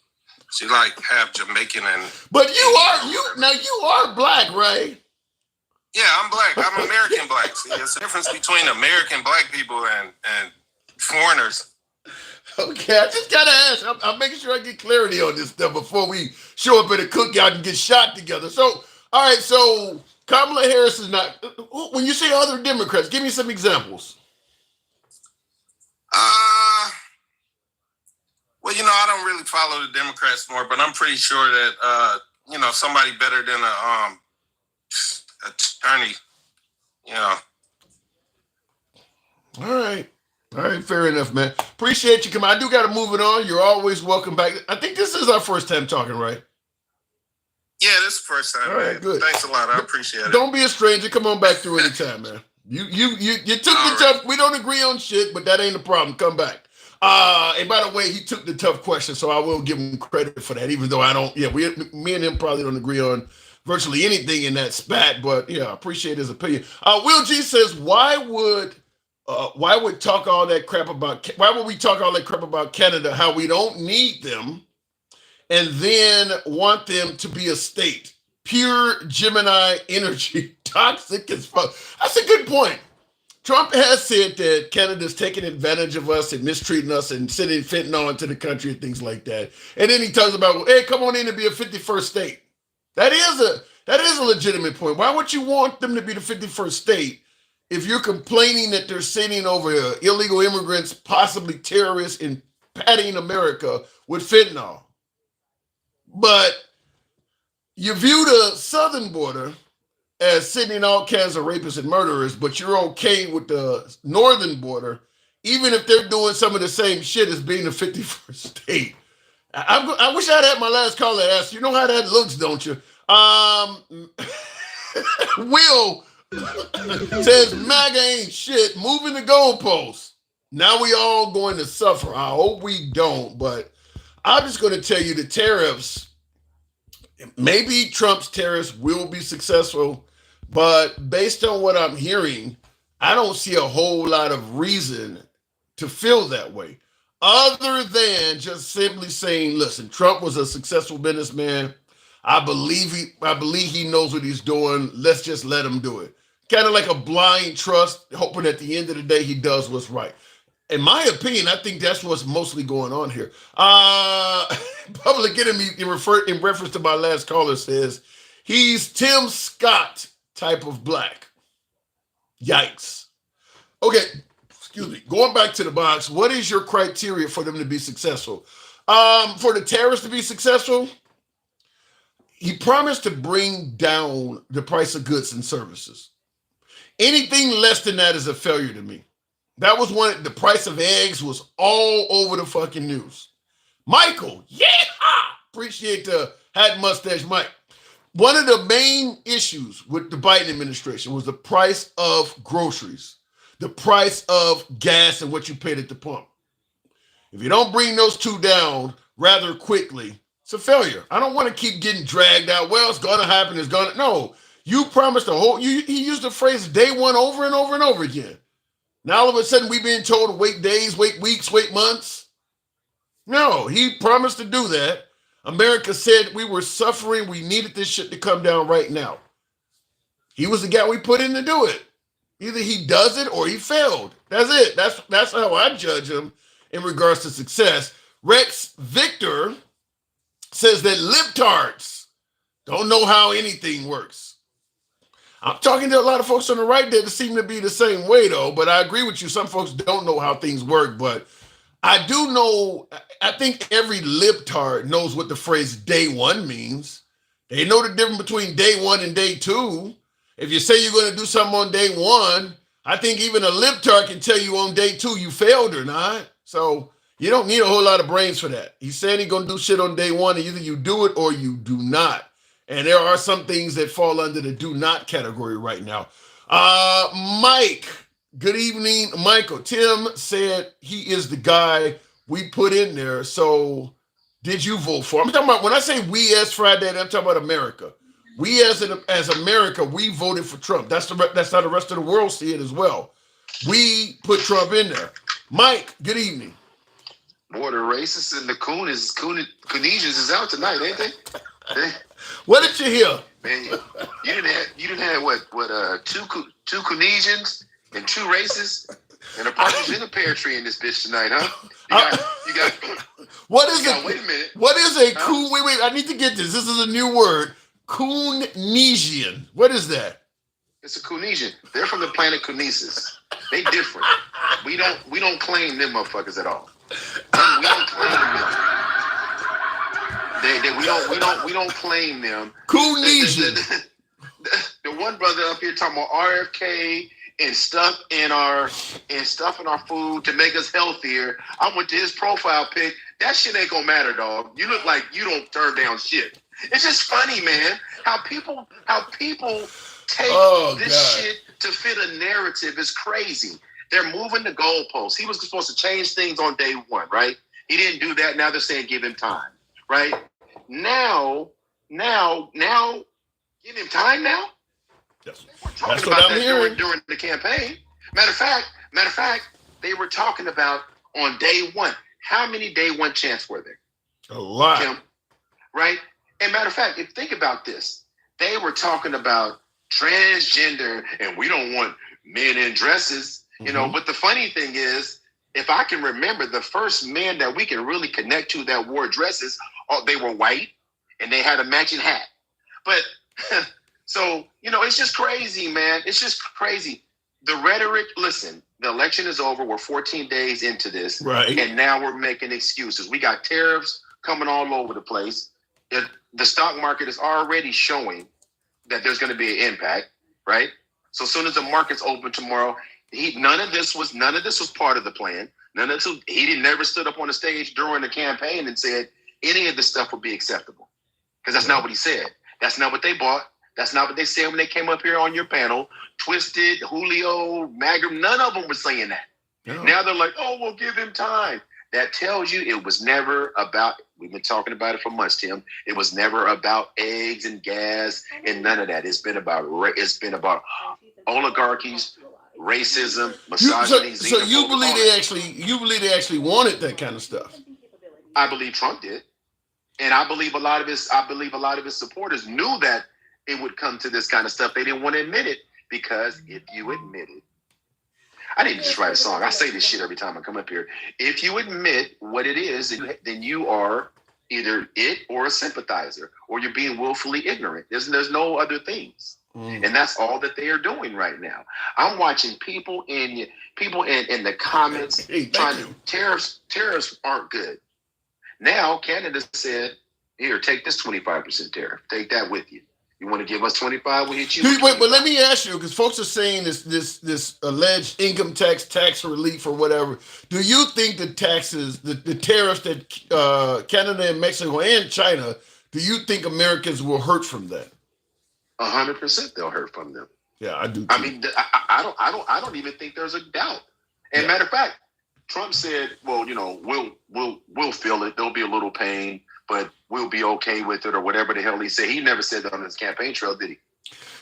She like half Jamaican But you are black, right? Yeah, I'm black. I'm American black. See, there's a difference between American black people and foreigners. Okay, I just gotta ask. I'm making sure I get clarity on this stuff before we show up at a cookout and get shot together. So, all right, so Kamala Harris is not. When you say other Democrats, give me some examples. Well, I don't really follow the Democrats more, but I'm pretty sure that somebody better than a attorney. All right, fair enough, man. Appreciate you coming. I do got to move it on. You're always welcome back. I think this is our first time talking, right? Yeah, this is the first time. All right, man. Good. Thanks a lot. I appreciate it. Don't be a stranger. Come on back through anytime, man. You took the tough. We don't agree on shit, but that ain't a problem. Come back. And by the way, he took the tough question, so I will give him credit for that, even though I don't. Yeah, me and him probably don't agree on virtually anything in that spat, but yeah, I appreciate his opinion. Will G says, why would we talk all that crap about Canada, how we don't need them, and then want them to be a state? Pure Gemini energy, toxic as fuck. That's a good point. Trump has said that Canada's taking advantage of us and mistreating us and sending fentanyl into the country and things like that. And then he talks about, hey, come on in and be a 51st state. That is a legitimate point. Why would you want them to be the 51st state if you're complaining that they're sending over illegal immigrants, possibly terrorists, and patting America with fentanyl? But you view the southern border as sending all kinds of rapists and murderers, but you're okay with the northern border, even if they're doing some of the same shit as being the 51st state. I wish I'd had my last caller ask, you know how that looks, don't you? Will says MAGA ain't shit, moving the goalposts. Now we all going to suffer. I hope we don't, but I'm just going to tell you the tariffs, maybe Trump's tariffs will be successful, but based on what I'm hearing, I don't see a whole lot of reason to feel that way, other than just simply saying, listen, Trump was a successful businessman. I believe he knows what he's doing. Let's just let him do it. Kind of like a blind trust, hoping at the end of the day he does what's right. In my opinion, I think that's what's mostly going on here. Public Enemy, in reference to my last caller, says he's Tim Scott type of black. Yikes. Okay, excuse me. Going back to the box, what is your criteria for them to be successful? For the terrorists to be successful, he promised to bring down the price of goods and services. Anything less than that is a failure to me. That was the price of eggs was all over the fucking news. Michael, yeah, appreciate the hat mustache, Mike. One of the main issues with the Biden administration was the price of groceries. the price of gas and what you paid at the pump. If you don't bring those two down rather quickly, it's a failure. I don't want to keep getting dragged out. Well, it's going to happen. It's going to. No, you promised the whole. He used the phrase day one over and over and over again. Now all of a sudden we've been told to wait days, wait weeks, wait months. No, he promised to do that. America said we were suffering. We needed this shit to come down right now. He was the guy we put in to do it. Either he does it or he failed. That's it. That's how I judge him in regards to success. Rex Victor says that libtards don't know how anything works. I'm talking to a lot of folks on the right there that seem to be the same way, though, but I agree with you. Some folks don't know how things work, but I do know, I think every libtard knows what the phrase day one means. They know the difference between day one and day two. If you say you're going to do something on day one, I think even a libtard can tell you on day two you failed or not. So you don't need a whole lot of brains for that. He's saying he's going to do shit on day one, and either you do it or you do not. And there are some things that fall under the do not category right now. Mike, good evening. Michael, Tim said he is the guy we put in there. So did you vote for him? I'm talking about, when I say we as Friday, I'm talking about America. We as America, we voted for Trump. That's how the rest of the world see it as well. We put Trump in there. Mike, good evening. Boy, the racists and the Coonesians is out tonight, ain't they? What did you hear? Man, you didn't have what two Coonesians and two racists and a partridge in a pear tree in this bitch tonight, huh? You got. What is it? Wait a minute. What is a coon? Wait. I need to get this. This is a new word. Coonesian. What is that? It's a Coonesian. They're from the planet Conesus. They different. We don't claim them motherfuckers at all. We don't claim them. We don't claim them. Coonesian. The one brother up here talking about RFK and stuff in our food to make us healthier. I went to his profile pic. That shit ain't gonna matter, dog. You look like you don't turn down shit. It's just funny, man, how people take this shit to fit a narrative is crazy. They're moving the goalposts. He was supposed to change things on day one, right? He didn't do that. Now they're saying give him time, right? Now, give him time now? Yes. That's what I'm hearing during the campaign. Matter of fact, they were talking about on day one. How many day one chants were there? A lot. Kim, right? And matter of fact, if you think about this, they were talking about transgender and we don't want men in dresses, you know, but the funny thing is, if I can remember, the first men that we can really connect to that wore dresses, they were white and they had a matching hat. But so, you know, it's just crazy, man. It's just crazy. The rhetoric, listen, the election is over. We're 14 days into this. Right. And now we're making excuses. We got tariffs coming all over the place. The stock market is already showing that there's going to be an impact, right? So as soon as the markets open tomorrow, none of this was part of the plan. He never stood up on the stage during the campaign and said any of this stuff would be acceptable, because that's not what he said. That's not what they bought. That's not what they said when they came up here on your panel. Twisted, Julio, MAGA, none of them were saying that. No. Now they're like, oh, we'll give him time. That tells you it was never about, we've been talking about it for months, Tim. It was never about eggs and gas and none of that. It's been about oligarchies, racism, misogyny. So you believe they actually wanted that kind of stuff? I believe Trump did. And I believe a lot of his supporters knew that it would come to this kind of stuff. They didn't want to admit it, because if you admit it, I didn't just write a song. I say this shit every time I come up here. If you admit what it is, then you are either it or a sympathizer, or you're being willfully ignorant. There's no other things. And that's all that they are doing right now. I'm watching people in the comments tariffs aren't good. Now Canada said, here, take this 25% tariff. Take that with you. You want to give us 25? We'll hit you. Wait, but let me ask you, because folks are saying this alleged income tax relief or whatever. Do you think the taxes, the tariffs that Canada and Mexico and China, do you think Americans will hurt from that? 100% they'll hurt from them. Yeah, I do. Too. I mean, I don't even think there's a doubt. And matter of fact, Trump said, "Well, we'll feel it. There'll be a little pain, but we'll be okay with it," or whatever the hell he said. He never said that on his campaign trail, did he?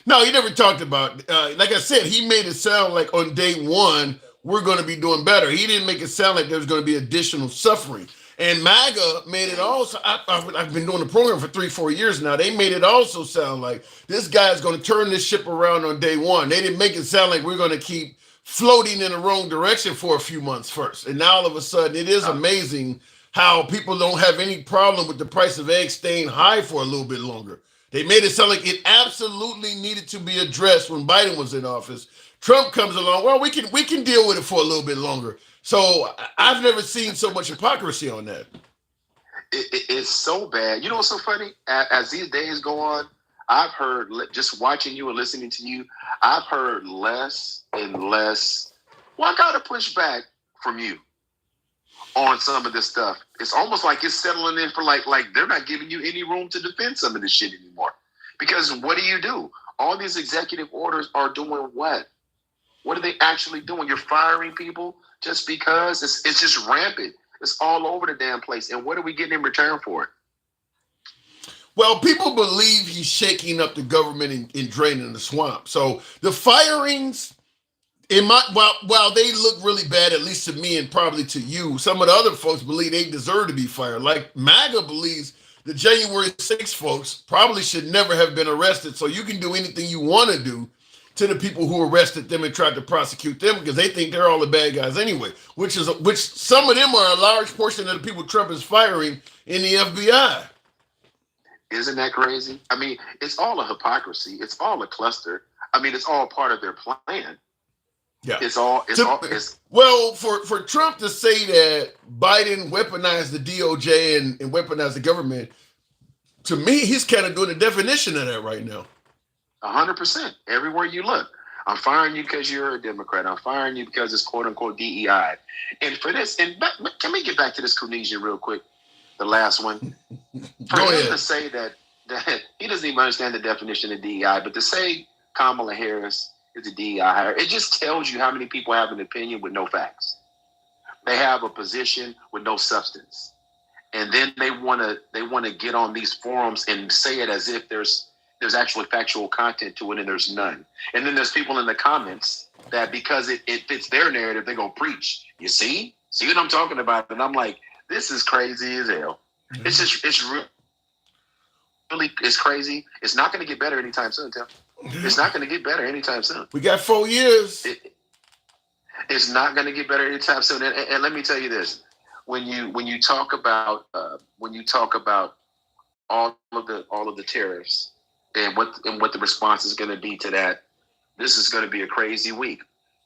No, he never talked about. Like I said, he made it sound like on day one we're going to be doing better. He didn't make it sound like there was going to be additional suffering. And MAGA made it also. I've been doing the program for 3-4 years now. They made it also sound like this guy is going to turn this ship around on day one. They didn't make it sound like we're going to keep floating in the wrong direction for a few months first. And now all of a sudden, it is amazing how people don't have any problem with the price of eggs staying high for a little bit longer. They made it sound like it absolutely needed to be addressed when Biden was in office. Trump comes along. Well, we can deal with it for a little bit longer. So I've never seen so much hypocrisy on that. It's so bad. You know what's so funny? As these days go on, I've heard, just watching you and listening to you, I've heard less and less. Well, I got to push back from you on some of this stuff. It's almost like it's settling in for like they're not giving you any room to defend some of this shit anymore. Because what do? All these executive orders are doing what? What are they actually doing? You're firing people just because it's just rampant. It's all over the damn place. And what are we getting in return for it? Well, people believe he's shaking up the government and draining the swamp. So the firings, while they look really bad, at least to me and probably to you, some of the other folks believe they deserve to be fired. Like MAGA believes the January 6th folks probably should never have been arrested. So you can do anything you want to do to the people who arrested them and tried to prosecute them because they think they're all the bad guys anyway, which some of them are a large portion of the people Trump is firing in the FBI. Isn't that crazy? I mean, it's all a hypocrisy. It's all a cluster. I mean, it's all part of their plan. Yeah. Well, for Trump to say that Biden weaponized the DOJ and weaponized the government, to me, he's kind of doing the definition of that right now. 100%. Everywhere you look, I'm firing you because you're a Democrat. I'm firing you because it's quote unquote DEI. And for this, can we get back to this Tunisian real quick? The last one. For him to say that he doesn't even understand the definition of DEI, but to say Kamala Harris is a DEI hire, it just tells you how many people have an opinion with no facts. They have a position with no substance, and then they want to get on these forums and say it as if there's actually factual content to it, and there's none. And then there's people in the comments that because it fits their narrative, they're going to preach. You see what I'm talking about? And I'm like, this is crazy as hell. Mm-hmm. It's crazy. It's not going to get better anytime soon, Tim. It's not going to get better anytime soon. We got 4 years. It's not going to get better anytime soon. And let me tell you this: when you talk about all of the tariffs and what the response is going to be to that, this is going to be a crazy week.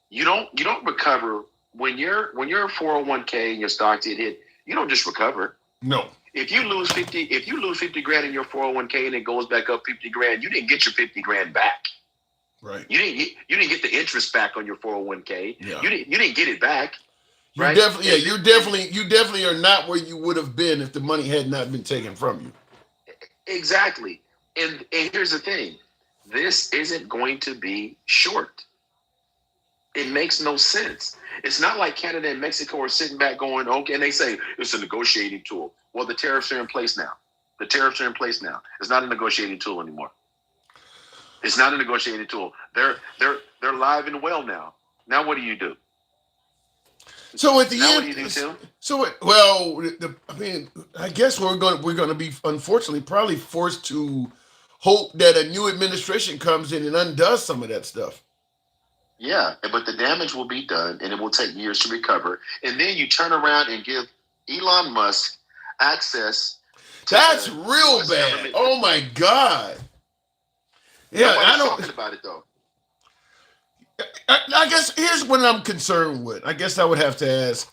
You don't recover when you're 401k and your stock did hit. You don't just recover. No. If you lose 50 grand in your 401k and it goes back up 50 grand, you didn't get your 50 grand back. Right. You didn't get the interest back on your 401k. Yeah. You didn't get it back. Right? You definitely are not where you would have been if the money had not been taken from you. Exactly. And here's the thing. This isn't going to be short. It makes no sense. It's not like Canada and Mexico are sitting back going, okay, and they say it's a negotiating tool. Well, the tariffs are in place now. It's not a negotiating tool anymore. It's not a negotiating tool. They're live and well now. Now what do you do? So at the now end, what do you do, Tim? I guess we're going to be unfortunately probably forced to hope that a new administration comes in and undoes some of that stuff. Yeah, but the damage will be done, and it will take years to recover. And then you turn around and give Elon Musk access. That's real bad. Government. Oh my God. Yeah, I don't talking about it though. I guess here's what I'm concerned with. I guess I would have to ask.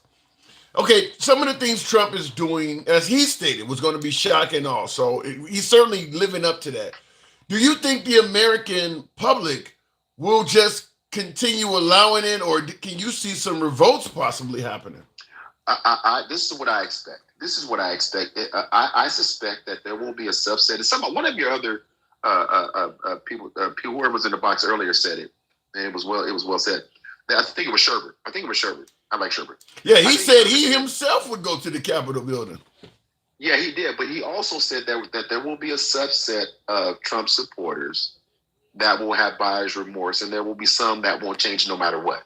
Okay, some of the things Trump is doing, as he stated, was going to be shocking. Also, he's certainly living up to that. Do you think the American public will just continue allowing it, or can you see some revolts possibly happening? This is what I expect. I suspect that there will be a subset. One of your other People, whoever was in the box earlier said it, and it was well said. I think it was Sherbert. I like Sherbert. Yeah, he said he himself would go to the Capitol building. Yeah, he did, but he also said that there will be a subset of Trump supporters that will have buyer's remorse, and there will be some that won't change no matter what.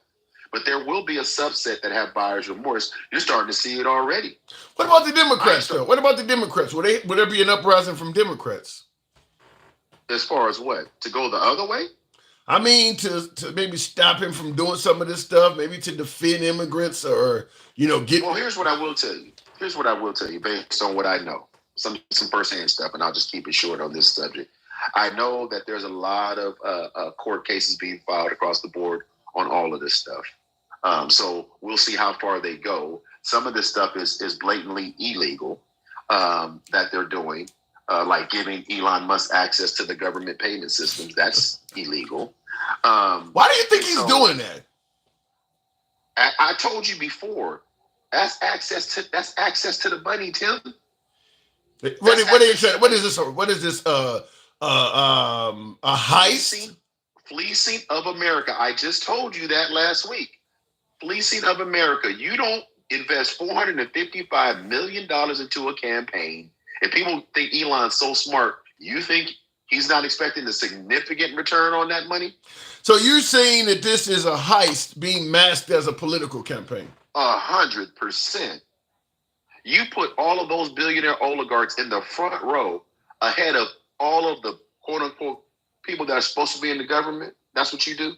But there will be a subset that have buyer's remorse. You're starting to see it already. What about the Democrats, though? What about the Democrats? Would there be an uprising from Democrats? As far as what? To go the other way? I mean, to maybe stop him from doing some of this stuff, maybe to defend immigrants or, get... Well, here's what I will tell you. Based on what I know. Some firsthand stuff, and I'll just keep it short on this subject. I know that there's a lot of court cases being filed across the board on all of this stuff. So we'll see how far they go. Some of this stuff is blatantly illegal that they're doing, like giving Elon Musk access to the government payment systems. That's illegal. Why do you think he's doing that? I told you before. That's access to the money, Tim. What is this? What is this? A heist? Fleecing of America. I just told you that last week. Fleecing of America. You don't invest $455 million into a campaign, and people think Elon's so smart. You think he's not expecting a significant return on that money? So you're saying that this is a heist being masked as a political campaign? 100%. You put all of those billionaire oligarchs in the front row ahead of all of the quote unquote people that are supposed to be in the government. That's what you do.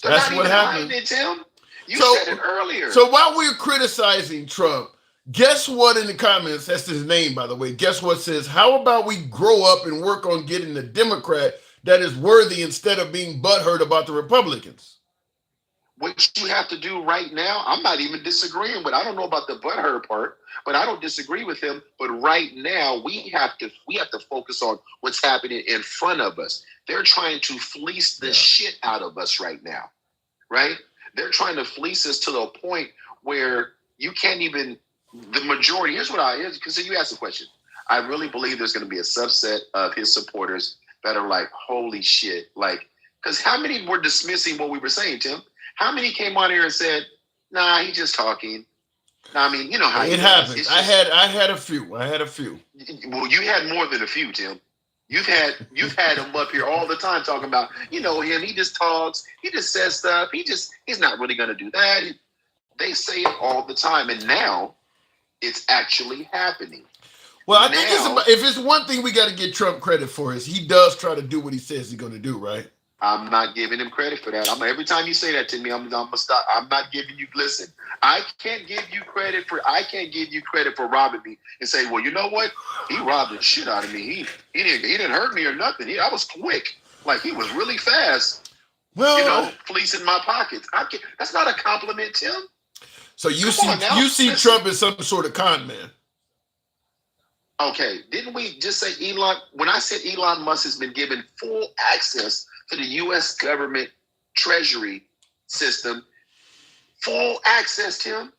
That's what happened. Tim. You said it earlier. So while we're criticizing Trump, guess what in the comments? That's his name, by the way. Guess what says? How about we grow up and work on getting a Democrat that is worthy instead of being butthurt about the Republicans? What you have to do right now, I'm not even disagreeing with. I don't know about the butthurt part, but I don't disagree with him. But right now, we have to focus on what's happening in front of us. They're trying to fleece the shit out of us right now, right? They're trying to fleece us to the point where you can't even. The majority. Here's because you asked the question. I really believe there's going to be a subset of his supporters that are like, holy shit, like, because how many were dismissing what we were saying, Tim? How many came on here and said, "Nah, he's just talking"? I mean, you know how it happens. I had a few. Well, you had more than a few, Tim. You've had him up here all the time talking about, him. He just talks. He just says stuff. He's not really going to do that. They say it all the time, and now it's actually happening. Well, I think if it's one thing we got to get Trump credit for is he does try to do what he says he's going to do, right? I'm not giving him credit for that. Every time you say that to me, I'm gonna stop. I'm not giving you. Listen, I can't give you credit for robbing me and say, well, you know what? He robbed the shit out of me. He didn't hurt me or nothing. I was quick. Like he was really fast. Well, fleecing my pockets. That's not a compliment, Tim. So you see Trump as some sort of con man. Okay, didn't we just say Elon? When I said Elon Musk has been given full access to the U.S. government treasury system, full access, Tim.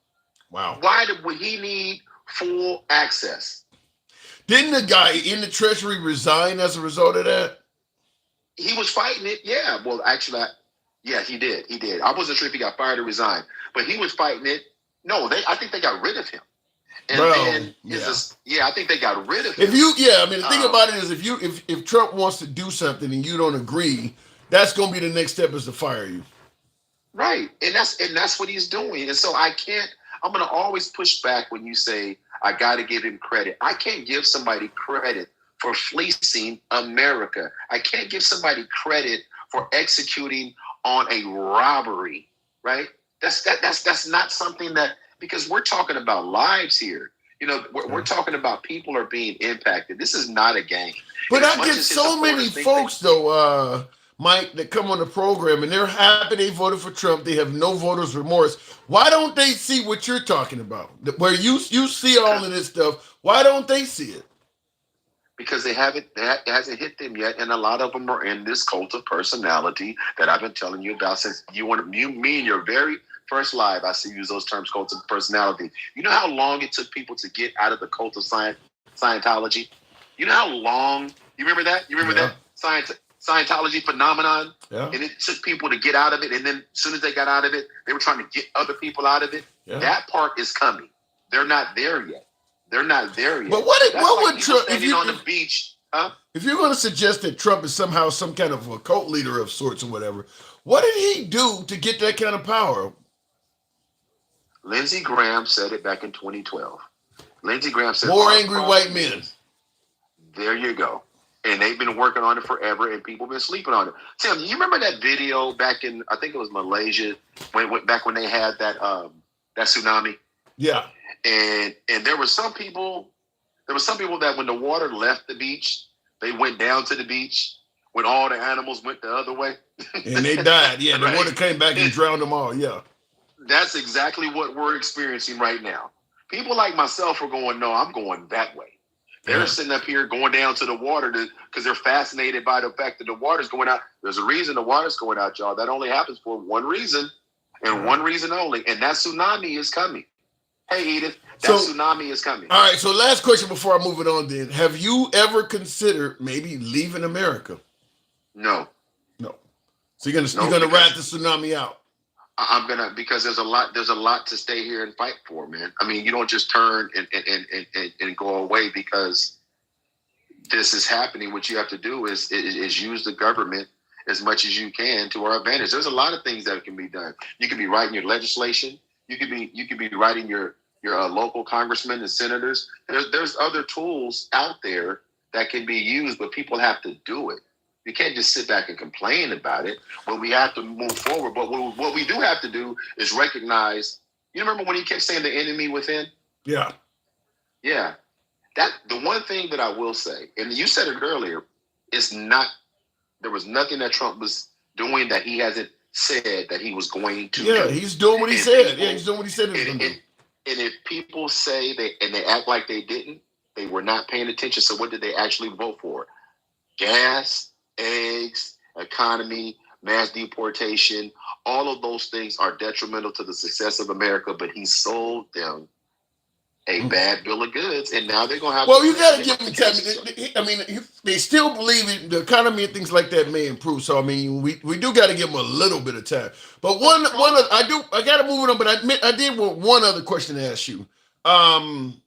Wow. Why would he need full access? Didn't the guy in the treasury resign as a result of that? He was fighting it. Yeah. Well, actually, he did. I wasn't sure if he got fired or resigned, but he was fighting it. No, I think they got rid of him. And then I think they got rid of him. The thing about it is if Trump wants to do something and you don't agree, that's going to be the next step is to fire you. Right. And that's what he's doing. And so I'm going to always push back when you say, I got to give him credit. I can't give somebody credit for fleecing America. I can't give somebody credit for executing on a robbery, right? That's not something that, because we're talking about lives here. We're talking about people are being impacted. This is not a game. But I get so many folks, though, Mike, that come on the program and they're happy they voted for Trump. They have no voters' remorse. Why don't they see what you're talking about? Where you see all of this stuff, why don't they see it? Because it hasn't hit them yet, and a lot of them are in this cult of personality that I've been telling you about since me and your very first live. I see you use those terms, cult of personality. You know how long it took people to get out of the cult of Scientology? You know how long You remember that? You remember Yeah. that Scientology phenomenon? Yeah. And it took people to get out of it. And then as soon as they got out of it, they were trying to get other people out of it. Yeah. That part is coming. They're not there yet. They're not there yet. But what would Trump, standing on the beach? Huh? If you're going to suggest that Trump is somehow some kind of a cult leader of sorts or whatever, what did he do to get that kind of power? Lindsey Graham said it back in 2012. Lindsey Graham said, more angry white men. There you go. And they've been working on it forever, and people have been sleeping on it. Tim, you remember that video back in, I think it was Malaysia, back when they had that tsunami? Yeah. And there were some people that when the water left the beach, they went down to the beach when all the animals went the other way. And they died. Yeah, the Right? water came back and drowned them all. Yeah. That's exactly what we're experiencing right now. People like myself are going, no, I'm going that way. They're sitting up here going down to the water because they're fascinated by the fact that the water's going out. There's a reason the water's going out, y'all. That only happens for one reason and one reason only. And that tsunami is coming. Hey, Edith, that tsunami is coming. All right, so last question before I move it on then. Have you ever considered maybe leaving America? No. So you're gonna ride the tsunami out? I'm gonna, because there's a lot to stay here and fight for, man. I mean, you don't just turn and go away because this is happening. What you have to do is use the government as much as you can to our advantage. There's a lot of things that can be done. You can be writing your legislation. You could be writing your local congressmen and senators. There's other tools out there that can be used, but people have to do it. You can't just sit back and complain about it. But we have to move forward. But what we do have to do is recognize. You remember when he kept saying the enemy within? Yeah. Yeah. That the one thing that I will say, and you said it earlier, there was nothing that Trump was doing that he hasn't said that he was going to do. Yeah, he's doing what he said. He's doing what he said he was going to do. And if people say they act like they didn't, they were not paying attention. So what did they actually vote for? Gas, eggs, economy, mass deportation. All of those things are detrimental to the success of America, but he sold them a bad bill of goods, and now they're going to have. Well, you got to give them time. I mean, they still believe the economy and things like that may improve. So I mean, we do got to give them a little bit of time. But I got to move it on. But I did want one other question to ask you.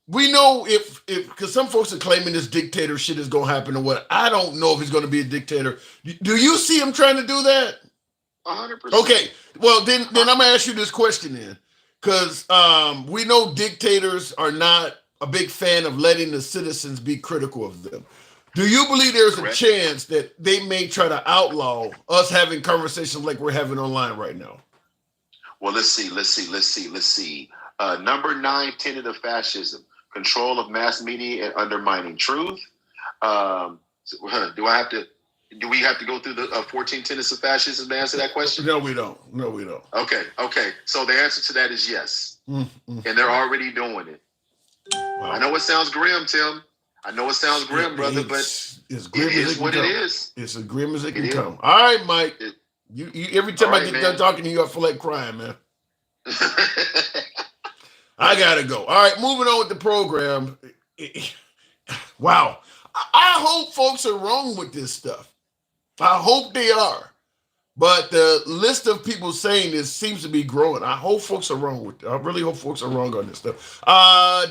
We know if because some folks are claiming this dictator shit is going to happen or what. I don't know if he's going to be a dictator. Do you see him trying to do that? 100%. Okay. Well, then I'm going to ask you this question then. Because we know dictators are not a big fan of letting the citizens be critical of them. Do you believe there's a chance that they may try to outlaw us having conversations like we're having online right now? Well, let's see. Number 9 tenet of fascism: control of mass media and undermining truth. Do we have to go through the 14 tenets of fascism to answer that question? No, we don't. Okay. So the answer to that is yes. And they're already doing it. Wow. I know it sounds grim, Tim. I know it sounds grim, brother, but it's grim as it is. It's as grim as it can come. All right, Mike. You every time I get done talking to you, I feel like crying, man. I gotta go. All right, moving on with the program. Wow. I hope folks are wrong with this stuff. I hope they are. But the list of people saying this seems to be growing. I hope folks are wrong with it. I really hope folks are wrong on this stuff.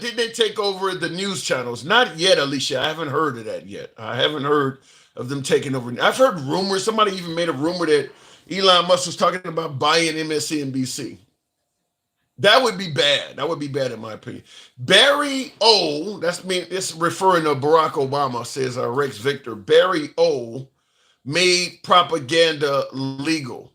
Did they take over the news channels? Not yet, Alicia. I haven't heard of that yet. I haven't heard of them taking over. I've heard rumors. Somebody even made a rumor that Elon Musk was talking about buying MSNBC. That would be bad. That would be bad in my opinion. Barry O, it's referring to Barack Obama, says Rex Victor. Barry O made propaganda legal.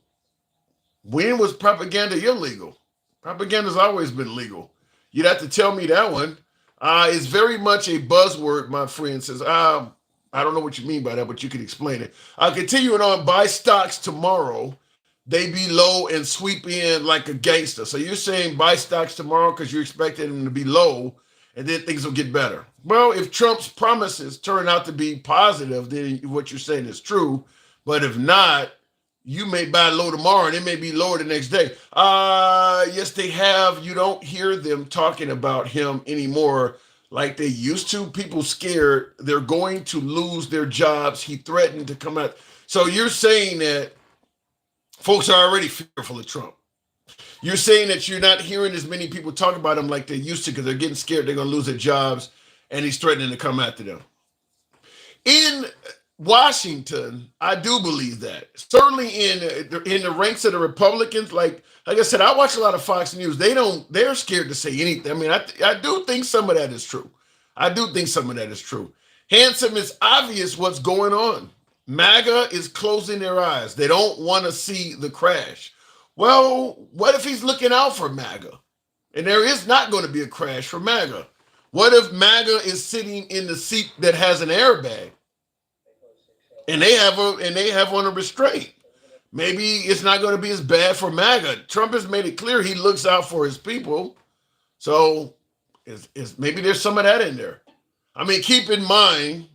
When was propaganda illegal? Propaganda's always been legal. You'd have to tell me that one. It's very much a buzzword, my friend says. I don't know what you mean by that, but you can explain it. Continuing on, buy stocks tomorrow. They be low and sweep in like a gangster. So you're saying buy stocks tomorrow because you're expecting them to be low and then things will get better. Well, if Trump's promises turn out to be positive, then what you're saying is true. But if not, you may buy low tomorrow and it may be lower the next day. Yes, they have. You don't hear them talking about him anymore like they used to. People scared they're going to lose their jobs. He threatened to come out. So you're saying that folks are already fearful of Trump. You're saying that you're not hearing as many people talk about him like they used to because they're getting scared they're going to lose their jobs, and he's threatening to come after them. In Washington, I do believe that. Certainly in the ranks of the Republicans, like I said, I watch a lot of Fox News. They're scared to say anything. I mean, I do think some of that is true. Handsome, it's obvious what's going on. MAGA is closing their eyes. They don't want to see the crash. Well, what if he's looking out for MAGA? And there is not going to be a crash for MAGA. What if MAGA is sitting in the seat that has an airbag? And they have on a restraint. Maybe it's not going to be as bad for MAGA. Trump has made it clear he looks out for his people. So maybe there's some of that in there. I mean, keep in mind,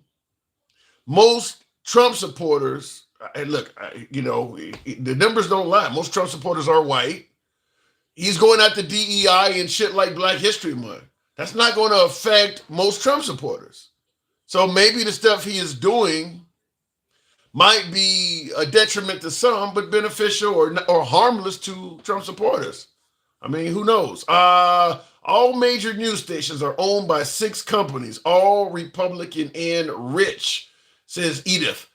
most Trump supporters, and look, the numbers don't lie. Most Trump supporters are white. He's going after DEI and shit like Black History Month. That's not going to affect most Trump supporters. So maybe the stuff he is doing might be a detriment to some, but beneficial or harmless to Trump supporters. I mean, who knows? All major news stations are owned by 6 companies, all Republican and rich, says Edith.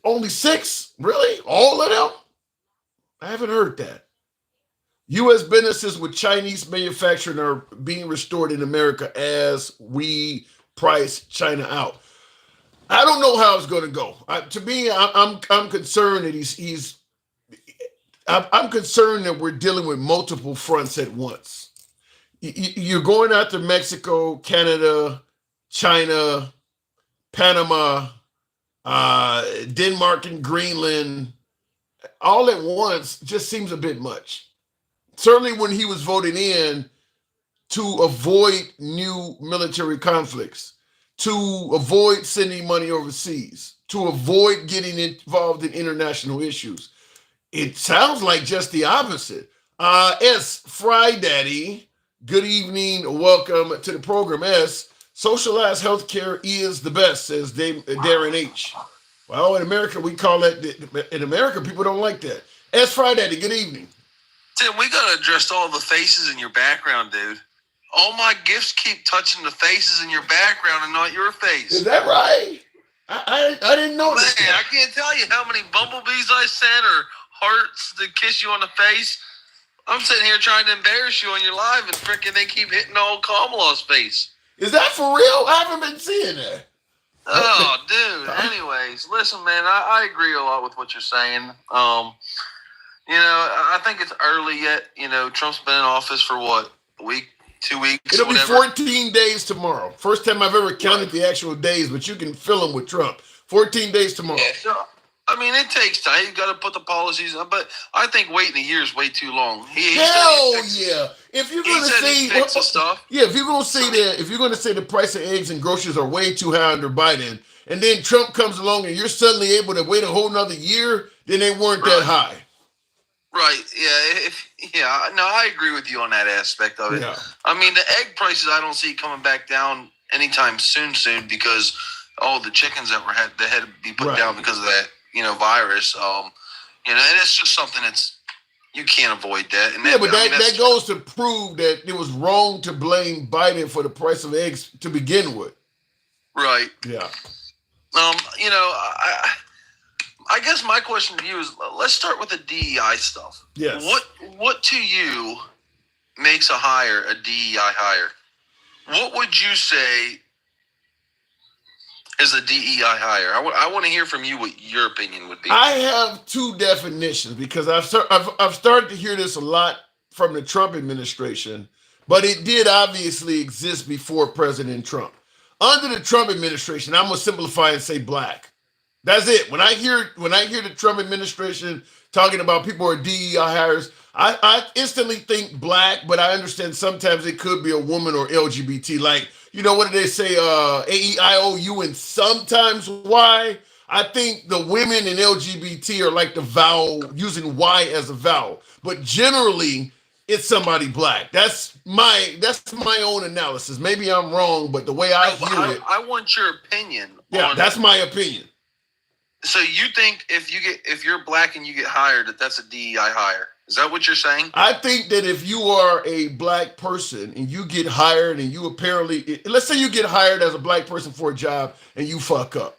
Only 6? Really? All of them? I haven't heard that. U.S. businesses with Chinese manufacturing are being restored in America as we price China out. I don't know how it's going to go. To me, I'm concerned that I'm concerned that we're dealing with multiple fronts at once. You're going after Mexico, Canada, China, Panama, Denmark, and Greenland, all at once just seems a bit much. Certainly when he was voting in to avoid new military conflicts, to avoid sending money overseas, to avoid getting involved in international issues. It sounds like just the opposite. S. Fry Daddy, good evening. Welcome to the program. S. Socialized healthcare is the best, says Darren H. Well, in America, we call that, in America, people don't like that. S. Fry Daddy, good evening. Tim, we got to address all the faces in your background, dude. All my gifts keep touching the faces in your background and not your face. Is that right? I didn't know that. Man, I can't tell you how many bumblebees I sent or hearts to kiss you on the face. I'm sitting here trying to embarrass you on your live and freaking they keep hitting old Kamala's face. Is that for real? I haven't been seeing that. Oh, dude. Anyways, listen, man, I agree a lot with what you're saying. I think it's early yet. Trump's been in office for what, a week, 2 weeks? It'll whatever. be 14 days tomorrow. First time I've ever counted the actual days, but you can fill them with Trump. 14 days tomorrow. Yeah, so, I mean, it takes time. You got to put the policies on, but I think waiting a year is way too long. Hell yeah! If you're going to say stuff, if you're going to say the price of eggs and groceries are way too high under Biden, and then Trump comes along and you're suddenly able to wait a whole nother year, then they weren't that high. Right. Yeah. No, I agree with you on that aspect of it. Yeah. I mean, the egg prices, I don't see coming back down anytime soon because all the chickens that had to be put down because of that, virus. And it's just something that's, you can't avoid that. And that goes to prove that it was wrong to blame Biden for the price of eggs to begin with. Right. Yeah. I guess my question to you is, let's start with the DEI stuff. Yes. What to you makes a DEI hire? What would you say is a DEI hire? I want to hear from you what your opinion would be. I have 2 definitions because I've started to hear this a lot from the Trump administration, but it did obviously exist before President Trump. Under the Trump administration, I'm gonna simplify and say black. That's it. When I hear the Trump administration talking about people who are DEI hires, I instantly think black, but I understand sometimes it could be a woman or LGBT. Like, what do they say? A-E-I-O-U and sometimes Y. I think the women in LGBT are like the vowel, using Y as a vowel. But generally, it's somebody black. That's my own analysis. Maybe I'm wrong, but the way I hear it, I want your opinion. Yeah, that's my opinion. So you think if you're black and you get hired, that's a DEI hire? Is that what you're saying? I think that if you are a black person and you get hired and you apparently, let's say you get hired as a black person for a job and you fuck up.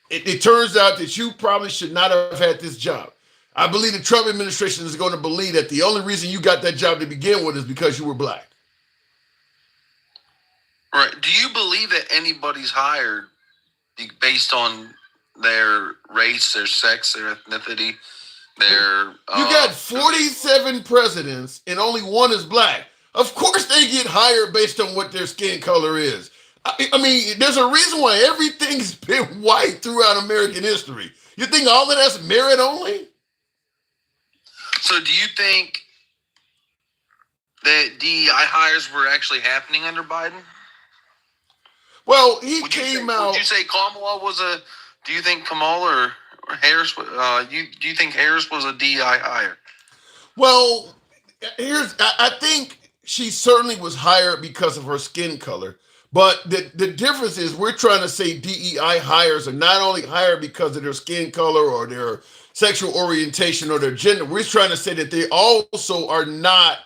It turns out that you probably should not have had this job. I believe the Trump administration is going to believe that the only reason you got that job to begin with is because you were black. Right. Do you believe that anybody's hired based on their race, their sex, their ethnicity, their... You got 47 presidents and only one is black. Of course they get hired based on what their skin color is. I mean, there's a reason why everything's been white throughout American history. You think all of that's merit only? So do you think that DEI hires were actually happening under Biden? Well, he came out... Would you say Kamala was a... Do you think Kamala or Harris... do you think Harris was a DEI hire? Well, I think she certainly was hired because of her skin color. But the difference is we're trying to say DEI hires are not only hired because of their skin color or their sexual orientation or their gender. We're trying to say that they also are not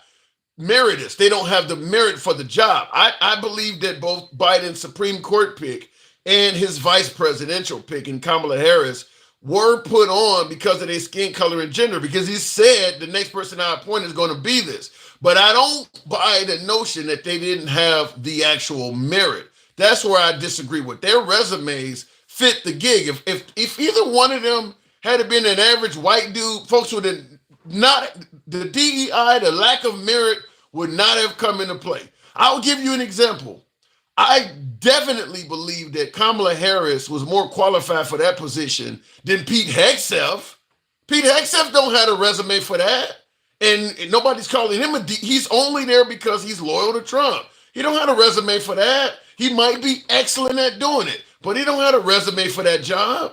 meritorious. They don't have the merit for the job. I believe that both Biden's Supreme Court pick and his vice presidential pick in Kamala Harris were put on because of their skin color and gender, because he said the next person I appoint is going to be this. But I don't buy the notion that they didn't have the actual merit. That's where I disagree with. Their resumes fit the gig. If either one of them had been an average white dude, folks would have not, the DEI, the lack of merit would not have come into play. I'll give you an example. I definitely believe that Kamala Harris was more qualified for that position than Pete Hegseth. Pete Hegseth don't have a resume for that. And nobody's calling him he's only there because he's loyal to Trump. He don't have a resume for that. He might be excellent at doing it, but he don't have a resume for that job.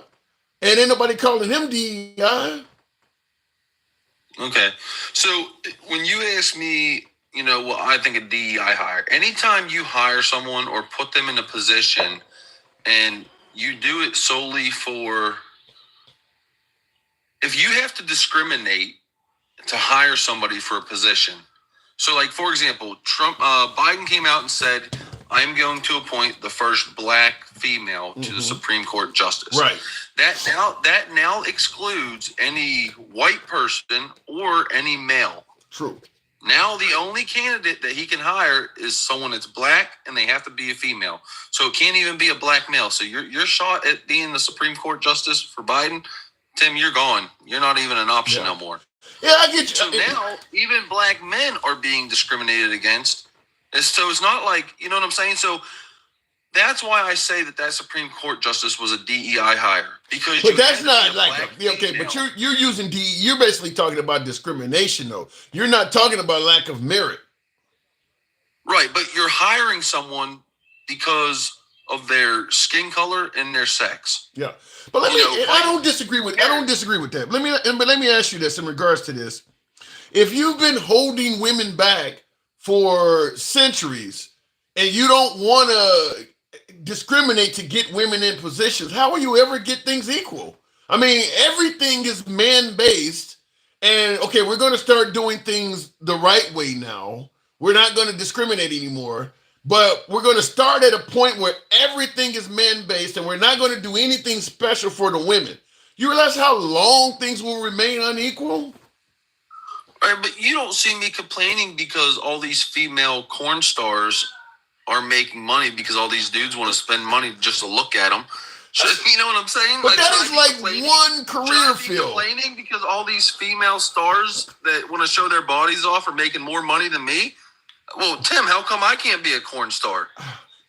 And ain't nobody calling him DEI. Okay. So when you ask me, what I think a DEI hire, anytime you hire someone or put them in a position and you do it solely for, if you have to discriminate to hire somebody for a position. So like, for example, Biden came out and said, I'm going to appoint the first black female to the Supreme Court justice. Right. That now excludes any white person or any male. True. Now the only candidate that he can hire is someone that's black, and they have to be a female. So it can't even be a black male. So your shot at being the Supreme Court justice for Biden, Tim, you're gone. You're not even an option no more. Yeah, I get you. So now even black men are being discriminated against. So it's not like, you know what I'm saying? So that's why I say that Supreme Court justice was a DEI hire. Because but that's not like but you're using you're basically talking about discrimination though. You're not talking about lack of merit. Right, but you're hiring someone because of their skin color and their sex. Yeah. But I don't disagree with that. Let me ask you this in regards to this. If you've been holding women back for centuries and you don't want to discriminate to get women in positions, how will you ever get things equal? I mean, everything is man-based, and okay, we're going to start doing things the right way now. We're not going to discriminate anymore. But we're going to start at a point where everything is man-based and we're not going to do anything special for the women. You realize how long things will remain unequal? Right, but you don't see me complaining because all these female porn stars are making money because all these dudes want to spend money just to look at them. You know what I'm saying? But that is like one career field. Complaining because all these female stars that want to show their bodies off are making more money than me? Well, Tim, how come I can't be a corn star?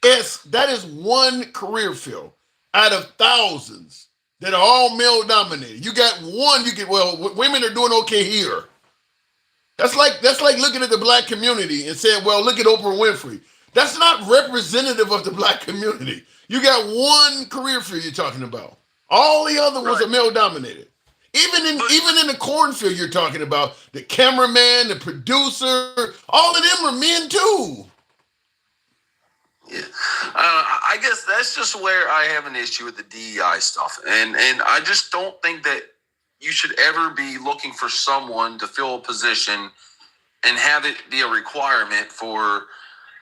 Yes, that is one career field out of thousands that are all male dominated. You got one, women are doing okay here. That's like looking at the black community and saying, well, look at Oprah Winfrey. That's not representative of the black community. You got one career field you're talking about. All the other ones are male dominated. Even in the cornfield you're talking about, the cameraman, the producer, all of them are men too. Yeah, I guess that's just where I have an issue with the DEI stuff, and I just don't think that you should ever be looking for someone to fill a position and have it be a requirement for,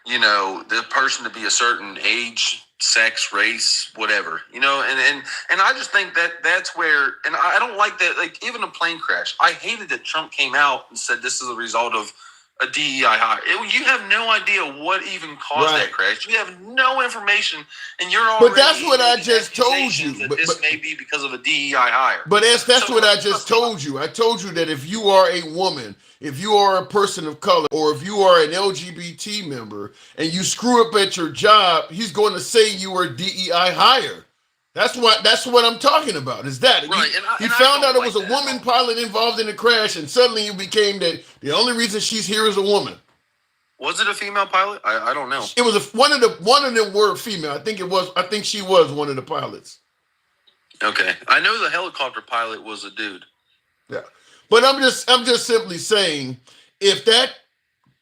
the person to be a certain age, sex, race, whatever, and I just think that that's where, and I don't like that, like even a plane crash. I hated that Trump came out and said this is a result of a DEI hire. You have no idea what even caused that crash. You have no information, and you're already. But that's what I just told you. That this may be because of a DEI hire. But that's what I just told you. I told you that if you are a woman, if you are a person of color, or if you are an LGBT member, and you screw up at your job, he's going to say you were a DEI hire. That's what I'm talking about. Is that right? He found out it was a woman pilot involved in the crash, and suddenly you became that the only reason she's here is a woman. Was it a female pilot? I don't know. It was one of them were female. I think she was one of the pilots. Okay, I know the helicopter pilot was a dude. Yeah, but I'm just simply saying, if that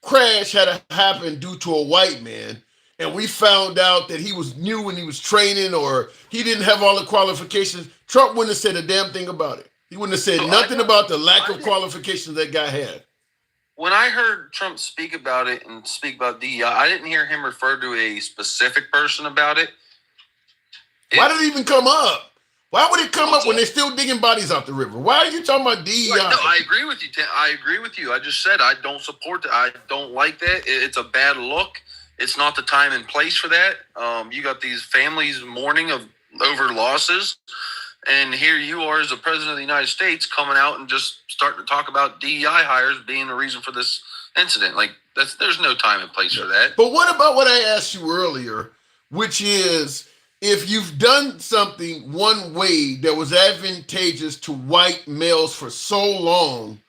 crash had happened due to a white man, and we found out that he was new when he was training, or he didn't have all the qualifications, Trump wouldn't have said a damn thing about it. He wouldn't have said nothing about the lack of qualifications that guy had. When I heard Trump speak about it and speak about DEI, I didn't hear him refer to a specific person about it. Why did it even come up? Why would it come up when they're still digging bodies out the river? Why are you talking about DEI? Right, no, I agree with you, Tim. I agree with you. I just said I don't support that. I don't like that. It's a bad look. It's not the time and place for that. You got these families mourning over losses, and here you are as the president of the United States coming out and just starting to talk about DEI hires being the reason for this incident. Like there's no time and place for that. But what about what I asked you earlier, which is if you've done something one way that was advantageous to white males for so long,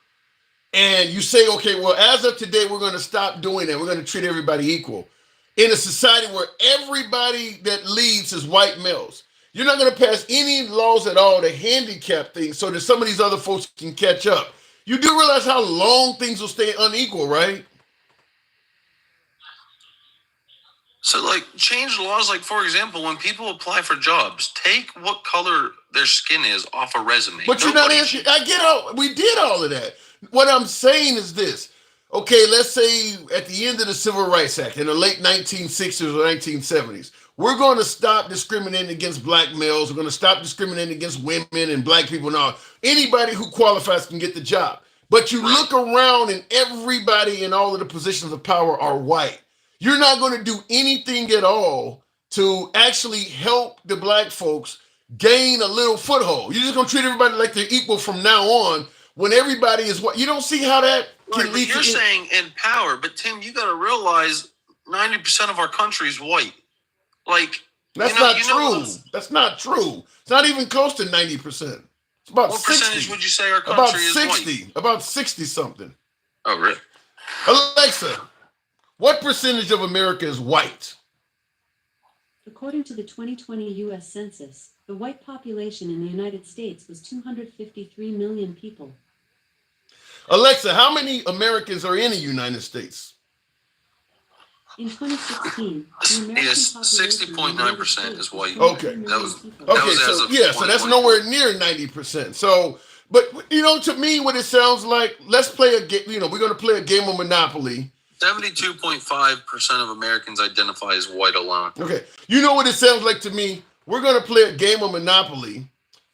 and you say, okay, well, as of today, we're going to stop doing that. We're going to treat everybody equal. In a society where everybody that leads is white males, you're not going to pass any laws at all to handicap things so that some of these other folks can catch up. You do realize how long things will stay unequal, right? So, like, change laws. Like, for example, when people apply for jobs, take what color their skin is off a resume. But you're not answering. I get all. We did all of that. What I'm saying is this. Okay, let's say at the end of the Civil Rights Act in the late 1960s or 1970s, we're going to stop discriminating against black males. We're going to stop discriminating against women and black people and all. Anybody who qualifies can get the job. But you look around and everybody in all of the positions of power are white. You're not going to do anything at all to actually help the black folks gain a little foothold. You're just going to treat everybody like they're equal from now on when everybody is what? You don't see how that can lead to... You're saying in power, but Tim, you got to realize 90% of our country is white. Like, that's not true. That's not true. It's not even close to 90%. It's about what 60. Percentage would you say our country is white? About 60 something. Oh, really? Alexa, what percentage of America is white? According to the 2020 U.S. Census, the white population in the United States was 253 million people. Alexa, how many Americans are in the United States? In 2016, the American population 60.9% is white. Okay. So that's nowhere near 90%. So, but to me, what it sounds like, let's play a game. We're going to play a game of Monopoly. 72.5% of Americans identify as white alone. Okay. You know what it sounds like to me? We're going to play a game of Monopoly,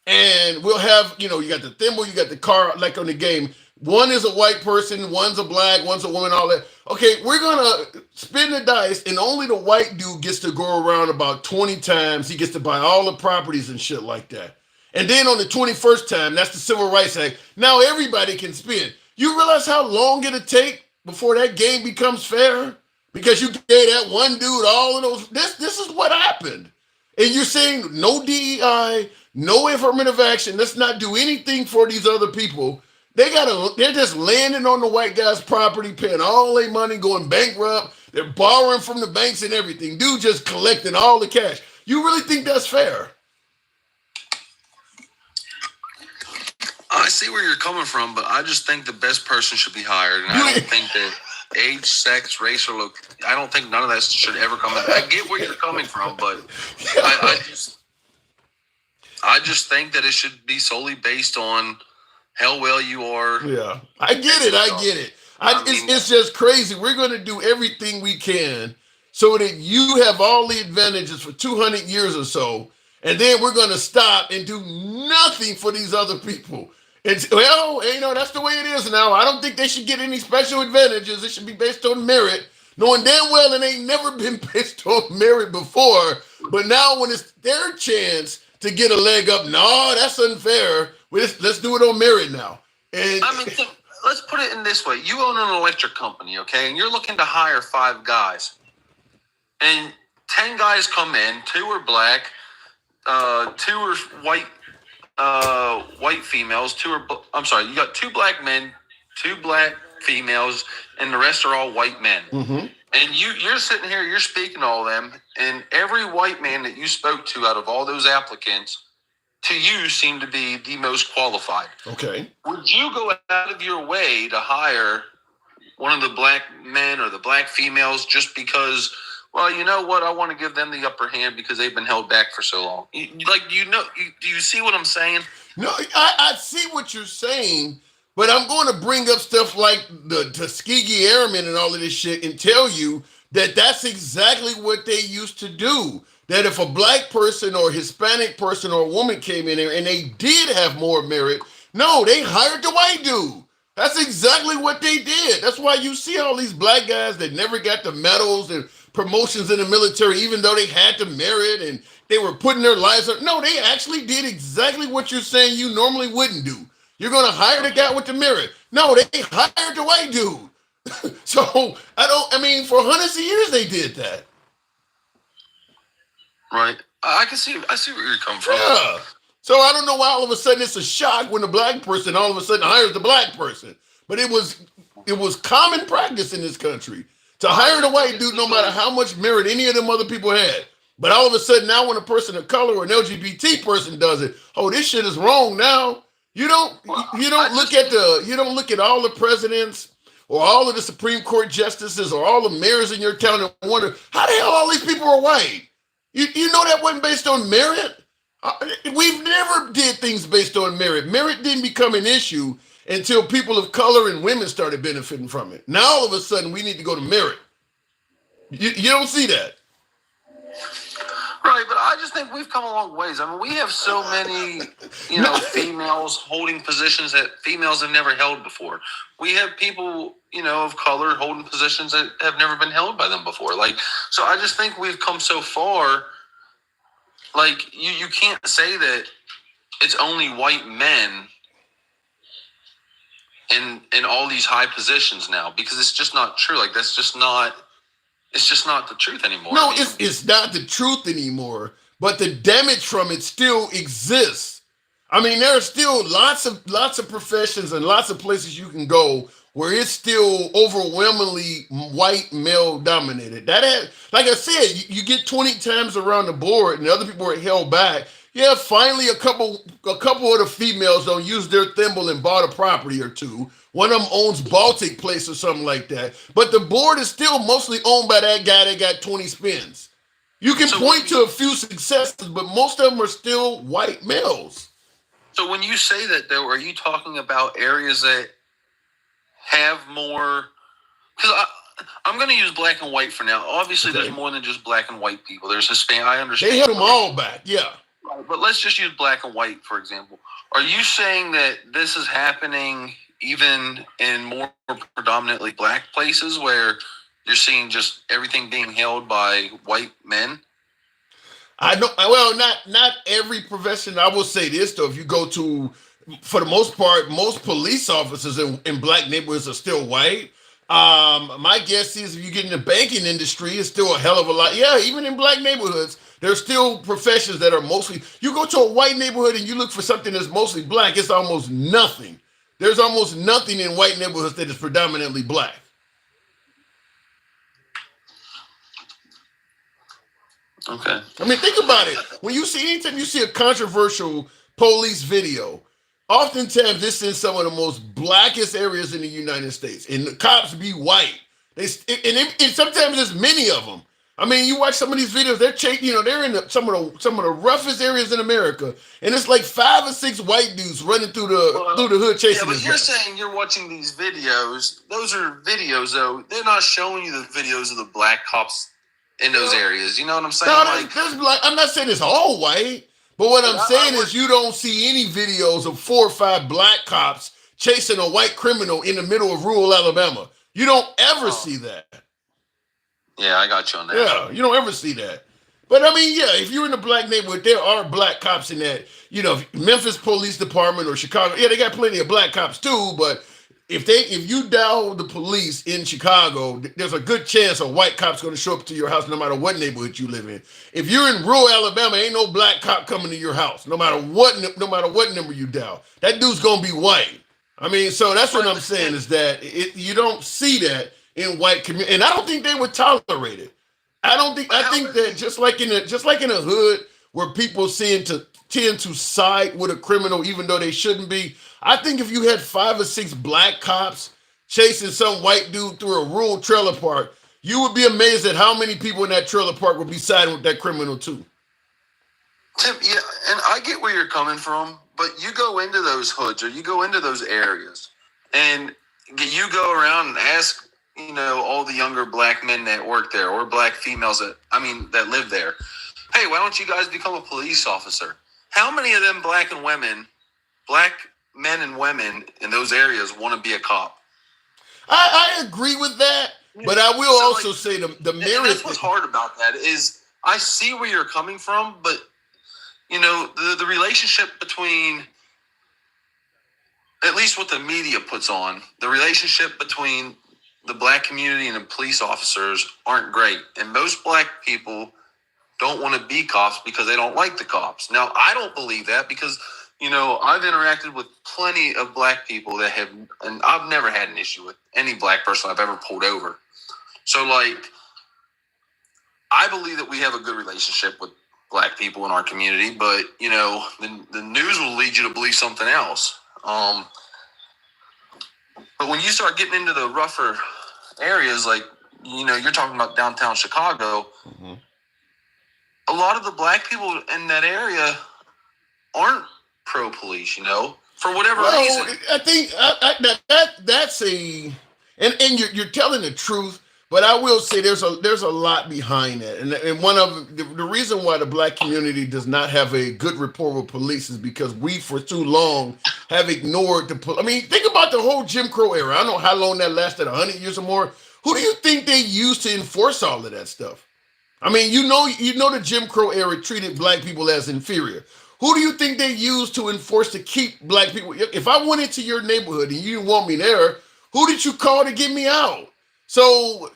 and we'll have, you got the thimble, you got the car, like on the game. One is a white person, one's a black, one's a woman, all that. Okay, we're going to spin the dice, and only the white dude gets to go around about 20 times. He gets to buy all the properties and shit like that. And then on the 21st time, that's the Civil Rights Act, now everybody can spin. You realize how long it'll take before that game becomes fair? Because you gave that one dude all of those. This is what happened. And you're saying no DEI, no affirmative action. Let's not do anything for these other people. They're just landing on the white guy's property, paying all their money, going bankrupt. They're borrowing from the banks and everything. Dude just collecting all the cash. You really think that's fair? I see where you're coming from, but I just think the best person should be hired, and I don't think that age, sex, race, or look. I don't think none of that should ever come in. I get where you're coming from, but I just think that it should be solely based on how well you are. Yeah, I get it. It's just crazy. We're going to do everything we can so that you have all the advantages for 200 years or so, and then we're going to stop and do nothing for these other people. Well, that's the way it is now. I don't think they should get any special advantages. It should be based on merit, knowing damn well it ain't never been based on merit before. But now when it's their chance to get a leg up, no, that's unfair. Let's do it on merit now. And let's put it in this way. You own an electric company, okay? And you're looking to hire 5 guys. And 10 guys come in, 2 are black, 2 are white females, you got 2 black men, 2 black females, and the rest are all white men. Mm-hmm. And you're sitting here, you're speaking to all of them, and every white man that you spoke to out of all those applicants, to you seemed to be the most qualified. Okay. Would you go out of your way to hire one of the black men or the black females just because, well, you know what, I want to give them the upper hand because they've been held back for so long? Do you see what I'm saying? No, I see what you're saying, but I'm going to bring up stuff like the Tuskegee Airmen and all of this shit and tell you that that's exactly what they used to do. That if a black person or Hispanic person or a woman came in there and they did have more merit, no, they hired the white dude. That's exactly what they did. That's why you see all these black guys that never got the medals and promotions in the military, even though they had the merit and they were putting their lives up. No, they actually did exactly what you're saying you normally wouldn't do. You're going to hire the guy with the merit. No, they hired the white dude. So, for hundreds of years they did that. Right. I see where you're coming from. Yeah. So I don't know why all of a sudden it's a shock when the black person all of a sudden hires the black person. But it was common practice in this country to hire the white dude no matter how much merit any of them other people had. But all of a sudden now when a person of color or an LGBT person does it, oh, this shit is wrong now. You don't look at all the presidents or all of the Supreme Court justices or all the mayors in your town and wonder how the hell all these people are white. You know that wasn't based on merit? We've never did things based on merit. Merit didn't become an issue until people of color and women started benefiting from it. Now all of a sudden we need to go to merit. You don't see that. Right, but I just think we've come a long ways. We have so many, females holding positions that females have never held before. We have people, of color holding positions that have never been held by them before. So I just think we've come so far. You can't say that it's only white men in all these high positions now because it's just not true. That's just not. It's just not the truth anymore. No, it's not the truth anymore, but the damage from it still exists. There are still lots of professions and lots of places you can go where it's still overwhelmingly white male dominated. Like I said, you get 20 times around the board and the other people are held back. Yeah, finally a couple of the females don't use their thimble and bought a property or two. One of them owns Baltic Place or something like that. But the board is still mostly owned by that guy that got 20 spins. You can point to a few successes, but most of them are still white males. So when you say that, though, are you talking about areas that have more? Because I'm going to use black and white for now. Obviously, There's more than just black and white people. There's Hispanic. I understand. They hit them all back, yeah. But let's just use black and white, for example. Are you saying that this is happening even in more predominantly black places where you're seeing just everything being held by white men? Not every profession. I will say this, though. If you go to, for the most part, most police officers in black neighborhoods are still white. My guess is if you get in the banking industry, it's still a hell of a lot. Yeah, even in black neighborhoods, there's still professions that are mostly, you go to a white neighborhood and you look for something that's mostly black, it's almost nothing. There's almost nothing in white neighborhoods that is predominantly black. Okay. Think about it. Anytime you see a controversial police video, oftentimes this is some of the most blackest areas in the United States, and the cops be white. And sometimes there's many of them. I mean, you watch some of these videos; they're in some of the roughest areas in America, and it's like 5 or 6 white dudes running through the hood chasing. Yeah, but you're saying you're watching these videos. Those are videos, though. They're not showing you the videos of the black cops in those areas. You know what I'm saying? No, there's black. I'm not saying it's all white, but what I'm saying is you don't see any videos of 4 or 5 black cops chasing a white criminal in the middle of rural Alabama. You don't ever see that. Yeah, I got you on that. Yeah, you don't ever see that. But I mean, yeah, if you're in a black neighborhood, there are black cops in that. You know, Memphis Police Department or Chicago, yeah, they got plenty of black cops too. But if you dial the police in Chicago, there's a good chance a white cop's going to show up to your house, no matter what neighborhood you live in. If you're in rural Alabama, ain't no black cop coming to your house, no matter what number you dial. That dude's going to be white. I mean, so that's what I'm saying is that you don't see that in white community, and I don't think they would tolerate it. I think that just like in a hood where people tend to side with a criminal even though they shouldn't be. I think if you had 5 or 6 black cops chasing some white dude through a rural trailer park, you would be amazed at how many people in that trailer park would be siding with that criminal too. Tim, yeah, and I get where you're coming from, but you go into those hoods or you go into those areas and you go around and ask, all the younger black men that work there or black females that live there, hey, why don't you guys become a police officer? How many of them black men and women in those areas want to be a cop? I agree with that, but I will also say the merit. That's what's hard about that is I see where you're coming from, but the relationship between, at least what the media puts on, the relationship between the black community and the police officers aren't great. And most black people don't want to be cops because they don't like the cops. Now, I don't believe that because, I've interacted with plenty of black people and I've never had an issue with any black person I've ever pulled over. So, I believe that we have a good relationship with black people in our community, but, the news will lead you to believe something else. But when you start getting into the rougher areas, you're talking about downtown Chicago, a lot of the black people in that area aren't pro-police, for whatever reason. I think that's and you're telling the truth, but I will say there's a lot behind that, and one of the reason why the black community does not have a good rapport with police is because we for too long have ignored the police. I mean, think about the whole Jim Crow era. I don't know how long that lasted, 100 years or more. Who do you think they used to enforce all of that stuff? I mean, the Jim Crow era treated black people as inferior. Who do you think they used to enforce to keep black people? If I went into your neighborhood and you didn't want me there, who did you call to get me out? So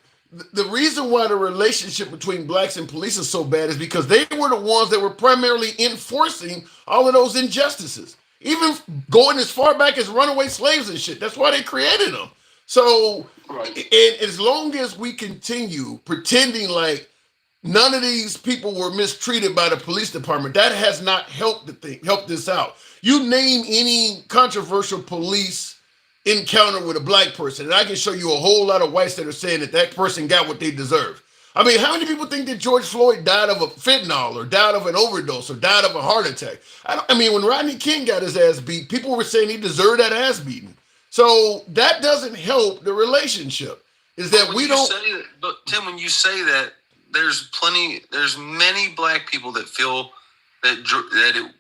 the reason why the relationship between blacks and police is so bad is because they were the ones that were primarily enforcing all of those injustices, even going as far back as runaway slaves and shit. That's why they created them. So, and as long as we continue pretending like none of these people were mistreated by the police department, that has not helped this out. You name any controversial police encounter with a black person, and I can show you a whole lot of whites that are saying that person got what they deserve. I mean, how many people think that George Floyd died of a fentanyl or died of an overdose or died of a heart attack? I mean, when Rodney King got his ass beat, people were saying he deserved that ass beating. So that doesn't help the relationship. Is that we don't. But Tim, when you say that, there's many black people that feel that it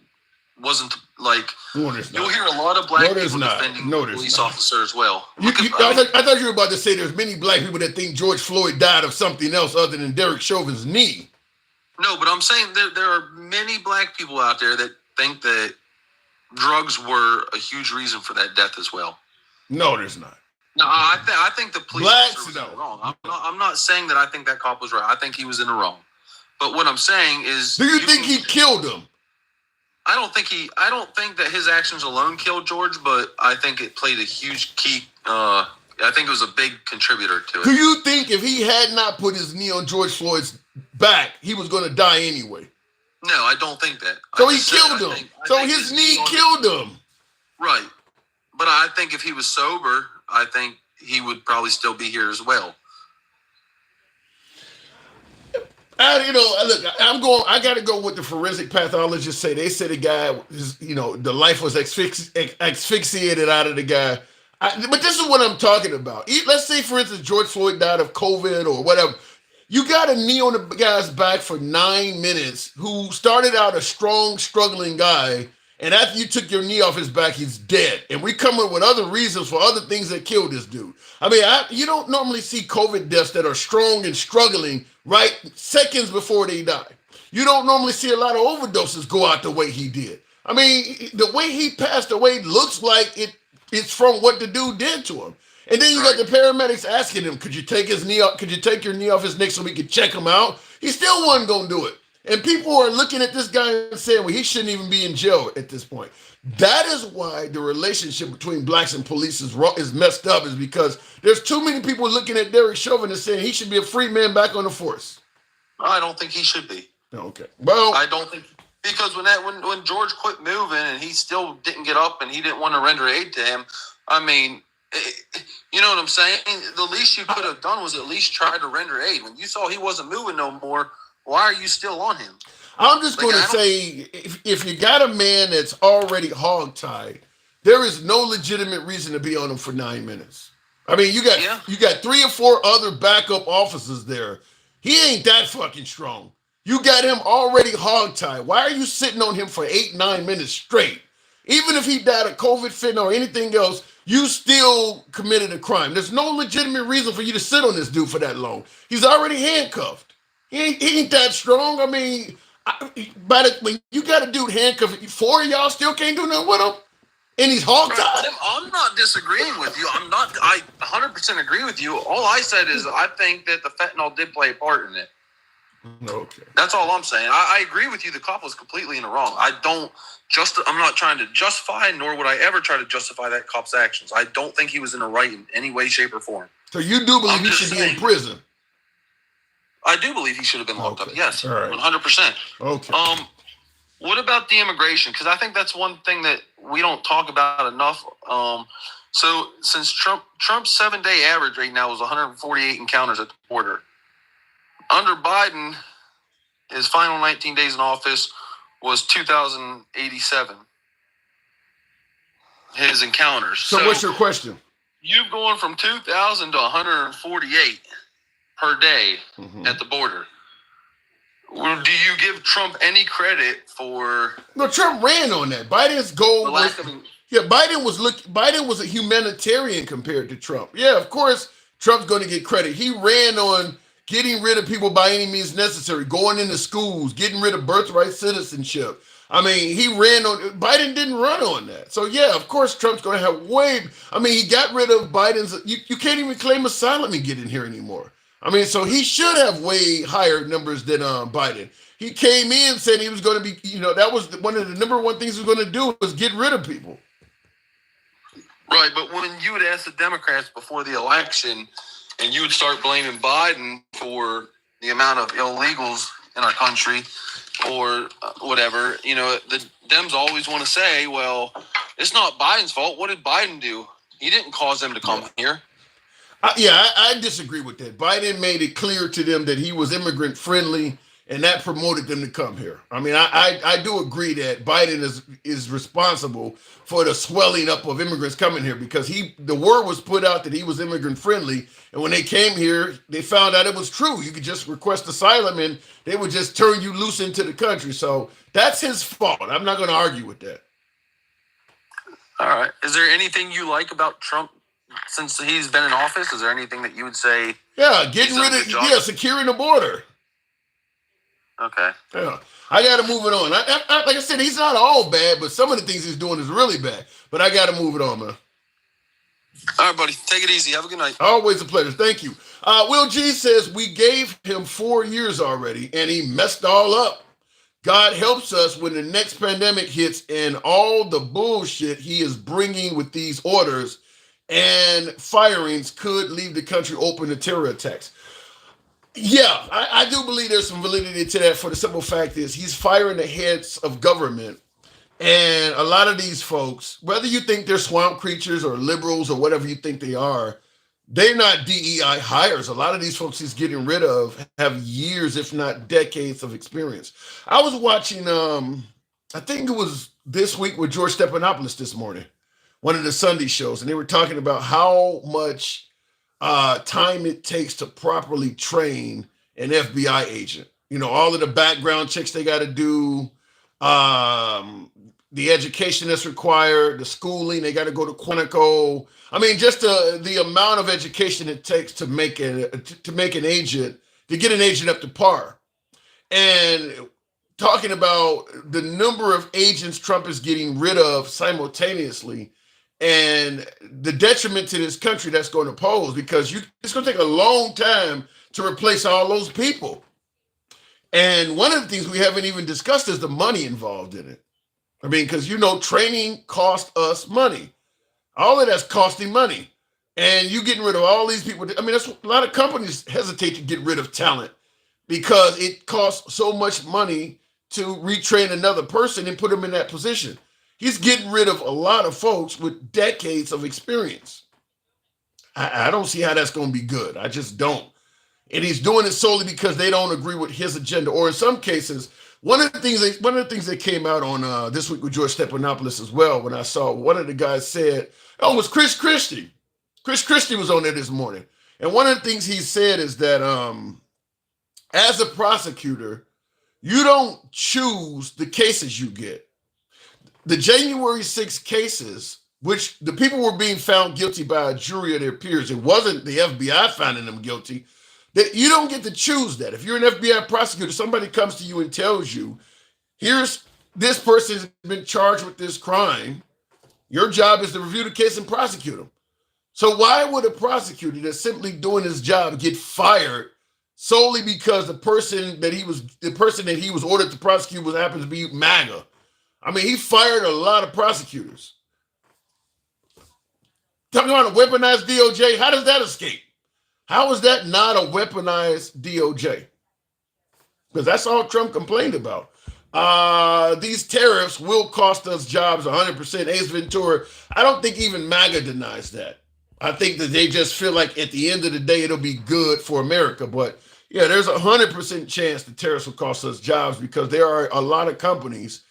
wasn't like. You'll hear a lot of black people defending police officer as well. I thought you were about to say there's many black people that think George Floyd died of something else other than Derek Chauvin's knee. No, but I'm saying there are many black people out there that think that drugs were a huge reason for that death as well. No, there's not. No, I think the police officer was in the wrong. I'm not saying that I think that cop was right. I think he was in the wrong. But what I'm saying is, do you think he killed him? I don't think that his actions alone killed George, but I think it played a huge key. I think it was a big contributor to it. Do you think if he had not put his knee on George Floyd's back, he was going to die anyway? No, I don't think that. So he killed him. So his knee killed him. Right. But I think if he was sober, I think he would probably still be here as well. I got to go with the forensic pathologists say. They said the guy, the life was asphyxiated out of the guy. But this is what I'm talking about. Let's say, for instance, George Floyd died of COVID or whatever. You got a knee on the guy's back for 9 minutes who started out a strong, struggling guy. And after you took your knee off his back, he's dead. And we come up with other reasons for other things that killed this dude. I mean, you don't normally see COVID deaths that are strong and struggling right seconds before they die. You don't normally see a lot of overdoses go out the way he did. I mean, the way he passed away looks like it's from what the dude did to him. And then you got the paramedics asking him, could you take his knee off? Could you take your knee off his neck so we could check him out? He still wasn't going to do it. And people are looking at this guy and saying, well, he shouldn't even be in jail at this point. That is why the relationship between blacks and police is messed up, is because there's too many people looking at Derek Chauvin and saying he should be a free man back on the force. I don't think he should be. Okay. Well, I don't think, because when George quit moving and he still didn't get up and he didn't want to render aid to him, I mean, you know what I'm saying? The least you could have done was at least try to render aid. When you saw he wasn't moving no more, why are you still on him? I'm just going to say, if you got a man that's already hogtied, there is no legitimate reason to be on him for 9 minutes. I mean, you got 3 or 4 other backup officers there. He ain't that fucking strong. You got him already hogtied. Why are you sitting on him for 8-9 minutes straight? Even if he died of COVID, fentanyl, or anything else, you still committed a crime. There's no legitimate reason for you to sit on this dude for that long. He's already handcuffed. He ain't that strong. I mean, when you got a dude handcuffed, 4 of y'all still can't do nothing with him, and he's hogtied. I'm not disagreeing with you. I 100% agree with you. All I said is I think that the fentanyl did play a part in it. Okay. That's all I'm saying. I agree with you. The cop was completely in the wrong. I'm not trying to justify, nor would I ever try to justify that cop's actions. I don't think he was in the right in any way, shape, or form. So you do believe he should be in prison? I do believe he should have been locked up. Yes, all right. 100%. Okay. What about the immigration? Because I think that's one thing that we don't talk about enough. So since Trump's 7-day average right now was 148 encounters at the border. Under Biden, his final 19 days in office was 2,087. His encounters. So what's your question? You've gone from 2,000 to 148 per day at the border. Well, do you give Trump any credit for? No, Trump ran on that. Biden's goal was Biden was a humanitarian compared to Trump. Yeah, of course, Trump's going to get credit. He ran on getting rid of people by any means necessary, going into schools, getting rid of birthright citizenship. I mean, Biden didn't run on that. So, yeah, of course, Trump's going to have he got rid of Biden's, you can't even claim asylum and get in here anymore. I mean, so he should have way higher numbers than Biden. He came in saying he was going to be, that was one of the number one things he was going to do was get rid of people. Right, but when you would ask the Democrats before the election, and you would start blaming Biden for the amount of illegals in our country or whatever, the Dems always want to say, well, it's not Biden's fault. What did Biden do? He didn't cause them to come here. I disagree with that. Biden made it clear to them that he was immigrant friendly, and that promoted them to come here. I mean, I do agree that Biden is responsible for the swelling up of immigrants coming here, because the word was put out that he was immigrant friendly, and when they came here, they found out it was true. You could just request asylum, and they would just turn you loose into the country. So that's his fault. I'm not going to argue with that. All right. Is there anything you like about Trump since he's been in office? Is there anything that you would say? Yeah, securing the border. Okay. Yeah, I got to move it on. Like I said, he's not all bad, but some of the things he's doing is really bad. But I got to move it on, man. All right, buddy. Take it easy. Have a good night. Always a pleasure. Thank you. Will G says, we gave him 4 years already, and he messed all up. God helps us when the next pandemic hits and all the bullshit he is bringing with these orders and firings could leave the country open to terror attacks. Yeah, I do believe there's some validity to that, for the simple fact is he's firing the heads of government And a lot of these folks, whether you think they're swamp creatures or liberals or whatever you think they are, they're not DEI hires. A lot of these folks he's getting rid of have years, if not decades, of experience. I was watching, I think it was this week with George Stephanopoulos this morning, one of the Sunday shows, and they were talking about how much time it takes to properly train an FBI agent. You know, all of the background checks they got to do, the education that's required, the schooling, they got to go to Quantico. I mean, just the amount of education it takes to make an agent, to get an agent up to par. And talking about the number of agents Trump is getting rid of simultaneously and the detriment to this country that's going to pose, because it's going to take a long time to replace all those people. And one of the things we haven't even discussed is the money involved in it. I mean, because, you know, training costs us money. All of that's costing money. And you getting rid of all these people. I mean, that's a lot of companies hesitate to get rid of talent because it costs so much money to retrain another person and put them in that position. He's getting rid of a lot of folks with decades of experience. I don't see how that's going to be good. I just don't. And he's doing it solely because they don't agree with his agenda. Or in some cases, one of the things that came out on this week with George Stephanopoulos as well, when I saw one of the guys said, oh, it was Chris Christie. Chris Christie was on there this morning. And one of the things he said is that as a prosecutor, you don't choose the cases you get. The January 6 cases, which the people were being found guilty by a jury of their peers, it wasn't the FBI finding them guilty. That you don't get to choose that. If you're an FBI prosecutor, somebody comes to you and tells you, here's this person's been charged with this crime. Your job is to review the case and prosecute them. So why would a prosecutor that's simply doing his job get fired solely because the person that he was ordered to prosecute happens to be MAGA? I mean, he fired a lot of prosecutors. Talking about a weaponized DOJ, how does that escape? How is that not a weaponized DOJ? Because that's all Trump complained about. These tariffs will cost us jobs 100%. Ace Ventura, I don't think even MAGA denies that. I think that they just feel like at the end of the day, it'll be good for America. But yeah, there's 100% chance the tariffs will cost us jobs because there are a lot of companies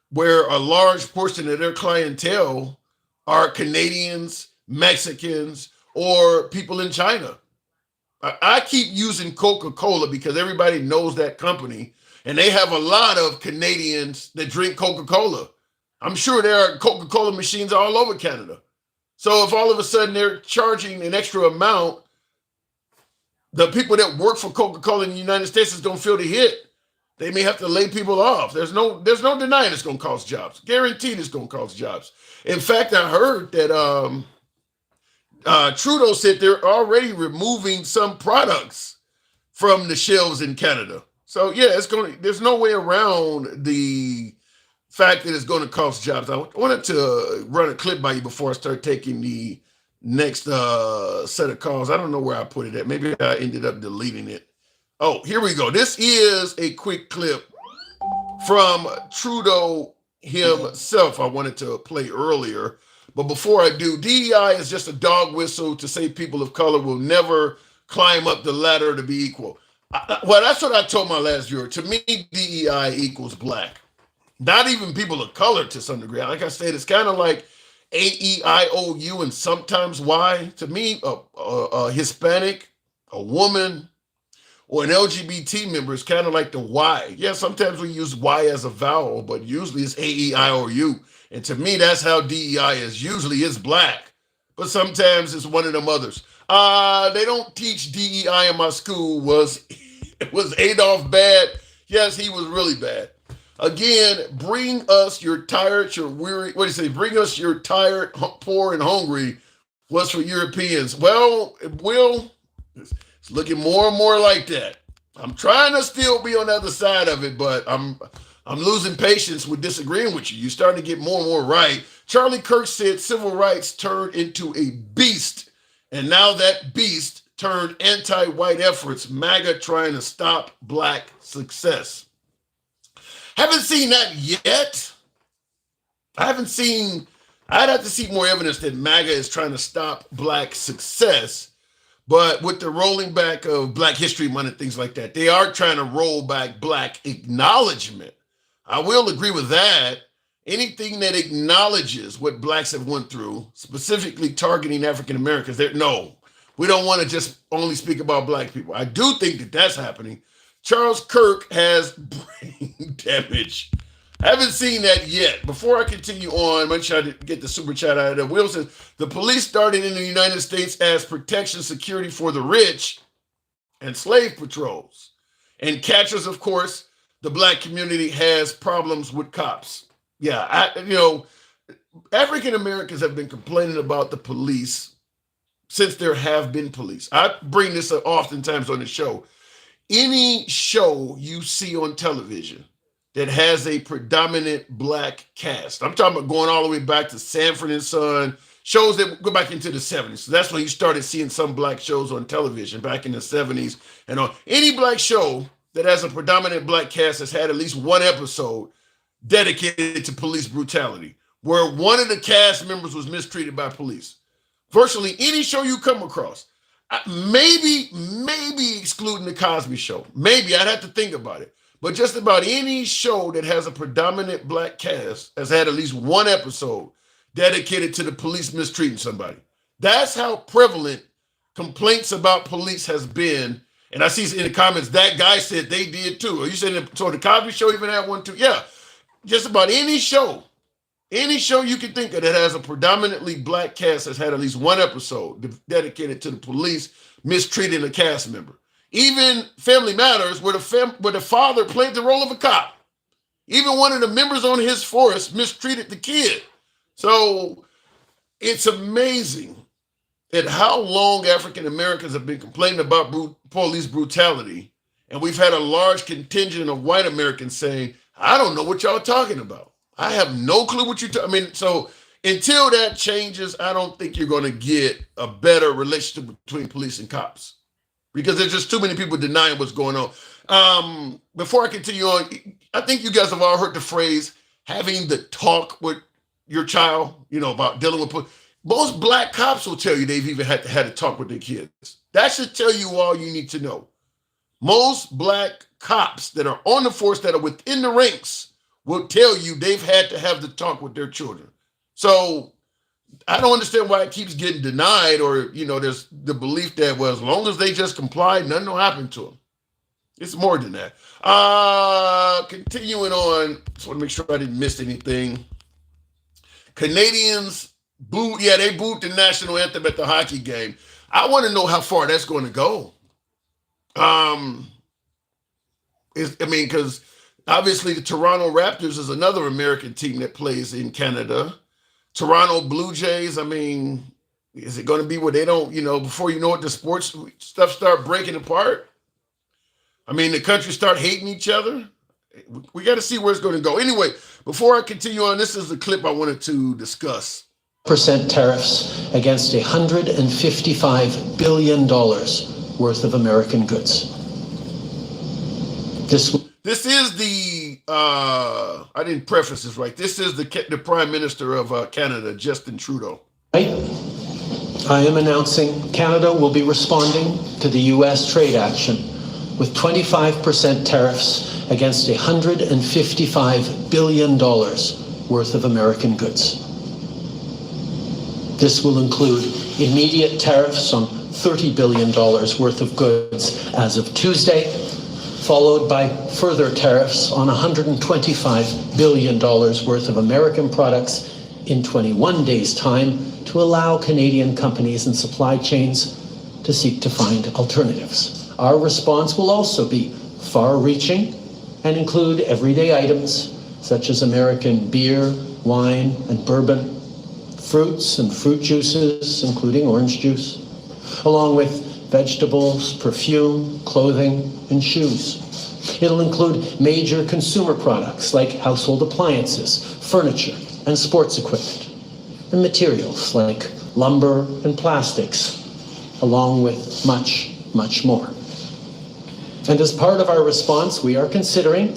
where a large portion of their clientele are Canadians, Mexicans, or people in China. I keep using Coca-Cola because everybody knows that company, and they have a lot of Canadians that drink Coca-Cola. I'm sure there are Coca-Cola machines all over Canada. So if all of a sudden they're charging an extra amount, the people that work for Coca-Cola in the United States don't feel the hit. They may have to lay people off. There's no denying it's going to cost jobs. Guaranteed it's going to cost jobs. In fact, I heard that Trudeau said they're already removing some products from the shelves in Canada. So yeah, there's no way around the fact that it's going to cost jobs. I wanted to run a clip by you before I start taking the next set of calls. I don't know where I put it at. Maybe I ended up deleting it. Oh, here we go. This is a quick clip from Trudeau himself I wanted to play earlier. But before I do, DEI is just a dog whistle to say people of color will never climb up the ladder to be equal. Well, that's what I told my last viewer. To me, DEI equals black. Not even people of color to some degree. Like I said, it's kind of like AEIOU and sometimes Y. To me, a Hispanic, a woman, or an LGBT member is kind of like the Y. Yeah, sometimes we use Y as a vowel, but usually it's AEIOU. And to me, that's how DEI is. Usually it's black, but sometimes it's one of them others. They don't teach DEI in my school. Was Adolf bad? Yes, he was really bad. Again, bring us your tired, your weary. What do you say? Bring us your tired, poor, and hungry. Was for Europeans. Well, it's looking more and more like that. I'm trying to still be on the other side of it, but I'm losing patience with disagreeing with you. You're starting to get more and more right. Charlie Kirk said civil rights turned into a beast, and now that beast turned anti-white efforts, MAGA trying to stop black success. Haven't seen that yet, I'd have to see more evidence that MAGA is trying to stop black success. But with the rolling back of Black History Month and things like that, they are trying to roll back black acknowledgement. I will agree with that. Anything that acknowledges what blacks have went through, specifically targeting African Americans, no, we don't want to just only speak about black people. I do think that that's happening. Charles Kirk has brain damage. I haven't seen that yet. Before I continue on, make sure I get the super chat out of there. Wilson, the police started in the United States as protection security for the rich and slave patrols. And catchers, of course, the black community has problems with cops. Yeah, African Americans have been complaining about the police since there have been police. I bring this up oftentimes on the show. Any show you see on television that has a predominant black cast, I'm talking about going all the way back to Sanford and Son, shows that go back into the 70s. So that's when you started seeing some black shows on television back in the 70s and on. Any black show that has a predominant black cast has had at least one episode dedicated to police brutality, where one of the cast members was mistreated by police. Virtually any show you come across, maybe excluding the Cosby Show, maybe I'd have to think about it, but just about any show that has a predominant black cast has had at least one episode dedicated to the police mistreating somebody. That's how prevalent complaints about police has been. And I see in the comments that guy said they did too. Are you saying so? The Cosby Show even had one too? Yeah. Just about any show you can think of that has a predominantly black cast has had at least one episode dedicated to the police mistreating a cast member. Even Family Matters, where the father played the role of a cop. Even one of the members on his force mistreated the kid. So it's amazing at how long African Americans have been complaining about police brutality. And we've had a large contingent of white Americans saying, I don't know what y'all talking about. I have no clue what you're talking. So until that changes, I don't think you're going to get a better relationship between police and cops, because there's just too many people denying what's going on. Before I continue on, I think you guys have all heard the phrase having the talk with your child, about dealing with police. Most black cops will tell you they've even had to talk with their kids. That should tell you all you need to know. Most black cops that are on the force, that are within the ranks, will tell you they've had to have the talk with their children. So I don't understand why it keeps getting denied, or, there's the belief that, well, as long as they just comply, nothing will happen to them. It's more than that. Continuing on, just want to make sure I didn't miss anything. Canadians booed the national anthem at the hockey game. I want to know how far that's going to go. Because obviously the Toronto Raptors is another American team that plays in Canada. Toronto Blue Jays, is it going to be where they don't, before you know it, the sports stuff start breaking apart? The country start hating each other? We got to see where it's going to go. Anyway, before I continue on, this is the clip I wanted to discuss. % tariffs against $155 billion worth of American goods. This is the, I didn't preface this right. This is the Prime Minister of Canada, Justin Trudeau. I am announcing Canada will be responding to the U.S. trade action with 25% tariffs against $155 billion worth of American goods. This will include immediate tariffs on $30 billion worth of goods as of Tuesday, followed by further tariffs on $125 billion worth of American products in 21 days' time to allow Canadian companies and supply chains to seek to find alternatives. Our response will also be far-reaching and include everyday items such as American beer, wine, and bourbon, fruits and fruit juices, including orange juice, along with vegetables, perfume, clothing, and shoes. It'll include major consumer products like household appliances, furniture, and sports equipment, and materials like lumber and plastics, along with much, much more. And as part of our response, we are considering,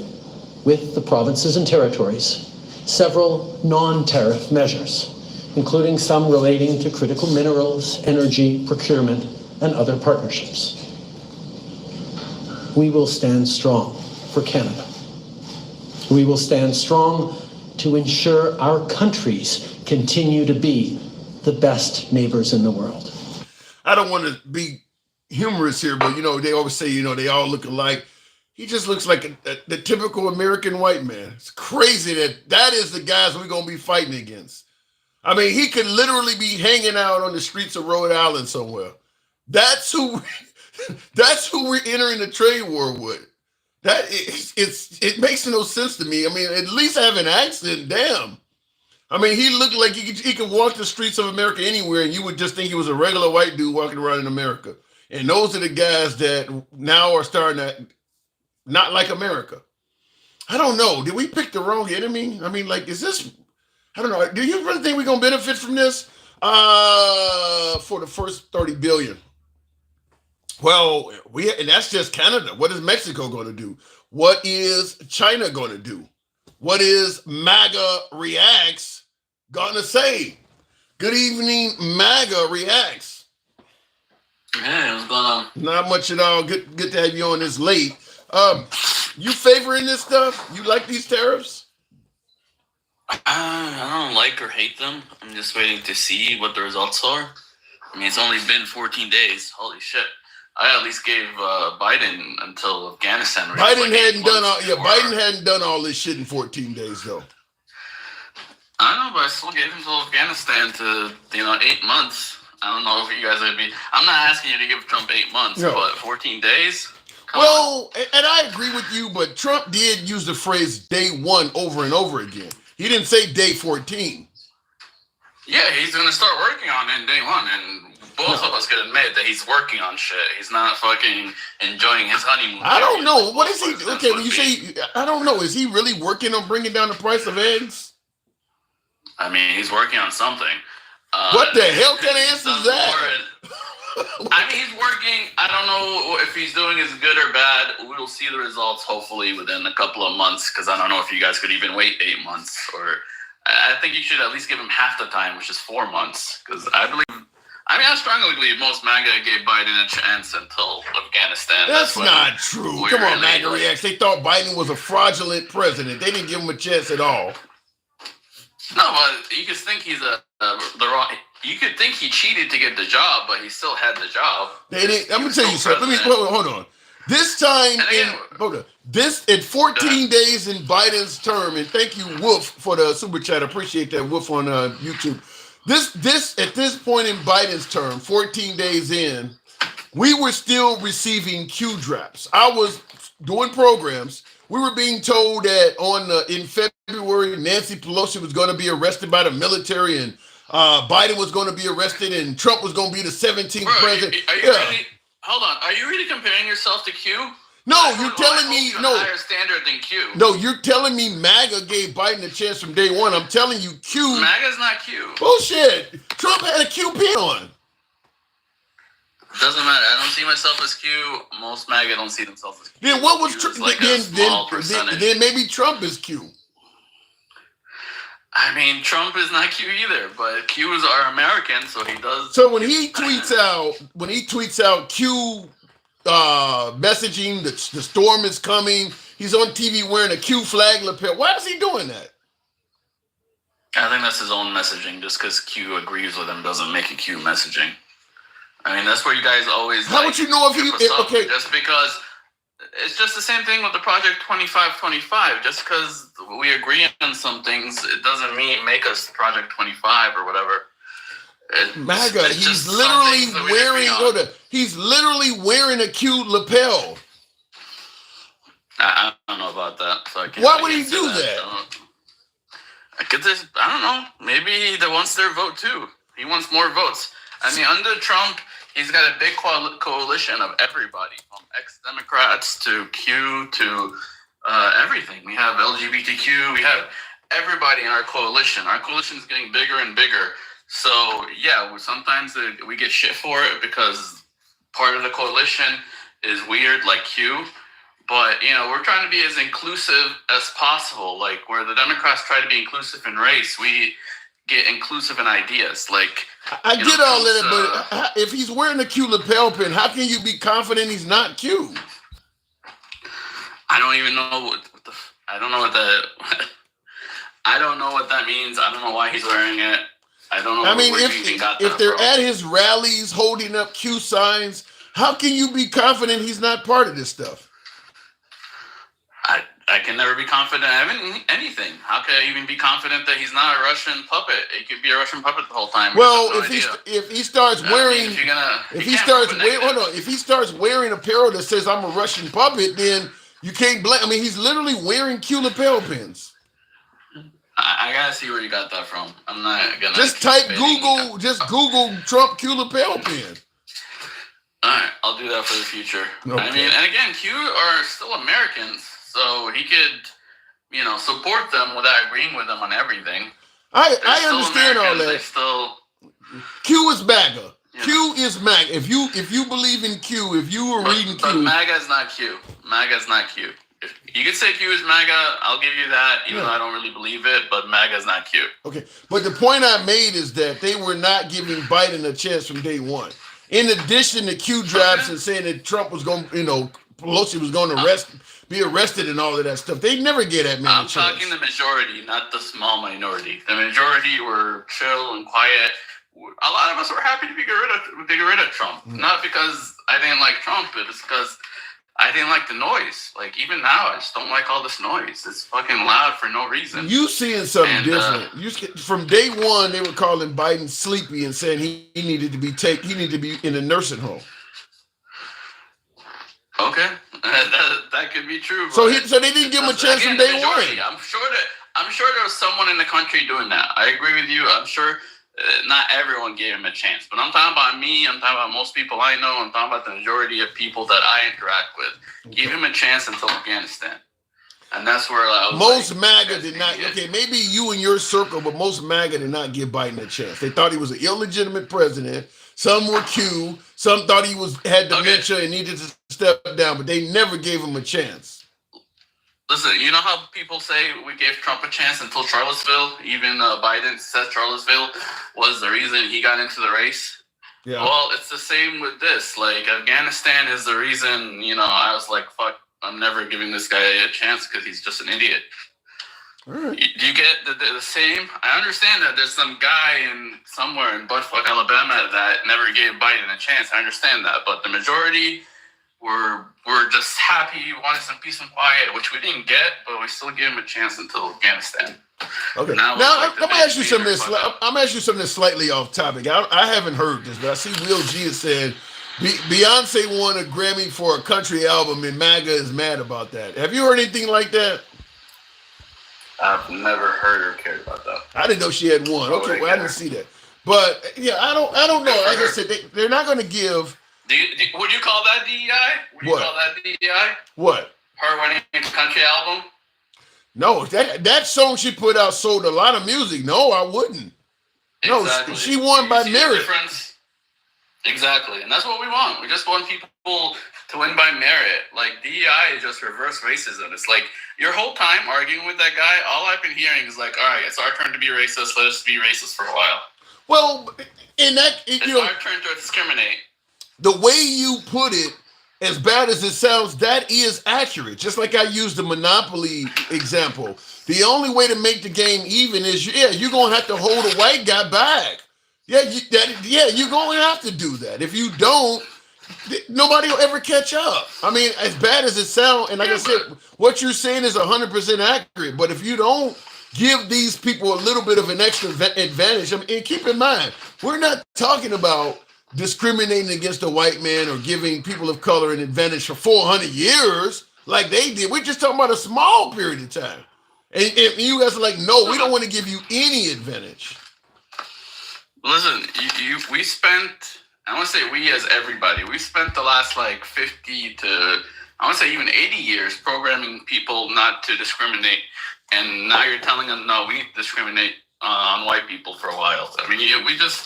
with the provinces and territories, several non-tariff measures, including some relating to critical minerals, energy, procurement, and other partnerships. We will stand strong for Canada. We will stand strong to ensure our countries continue to be the best neighbors in the world. I don't want to be humorous here, but, they always say, they all look alike. He just looks like the typical American white man. It's crazy that is the guys we're going to be fighting against. I mean, he could literally be hanging out on the streets of Rhode Island somewhere. That's who we're entering a trade war with. It makes no sense to me. I mean, at least have an accent. Damn. I mean, he looked like he could walk the streets of America anywhere, and you would just think he was a regular white dude walking around in America. And those are the guys that now are starting to not like America. I don't know. Did we pick the wrong enemy? I mean, is this? I don't know. Do you really think we're gonna benefit from this? For the first $30 billion. Well, and that's just Canada. What is Mexico going to do? What is China going to do? What is MAGA Reacts going to say? Good evening, MAGA Reacts. Hey, what's going on? Not much at all. Good to have you on this late. You favoring this stuff? You like these tariffs? I don't like or hate them. I'm just waiting to see what the results are. I mean, it's only been 14 days. Holy shit. I at least gave Biden until Afghanistan. Biden hadn't done all this shit in 14 days, though. I know, but I still gave him until Afghanistan to 8 months. I don't know if you guys would be. I'm not asking you to give Trump 8 months, but 14 days. Well, and I agree with you, but Trump did use the phrase day one over and over again. He didn't say day 14. Yeah, he's going to start working on it in day one, and both of us could admit that he's working on shit. He's not fucking enjoying his honeymoon. I don't know. What is he? Okay, when you say, I don't know, is he really working on bringing down the price of eggs? I mean, he's working on something. What the hell kind of answer is that? I mean, he's working. I don't know if he's doing as good or bad. We'll see the results hopefully within a couple of months, because I don't know if you guys could even wait 8 months. Or I think you should at least give him half the time, which is 4 months. Because I strongly believe most MAGA gave Biden a chance until Afghanistan. That's not true. Come on, MAGA Reacts. They thought Biden was a fraudulent president. They didn't give him a chance at all. No, but you could think he's the wrong. You could think he cheated to get the job, but he still had the job. I'm gonna tell you something. Hold on. This time, in 14 days in Biden's term, and thank you, Wolf, for the super chat. I appreciate that, Wolf, on YouTube. This at this point in Biden's term, 14 days in, we were still receiving Q drops. I was doing programs. We were being told that in February, Nancy Pelosi was going to be arrested by the military, and Biden was going to be arrested, and Trump was going to be the 17th president. Are you really, hold on. Are you really comparing yourself to Q? No, you're telling me no. Higher standard than Q. No, you're telling me MAGA gave Biden a chance from day one. I'm telling you, Q. MAGA's not Q. Bullshit. Trump had a Q pin on. Doesn't matter. I don't see myself as Q. Most MAGA don't see themselves as Q. Then what was Trump? Like then maybe Trump is Q. I mean, Trump is not Q either, but Qs are American, so he does. So when he tweets out Q messaging, the storm is coming. He's on TV wearing a Q flag lapel. Why is he doing that? I think that's his own messaging. Just because Q agrees with him doesn't make it Q messaging. I mean, that's where you guys always. How would you know if he? Okay. Just because it's just the same thing with the Project 2525. Just because we agree on some things, it doesn't make us Project 25 or whatever. MAGA, he's literally wearing. He's literally wearing a Q lapel. I don't know about that. So why would he do that? I don't know. Maybe he wants their vote too. He wants more votes. I mean, under Trump, he's got a big coalition of everybody, from ex-Democrats to Q to everything. We have LGBTQ. We have everybody in our coalition. Our coalition is getting bigger and bigger. So, yeah, sometimes we get shit for it because part of the coalition is weird, like Q. But, we're trying to be as inclusive as possible. Like, where the Democrats try to be inclusive in race, we get inclusive in ideas. Like, I get all of that, but if he's wearing a Q lapel pin, how can you be confident he's not Q? I don't even know I don't know what I don't know what that means. I don't know why he's wearing it. I don't know. I mean, where you even got that if they're from. at his rallies holding up Q signs, how can you be confident he's not part of this stuff? I can never be confident in anything. How can I even be confident that he's not a Russian puppet? He could be a Russian puppet the whole time. Well, if he starts wearing if he starts wearing apparel that says I'm a Russian puppet, then you can't blame. I mean, he's literally wearing Q lapel pins. I gotta see where you got that from. I'm not gonna just type Google. Just Google Trump Q lapel pin. All right, I'll do that for the future. Okay. I mean, and again, Q are still Americans. So he could, support them without agreeing with them on everything. I understand all that. Q is MAGA. Q is MAGA. If you believe in Q, if you were reading Q, but MAGA is not Q. MAGA is not Q. If you could say Q is MAGA, I'll give you that. Even though I don't really believe it, but MAGA is not Q. Okay, but the point I made is that they were not giving Biden a chance from day one. In addition to Q drops and saying that Trump was going, Pelosi was going to be arrested and all of that stuff. They never get that many chances. I'm talking the majority, not the small minority. The majority were chill and quiet. A lot of us were happy to get rid of Trump. Not because I didn't like Trump, but it's because I didn't like the noise. Like, even now, I just don't like all this noise. It's fucking loud for no reason. You seeing something different. From day one, they were calling Biden sleepy and saying he needed to be in a nursing home. Okay, that could be true. So they didn't give him a chance from day one. I'm sure there was someone in the country doing that. I agree with you. I'm sure not everyone gave him a chance, but I'm talking about me. I'm talking about most people I know. I'm talking about the majority of people that I interact with. Okay. Give him a chance until Afghanistan, and that's where I was. Most MAGA did not. Okay, maybe you and your circle, but most MAGA did not give Biden a chance. They thought he was an illegitimate president. Some were Q. Some thought he had dementia and needed to step down, but they never gave him a chance. Listen, you know how people say we gave Trump a chance until Charlottesville? Even Biden said Charlottesville was the reason he got into the race. Yeah. Well, it's the same with this. Like, Afghanistan is the reason, I was like, fuck, I'm never giving this guy a chance because he's just an idiot. Right. Do you get the same? I understand that there's some guy somewhere in buttfuck Alabama that never gave Biden a chance. I understand that, but the majority were just happy, wanted some peace and quiet, which we didn't get, but we still gave him a chance until Afghanistan. Okay. Now I'm gonna ask you something. I'm asking you something that's slightly off topic. I haven't heard this, but I see Will G has said Beyonce won a Grammy for a country album, and MAGA is mad about that. Have you heard anything like that? I've never heard or cared about that. I didn't know she had one. Okay, well, I didn't see that. But yeah, I don't know. Like I said, they're not going to give. Would you call that DEI? Would you call that DEI? What? Her winning a country album? No, that song she put out sold a lot of music. No, I wouldn't. Exactly. No, she won by merit. Exactly, and that's what we want. We just want people to win by merit. Like, DEI is just reverse racism. It's like, your whole time arguing with that guy, all I've been hearing is like, all right, it's our turn to be racist. Let us be racist for a while. Well, it's our turn to discriminate. The way you put it, as bad as it sounds, that is accurate. Just like I used the Monopoly example. The only way to make the game even is, you're going to have to hold a white guy back. You're going to have to do that. If you don't, nobody will ever catch up. I mean, as bad as it sounds, and like I said, what you're saying is 100% accurate. But if you don't give these people a little bit of an extra advantage, and keep in mind, we're not talking about discriminating against a white man or giving people of color an advantage for 400 years like they did. We're just talking about a small period of time. And you guys are like, no, we don't want to give you any advantage. Listen, we spent, I want to say we as everybody, we spent the last 50 to, I want to say even 80 years programming people not to discriminate. And now you're telling them, no, we need to discriminate on white people for a while. I mean,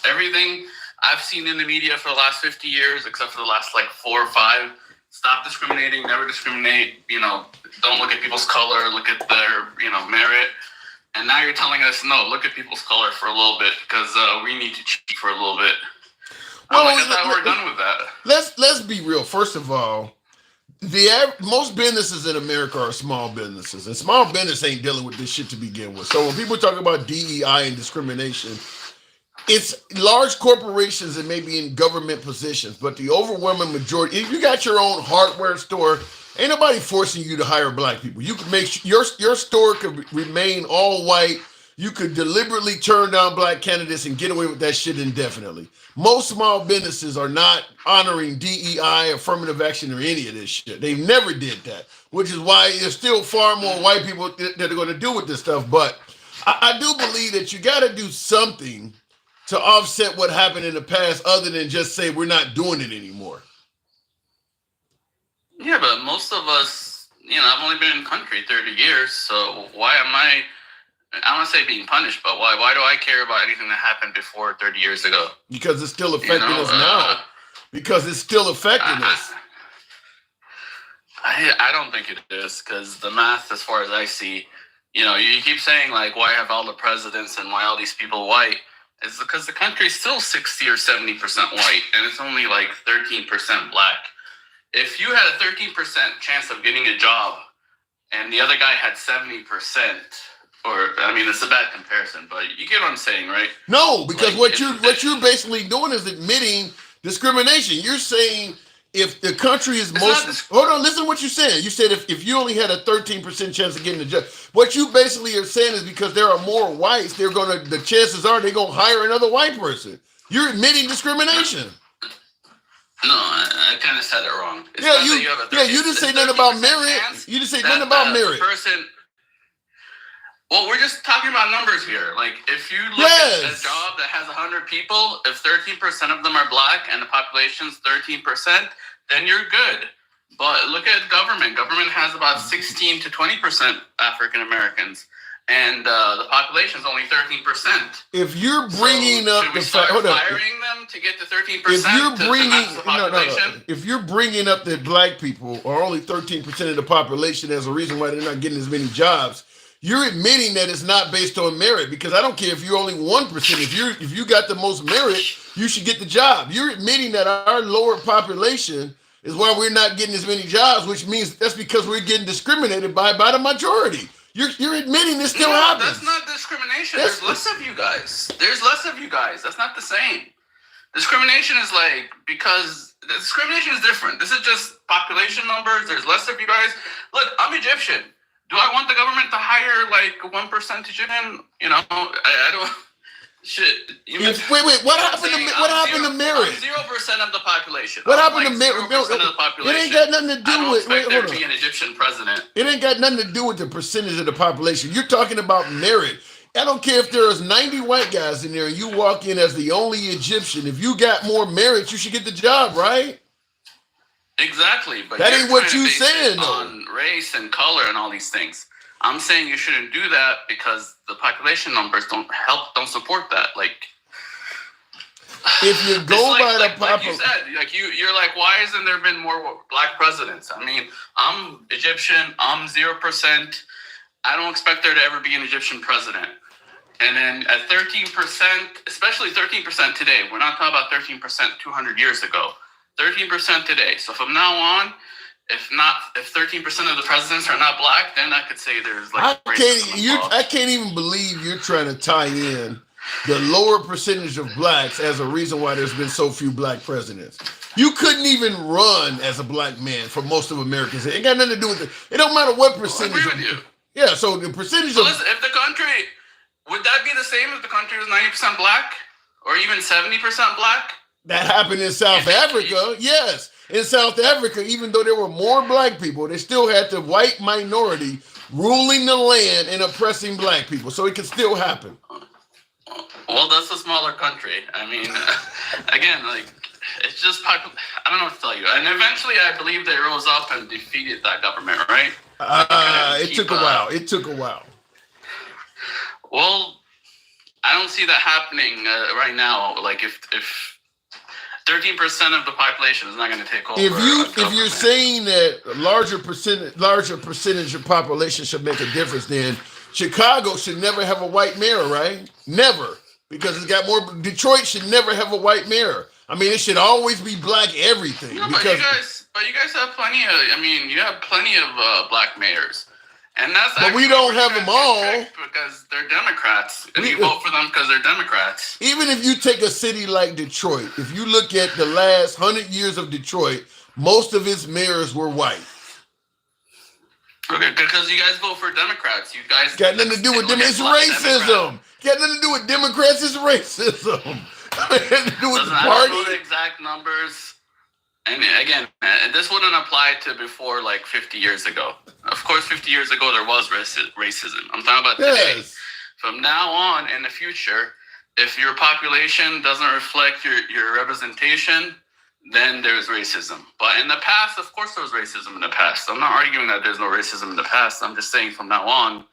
everything I've seen in the media for the last 50 years, except for the last 4 or 5, stop discriminating, never discriminate, don't look at people's color, look at their, merit. And now you're telling us, no, look at people's color for a little bit because we need to cheat for a little bit. Well, I thought we're done with that. Let's be real. First of all, most businesses in America are small businesses, and small business ain't dealing with this shit to begin with. So when people talk about DEI and discrimination, it's large corporations and maybe in government positions, but the overwhelming majority, if you got your own hardware store, ain't nobody forcing you to hire black people. You can make your store could remain all white. You could deliberately turn down black candidates and get away with that shit indefinitely. Most small businesses are not honoring DEI, affirmative action, or any of this shit. They never did that, which is why there's still far more white people that are going to do with this stuff. But I do believe that you got to do something to offset what happened in the past other than just say we're not doing it anymore. Yeah, but most of us, I've only been in the country 30 years, so why am I don't want to say being punished, but why do I care about anything that happened before 30 years ago? Because it's still affecting us now. Because it's still affecting us. I don't think it is, because the math, as far as I see, you keep saying, like, why have all the presidents and why all these people white? It's because the country's still 60 or 70% white, and it's only like 13% black. If you had a 13% chance of getting a job and the other guy had 70%, it's a bad comparison, but you get what I'm saying, right? No, because what you're basically doing is admitting discrimination. You're saying if the country is hold on, listen to what you're saying. You said if you only had a 13% chance of getting a job, what you basically are saying is because there are more whites, the chances are they're gonna hire another white person. You're admitting discrimination. No, I kind of said it wrong. You didn't say nothing about merit. You didn't say nothing about merit. Well, we're just talking about numbers here. Like, if you look at a job that has 100 people, if 13% of them are black and the population's 13%, then you're good. But look at government. Government has about 16 to 20% African Americans, and the population's only 13%. If you're bringing up the fact, firing them to get to 13%, if you're bringing up that black people are only 13% of the population as a reason why they're not getting as many jobs, you're admitting that it's not based on merit, because I don't care if you're only 1%. If you got the most merit, you should get the job. You're admitting that our lower population is why we're not getting as many jobs, which means that's because we're getting discriminated by the majority. You're admitting this still happens. That's not discrimination. There's less of you guys. That's not the same. Discrimination is because the discrimination is different. This is just population numbers. There's less of you guys. Look, I'm Egyptian. Do I want the government to hire 1% Egyptian? I don't. Shit. Wait. What happened to merit? 0% of the population. What happened to merit? 0% of the population. It ain't got nothing to do with. There to be an Egyptian president. It ain't got nothing to do with the percentage of the population. You're talking about merit. I don't care if there's 90 white guys in there and you walk in as the only Egyptian. If you got more merit, you should get the job, right? Exactly, but that ain't what you saying though. On race and color and all these things. I'm saying you shouldn't do that because the population numbers don't support that. If you go by the population, you're like, why hasn't there been more black presidents? I mean, I'm Egyptian. I'm 0%. I don't expect there to ever be an Egyptian president. And then at 13%, especially 13% today, we're not talking about 13% 200 years ago. 13% today. So from now on, if 13% of the presidents are not black, then I could say there's I can't even believe you're trying to tie in the lower percentage of blacks as a reason why there's been so few black presidents. You couldn't even run as a black man for most of Americans. It ain't got nothing to do with it. It don't matter what percentage. I agree with you. Yeah, so the percentage listen, if the country, would that be the same if the country was 90% black or even 70% black? That happened in South Africa, yes. In South Africa, even though there were more black people, they still had the white minority ruling the land and oppressing black people. So it can still happen. Well, that's a smaller country. I mean, again, it's just I don't know what to tell you. And eventually, I believe they rose up and defeated that government, right? It took a while. It took a while. Well, I don't see that happening right now. 13% of the population is not going to take over. If you're saying that a larger percentage of population should make a difference, then Chicago should never have a white mayor, right? Never, because it's got more. Detroit should never have a white mayor. I mean, it should always be black everything. No, because, but you guys have plenty of. I mean, you have plenty of black mayors. And that's but we don't have them all because they're Democrats, and you vote for them because they're Democrats. Even if you take a city like Detroit, if you look at the last 100 years of Detroit, most of its mayors were white. Okay, because you guys vote for Democrats. You guys got nothing to do with them. It's racism. Got nothing to do with Democrats. It's racism. Got nothing to do with the party. I don't know the exact numbers. And again, this wouldn't apply to before like 50 years ago. Of course, 50 years ago, there was racism. I'm talking about today. From now on in the future, if your population doesn't reflect your representation, then there's racism. But in the past, of course, there was racism in the past. I'm not arguing that there's no racism in the past. I'm just saying from now on,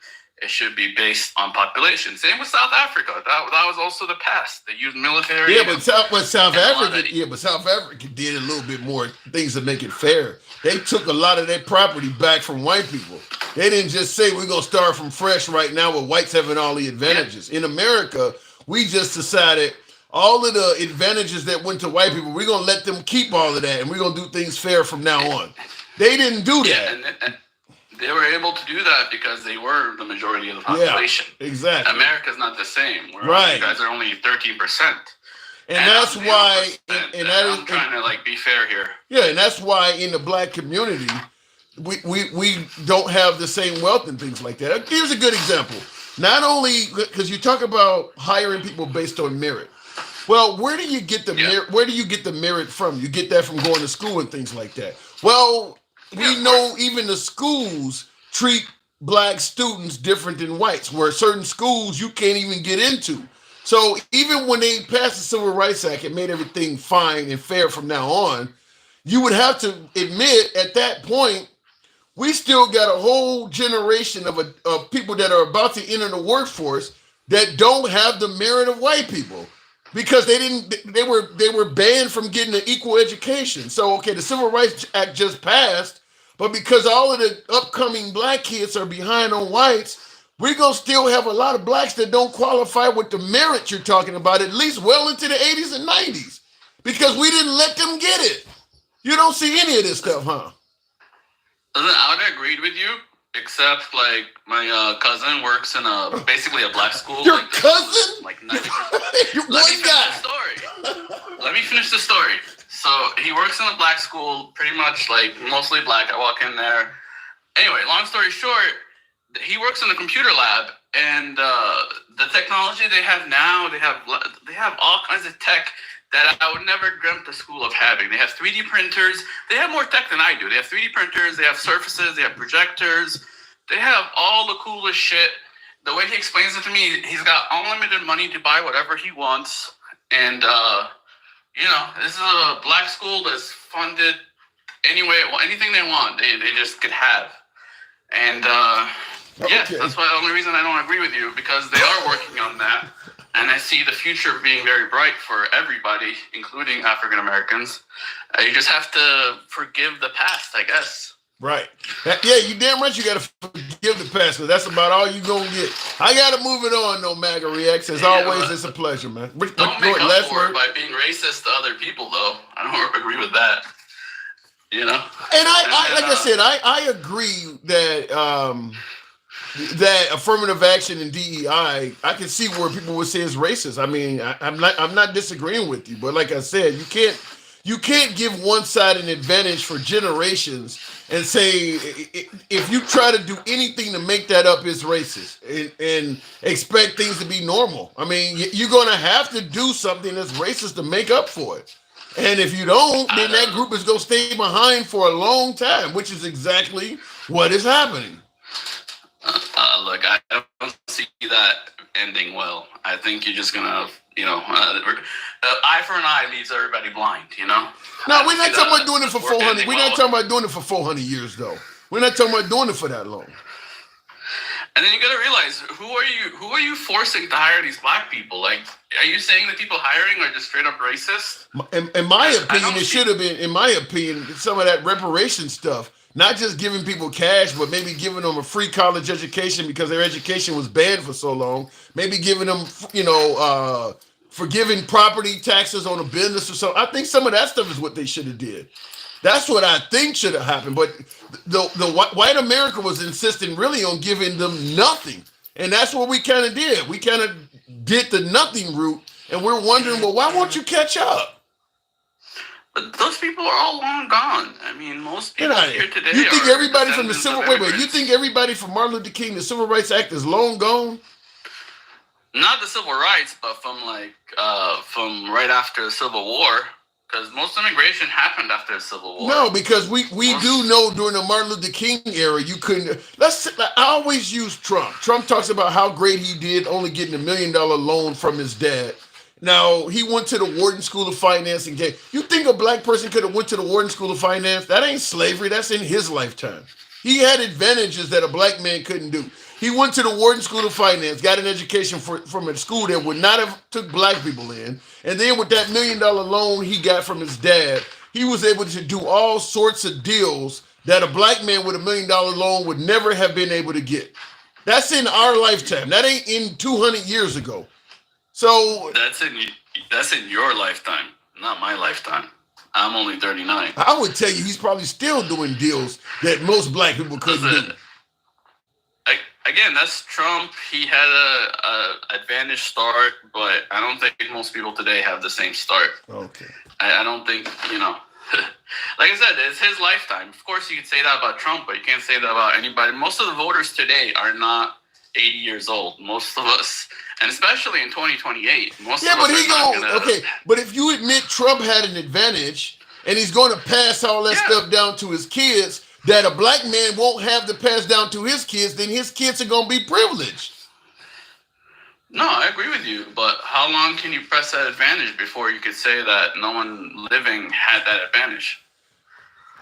it should be based on population. Same with South Africa. That was also the past. They used military. Yeah, but South Africa did a little bit more things to make it fair. They took a lot of their property back from white people. They didn't just say we're gonna start from fresh right now with whites having all the advantages. In America, we just decided all of the advantages that went to white people, we're gonna let them keep all of that, and we're gonna do things fair from now on. They didn't do that. And they were able to do that because they were the majority of the population. Yeah, exactly. America's not the same. Right. You guys are only 13%. And that's why, I'm trying to like be fair here. Yeah, and that's why in the black community, we don't have the same wealth and things like that. Here's a good example. Not only because you talk about hiring people based on merit. Well, where do you get the merit? Where do you get the merit from? You get that from going to school and things like that. Well, we know even the schools treat black students different than whites, where certain schools you can't even get into. So even when they passed the Civil Rights Act and made everything fine and fair from now on, you would have to admit at that point, we still got a whole generation of people that are about to enter the workforce that don't have the merit of white people because they were banned from getting an equal education. So, okay, the Civil Rights Act just passed, but because all of the upcoming black kids are behind on whites, we're going to still have a lot of blacks that don't qualify with the merit you're talking about, at least well into the 80s and 90s, because we didn't let them get it. You don't see any of this stuff, huh? I would agree with you, except like my cousin works in basically a black school. Your like, cousin? Like 90%. Let me finish the story. So he works in a black school, pretty much like mostly black. I walk in there. Anyway, long story short, he works in the computer lab, and the technology they have now, they have all kinds of tech that I would never dreamt the school of having. They have 3D printers. They have more tech than I do. They have 3D printers. They have surfaces. They have projectors. They have all the coolest shit. The way he explains it to me, he's got unlimited money to buy whatever he wants. And, this is a black school that's funded anything they want. They just could have. And, Okay. That's why the only reason I don't agree with you, because they are working on that. And I see the future being very bright for everybody, including African Americans. You just have to forgive the past, I guess. Right. Yeah, you damn right you got to forgive the past, because that's about all you're going to get. I got to move it on, though, MAGA Reacts. As always, it's a pleasure, man. Don't make up for it by being racist to other people, though. I don't agree with that. You know? And I agree that... that affirmative action and DEI, I can see where people would say it's racist. I mean, I'm not disagreeing with you, but like I said, you can't give one side an advantage for generations and say if you try to do anything to make that up, it's racist and expect things to be normal. I mean, you're going to have to do something that's racist to make up for it. And if you don't, then that group is going to stay behind for a long time, which is exactly what is happening. Look, I don't see that ending well. I think you're just gonna, eye for an eye leaves everybody blind. No, we're not talking about doing it for 400. We're not talking about doing it for 400 years, though. We're not talking about doing it for that long. And then you got to realize, who are you forcing to hire these black people? Like, are you saying that people hiring are just straight up racist? In my opinion, it should have been, in my opinion, some of that reparation stuff. Not just giving people cash, but maybe giving them a free college education because their education was banned for so long. Maybe giving them, forgiving property taxes on a business or something. I think some of that stuff is what they should have did. That's what I think should have happened. But the white America was insisting really on giving them nothing. And that's what we kind of did. We kind of did the nothing route. And we're wondering, well, why won't you catch up? But those people are all long gone. I mean, most people here today. You think everybody from the you think everybody from Martin Luther King, the Civil Rights Act is long gone? Not the civil rights, but from right after the Civil War. Because most immigration happened after the Civil War. No, because we do know during the Martin Luther King era, you couldn't. I always use Trump. Trump talks about how great he did, only getting $1 million loan from his dad. Now, he went to the Wharton School of Finance and you think a black person could have went to the Wharton School of Finance? That ain't slavery. That's in his lifetime. He had advantages that a black man couldn't do. He went to the Wharton School of Finance, got an education from a school that would not have took black people in. And then with that $1 million loan he got from his dad, he was able to do all sorts of deals that a black man with $1 million loan would never have been able to get. That's in our lifetime. That ain't in 200 years ago. So that's in your lifetime, not my lifetime. I'm only 39. I would tell you he's probably still doing deals that most black people couldn't do. Again, that's Trump. He had a advantage start, but I don't think most people today have the same start. Okay. I don't think, like I said, it's his lifetime. Of course, you could say that about Trump, but you can't say that about anybody. Most of the voters today are not 80 years old. Most of us, and especially in 2028, but if you admit Trump had an advantage and he's going to pass all that stuff down to his kids, that a black man won't have to pass down to his kids, then his kids are going to be privileged. No, I agree with you, but how long can you press that advantage before you could say that no one living had that advantage?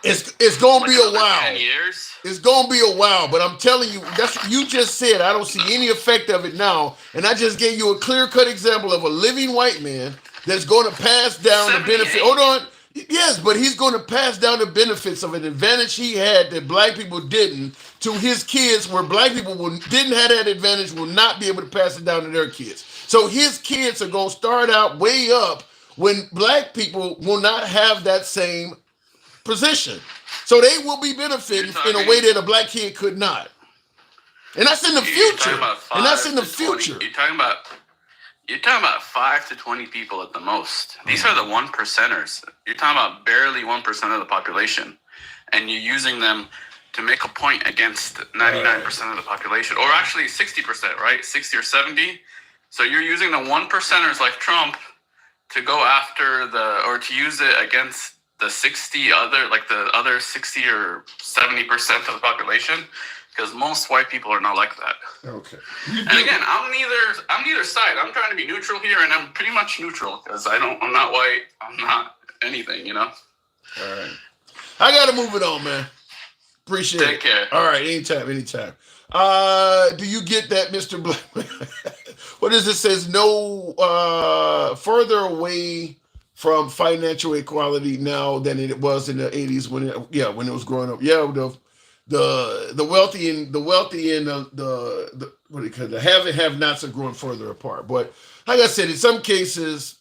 It's going to be a while. 10 years? It's going to be a while, but I'm telling you, that's what you just said. I don't see any effect of it now, and I just gave you a clear-cut example of a living white man that's going to pass down the benefit. Hold on. Yes, but he's going to pass down the benefits of an advantage he had that black people didn't to his kids, where black people didn't have that advantage, will not be able to pass it down to their kids. So his kids are going to start out way up when black people will not have that same position. So they will be benefiting in a way that a black kid could not. And that's in the future. You're talking about 5 to 20 people at the most. These are the 1%ers. You're talking about barely 1% of the population. And you're using them to make a point against 99% of the population. Or actually 60%, right? 60 or 70. So you're using the 1%ers like Trump to go after or to use it against the 60 other 60 or 70% of the population. Because most white people are not like that. Okay. And again, I'm neither side. I'm trying to be neutral here, and I'm pretty much neutral because I'm not white. I'm not anything, All right. I gotta move it on, man. Appreciate it. Take care. All right, anytime. Do you get that, Mr. Black? What is it? Says no further away from financial equality now than it was in the 80s when it was growing up. Yeah, the wealthy and the what do you call it? The have and have nots are growing further apart. But like I said, in some cases,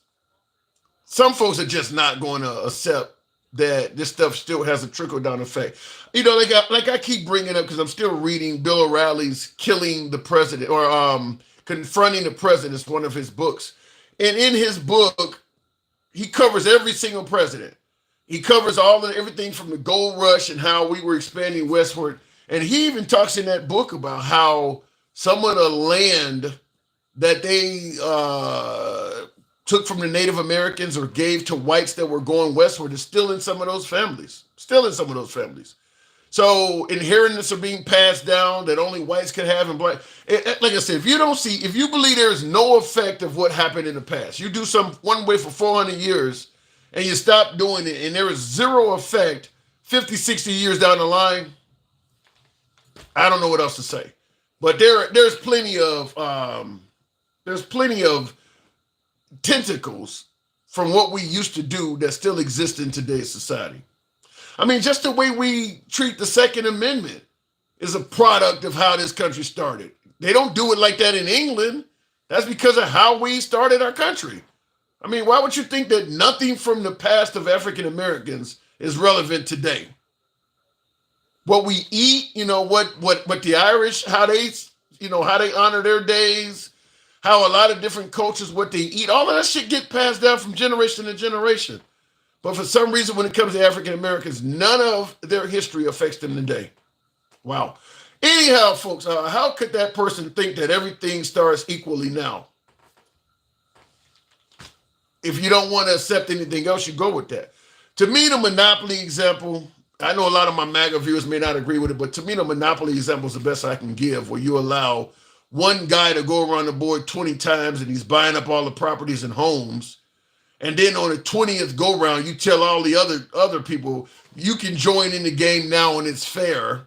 some folks are just not going to accept that this stuff still has a trickle down effect. Like I keep bringing up because I'm still reading Bill O'Reilly's "Killing the President" or "Confronting the President." It's one of his books, and in his book, he covers every single president. He covers everything from the gold rush and how we were expanding westward. And he even talks in that book about how some of the land that they took from the Native Americans or gave to whites that were going westward is still in some of those families. So inheritance are being passed down that only whites could have and black. Like I said, if you believe there is no effect of what happened in the past, you do one way for 400 years, and you stop doing it, and there is zero effect 50, 60 years down the line, I don't know what else to say. But there's plenty of tentacles from what we used to do that still exist in today's society. I mean, just the way we treat the Second Amendment is a product of how this country started. They don't do it like that in England. That's because of how we started our country. I mean, why would you think that nothing from the past of African Americans is relevant today? What we eat, what the Irish, how they honor their days, how a lot of different cultures, what they eat, all of that shit get passed down from generation to generation. But for some reason, when it comes to African Americans, none of their history affects them today. Wow. Anyhow, folks, how could that person think that everything starts equally now? If you don't want to accept anything else, you go with that. To me, the monopoly example, I know a lot of my MAGA viewers may not agree with it, but to me, the monopoly example is the best I can give, where you allow one guy to go around the board 20 times and he's buying up all the properties and homes. And then on the 20th go round, you tell all the other people, you can join in the game now and it's fair.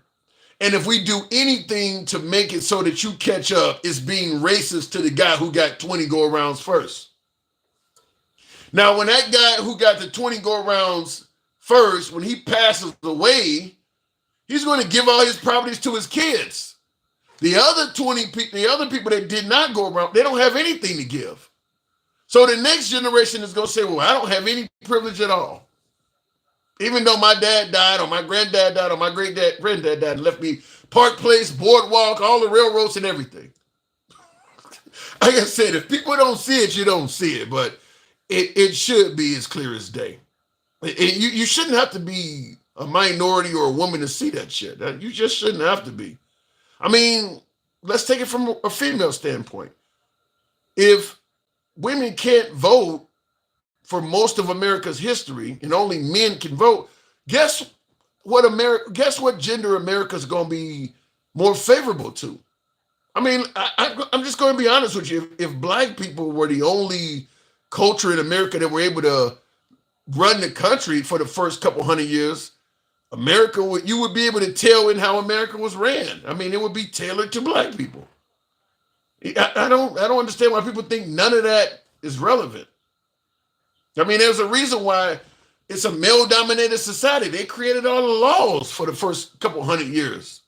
And if we do anything to make it so that you catch up, it's being racist to the guy who got 20 go arounds first. Now, when that guy who got the 20 go arounds first, when he passes away, he's going to give all his properties to his kids. The other people that did not go around, they don't have anything to give. So the next generation is going to say, well, I don't have any privilege at all. Even though my dad died, or my granddad died, or my granddad died and left me Park Place, Boardwalk, all the railroads and everything. Like I said, if people don't see it, you don't see it. But it should be as clear as day. You shouldn't have to be a minority or a woman to see that shit. You just shouldn't have to be. I mean, let's take it from a female standpoint. If women can't vote for most of America's history and only men can vote, guess what gender America's going to be more favorable to? I mean, I'm just going to be honest with you. If black people were the only culture in America that were able to run the country for the first couple hundred years, you would be able to tell in how America was ran. I mean, it would be tailored to black people. I don't understand why people think none of that is relevant. I mean, there's a reason why it's a male-dominated society. They created all the laws for the first couple hundred years.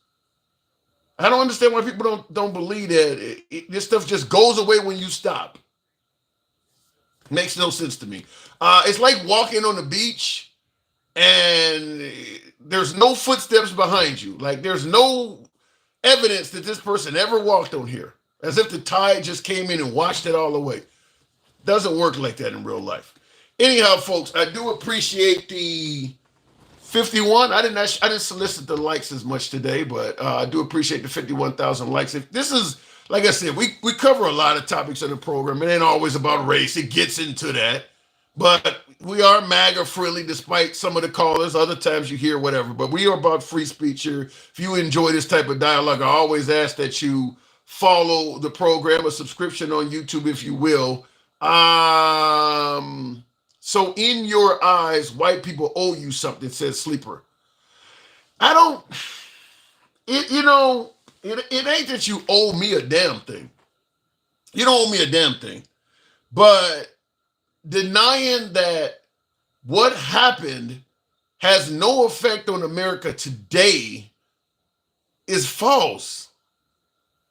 I don't understand why people don't believe that this stuff just goes away when you stop. Makes no sense to me. It's like walking on the beach and there's no footsteps behind you. Like there's no evidence that this person ever walked on here, as if the tide just came in and washed it all away. Doesn't work like that in real life. Anyhow, folks, I do appreciate the 51. I didn't solicit the likes as much today, but I do appreciate the 51,000 likes. If this is, like I said, we cover a lot of topics in the program. It ain't always about race. It gets into that. But we are MAGA friendly, despite some of the callers. Other times you hear whatever. But we are about free speech here. If you enjoy this type of dialogue, I always ask that you follow the program, a subscription on YouTube, if you will. So in your eyes, white people owe you something, says Sleeper. It ain't that you owe me a damn thing. You don't owe me a damn thing. But denying that what happened has no effect on America today is false.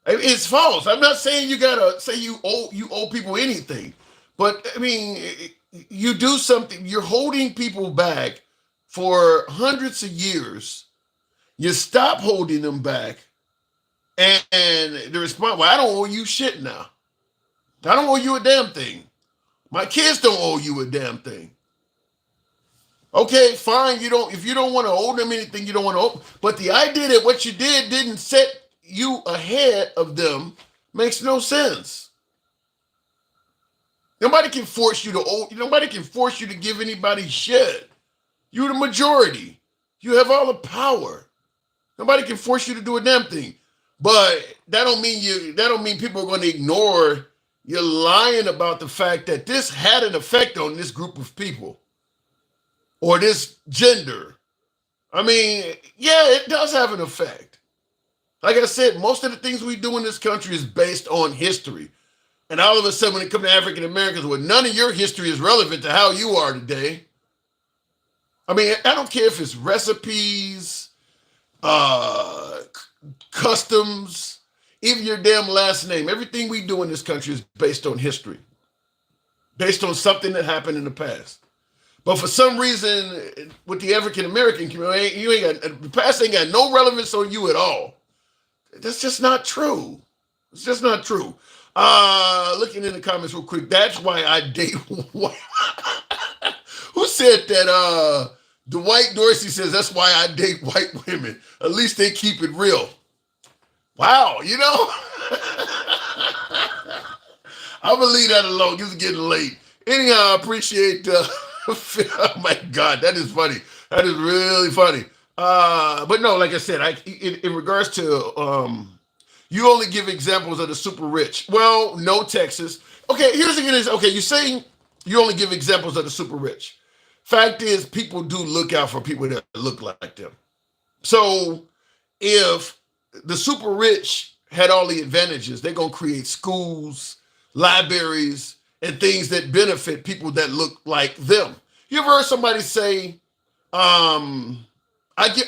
It's false. I'm not saying you gotta say you owe people anything, but I mean, you do something. You're holding people back for hundreds of years. You stop holding them back, and the response, well, I don't owe you shit now. I don't owe you a damn thing. My kids don't owe you a damn thing. Okay, fine. If you don't want to owe them anything, you don't want to owe. But the idea that what you did didn't set you ahead of them makes no sense. Nobody can force you to owe. Nobody can force you to give anybody shit. You're the majority. You have all the power. Nobody can force you to do a damn thing. But that don't mean people are going to ignore you lying about the fact that this had an effect on this group of people or this gender. I mean, yeah, it does have an effect. Like I said, most of the things we do in this country is based on history. And all of a sudden, when it comes to African Americans, well, none of your history is relevant to how you are today. I mean, I don't care if it's recipes, customs, even your damn last name. Everything we do in this country is based on history, based on something that happened in the past. But for some reason, with the African American community, the past ain't got no relevance on you at all. That's just not true. It's just not true. Looking in the comments real quick, that's why I date white. Who said that? Dwight Dorsey says that's why I date white women. At least they keep it real. Wow, you know? I'm gonna leave that alone. It's getting late. Anyhow, I appreciate oh my God, that is funny. That is really funny. But no, like I said, in regards to you only give examples of the super rich. Well, no, Texas. Okay, here's the thing. Okay, you're saying you only give examples of the super rich. Fact is, people do look out for people that look like them. So if the super rich had all the advantages, they're going to create schools, libraries, and things that benefit people that look like them. You ever heard somebody say, I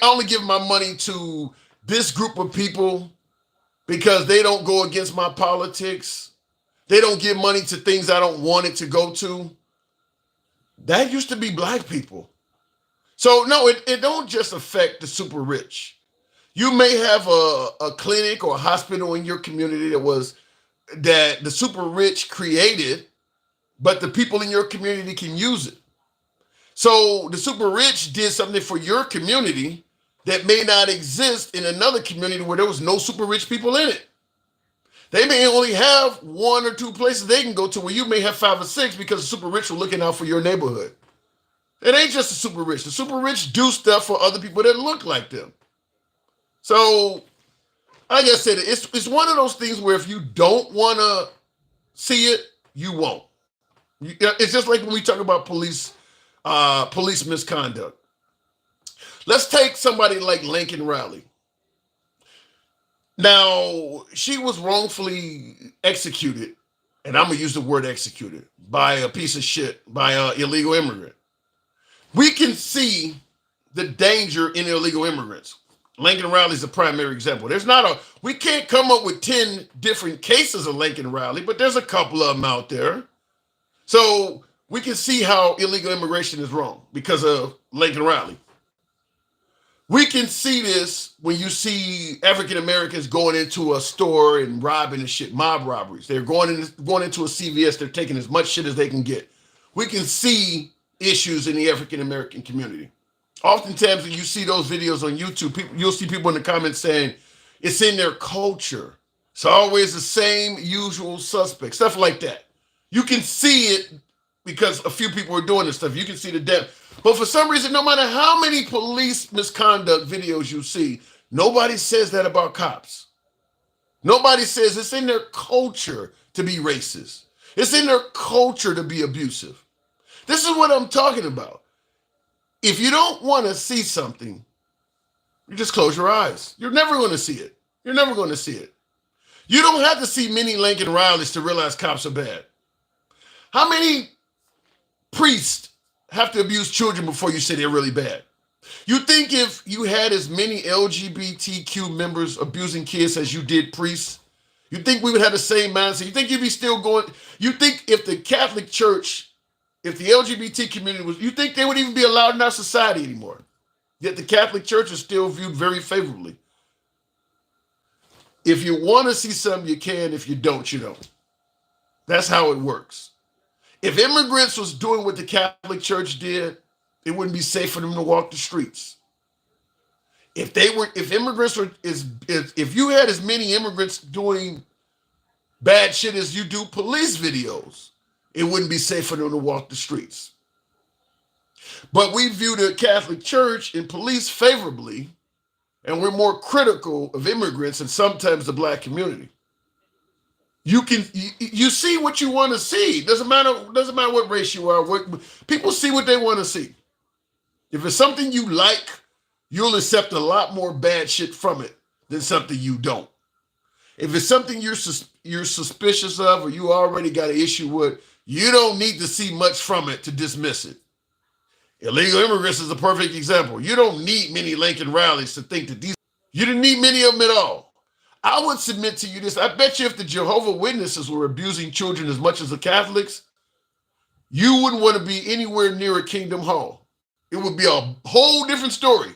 only give my money to this group of people because they don't go against my politics. They don't give money to things I don't want it to go to. That used to be black people. So no, it don't just affect the super rich. You may have a clinic or a hospital in your community that the super rich created, but the people in your community can use it. So the super rich did something for your community that may not exist in another community where there was no super rich people in it. They may only have 1 or 2 places they can go to where you may have 5 or 6 because the super rich are looking out for your neighborhood. It ain't just the super rich. The super rich do stuff for other people that look like them. So, like I said, it's one of those things where if you don't want to see it, you won't. It's just like when we talk about police misconduct. Let's take somebody like Lincoln Riley. Now, she was wrongfully executed, and I'm going to use the word executed, by a piece of shit, by an illegal immigrant. We can see the danger in illegal immigrants. Lincoln Riley is a primary example. We can't come up with 10 different cases of Lincoln Riley, but there's a couple of them out there. So we can see how illegal immigration is wrong because of Lincoln Riley. We can see this when you see African Americans going into a store and robbing and shit, mob robberies. They're going into a CVS, they're taking as much shit as they can get. We can see issues in the African American community. Oftentimes when you see those videos on YouTube, you'll see people in the comments saying it's in their culture. It's always the same usual suspect, stuff like that. You can see it because a few people are doing this stuff. You can see the depth. But for some reason, no matter how many police misconduct videos you see, nobody says that about cops. Nobody says it's in their culture to be racist. It's in their culture to be abusive. This is what I'm talking about. If you don't want to see something, you just close your eyes. You're never going to see it. You're never going to see it. You don't have to see many Lincoln Rileys to realize cops are bad. How many priests have to abuse children before you say they're really bad? You think if you had as many LGBTQ members abusing kids as you did priests, you think we would have the same mindset? You think you'd be still going? You think if the Catholic Church, if the LGBT community was, you think they would even be allowed in our society anymore? Yet the Catholic Church is still viewed very favorably. If you want to see something, you can. If you don't, you don't. That's how it works. If immigrants was doing what the Catholic Church did, it wouldn't be safe for them to walk the streets. If you had as many immigrants doing bad shit as you do police videos, it wouldn't be safe for them to walk the streets. But we view the Catholic Church and police favorably, and we're more critical of immigrants and sometimes the black community. You see what you want to see. Doesn't matter what race you are. People see what they want to see. If it's something you like, you'll accept a lot more bad shit from it than something you don't. If it's something you're suspicious of or you already got an issue with, you don't need to see much from it to dismiss it. Illegal immigrants is a perfect example. You don't need many Lincoln rallies to think that you didn't need many of them at all. I would submit to you this. I bet you if the Jehovah's Witnesses were abusing children as much as the Catholics, you wouldn't want to be anywhere near a Kingdom Hall. It would be a whole different story.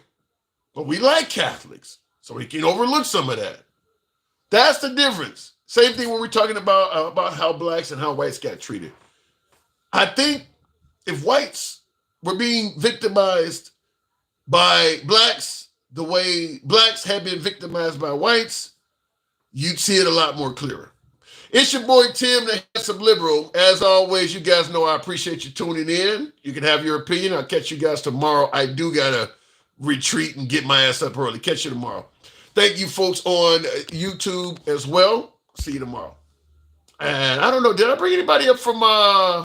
But we like Catholics, so we can overlook some of that. That's the difference. Same thing when we're talking about how blacks and how whites got treated. I think if whites were being victimized by blacks the way blacks have been victimized by whites, you'd see it a lot more clearer. It's your boy Tim, the handsome liberal. As always, you guys know I appreciate you tuning in. You can have your opinion. I'll catch you guys tomorrow. I do got to retreat and get my ass up early. Catch you tomorrow. Thank you, folks, on YouTube as well. See you tomorrow. And I don't know, did I bring anybody up from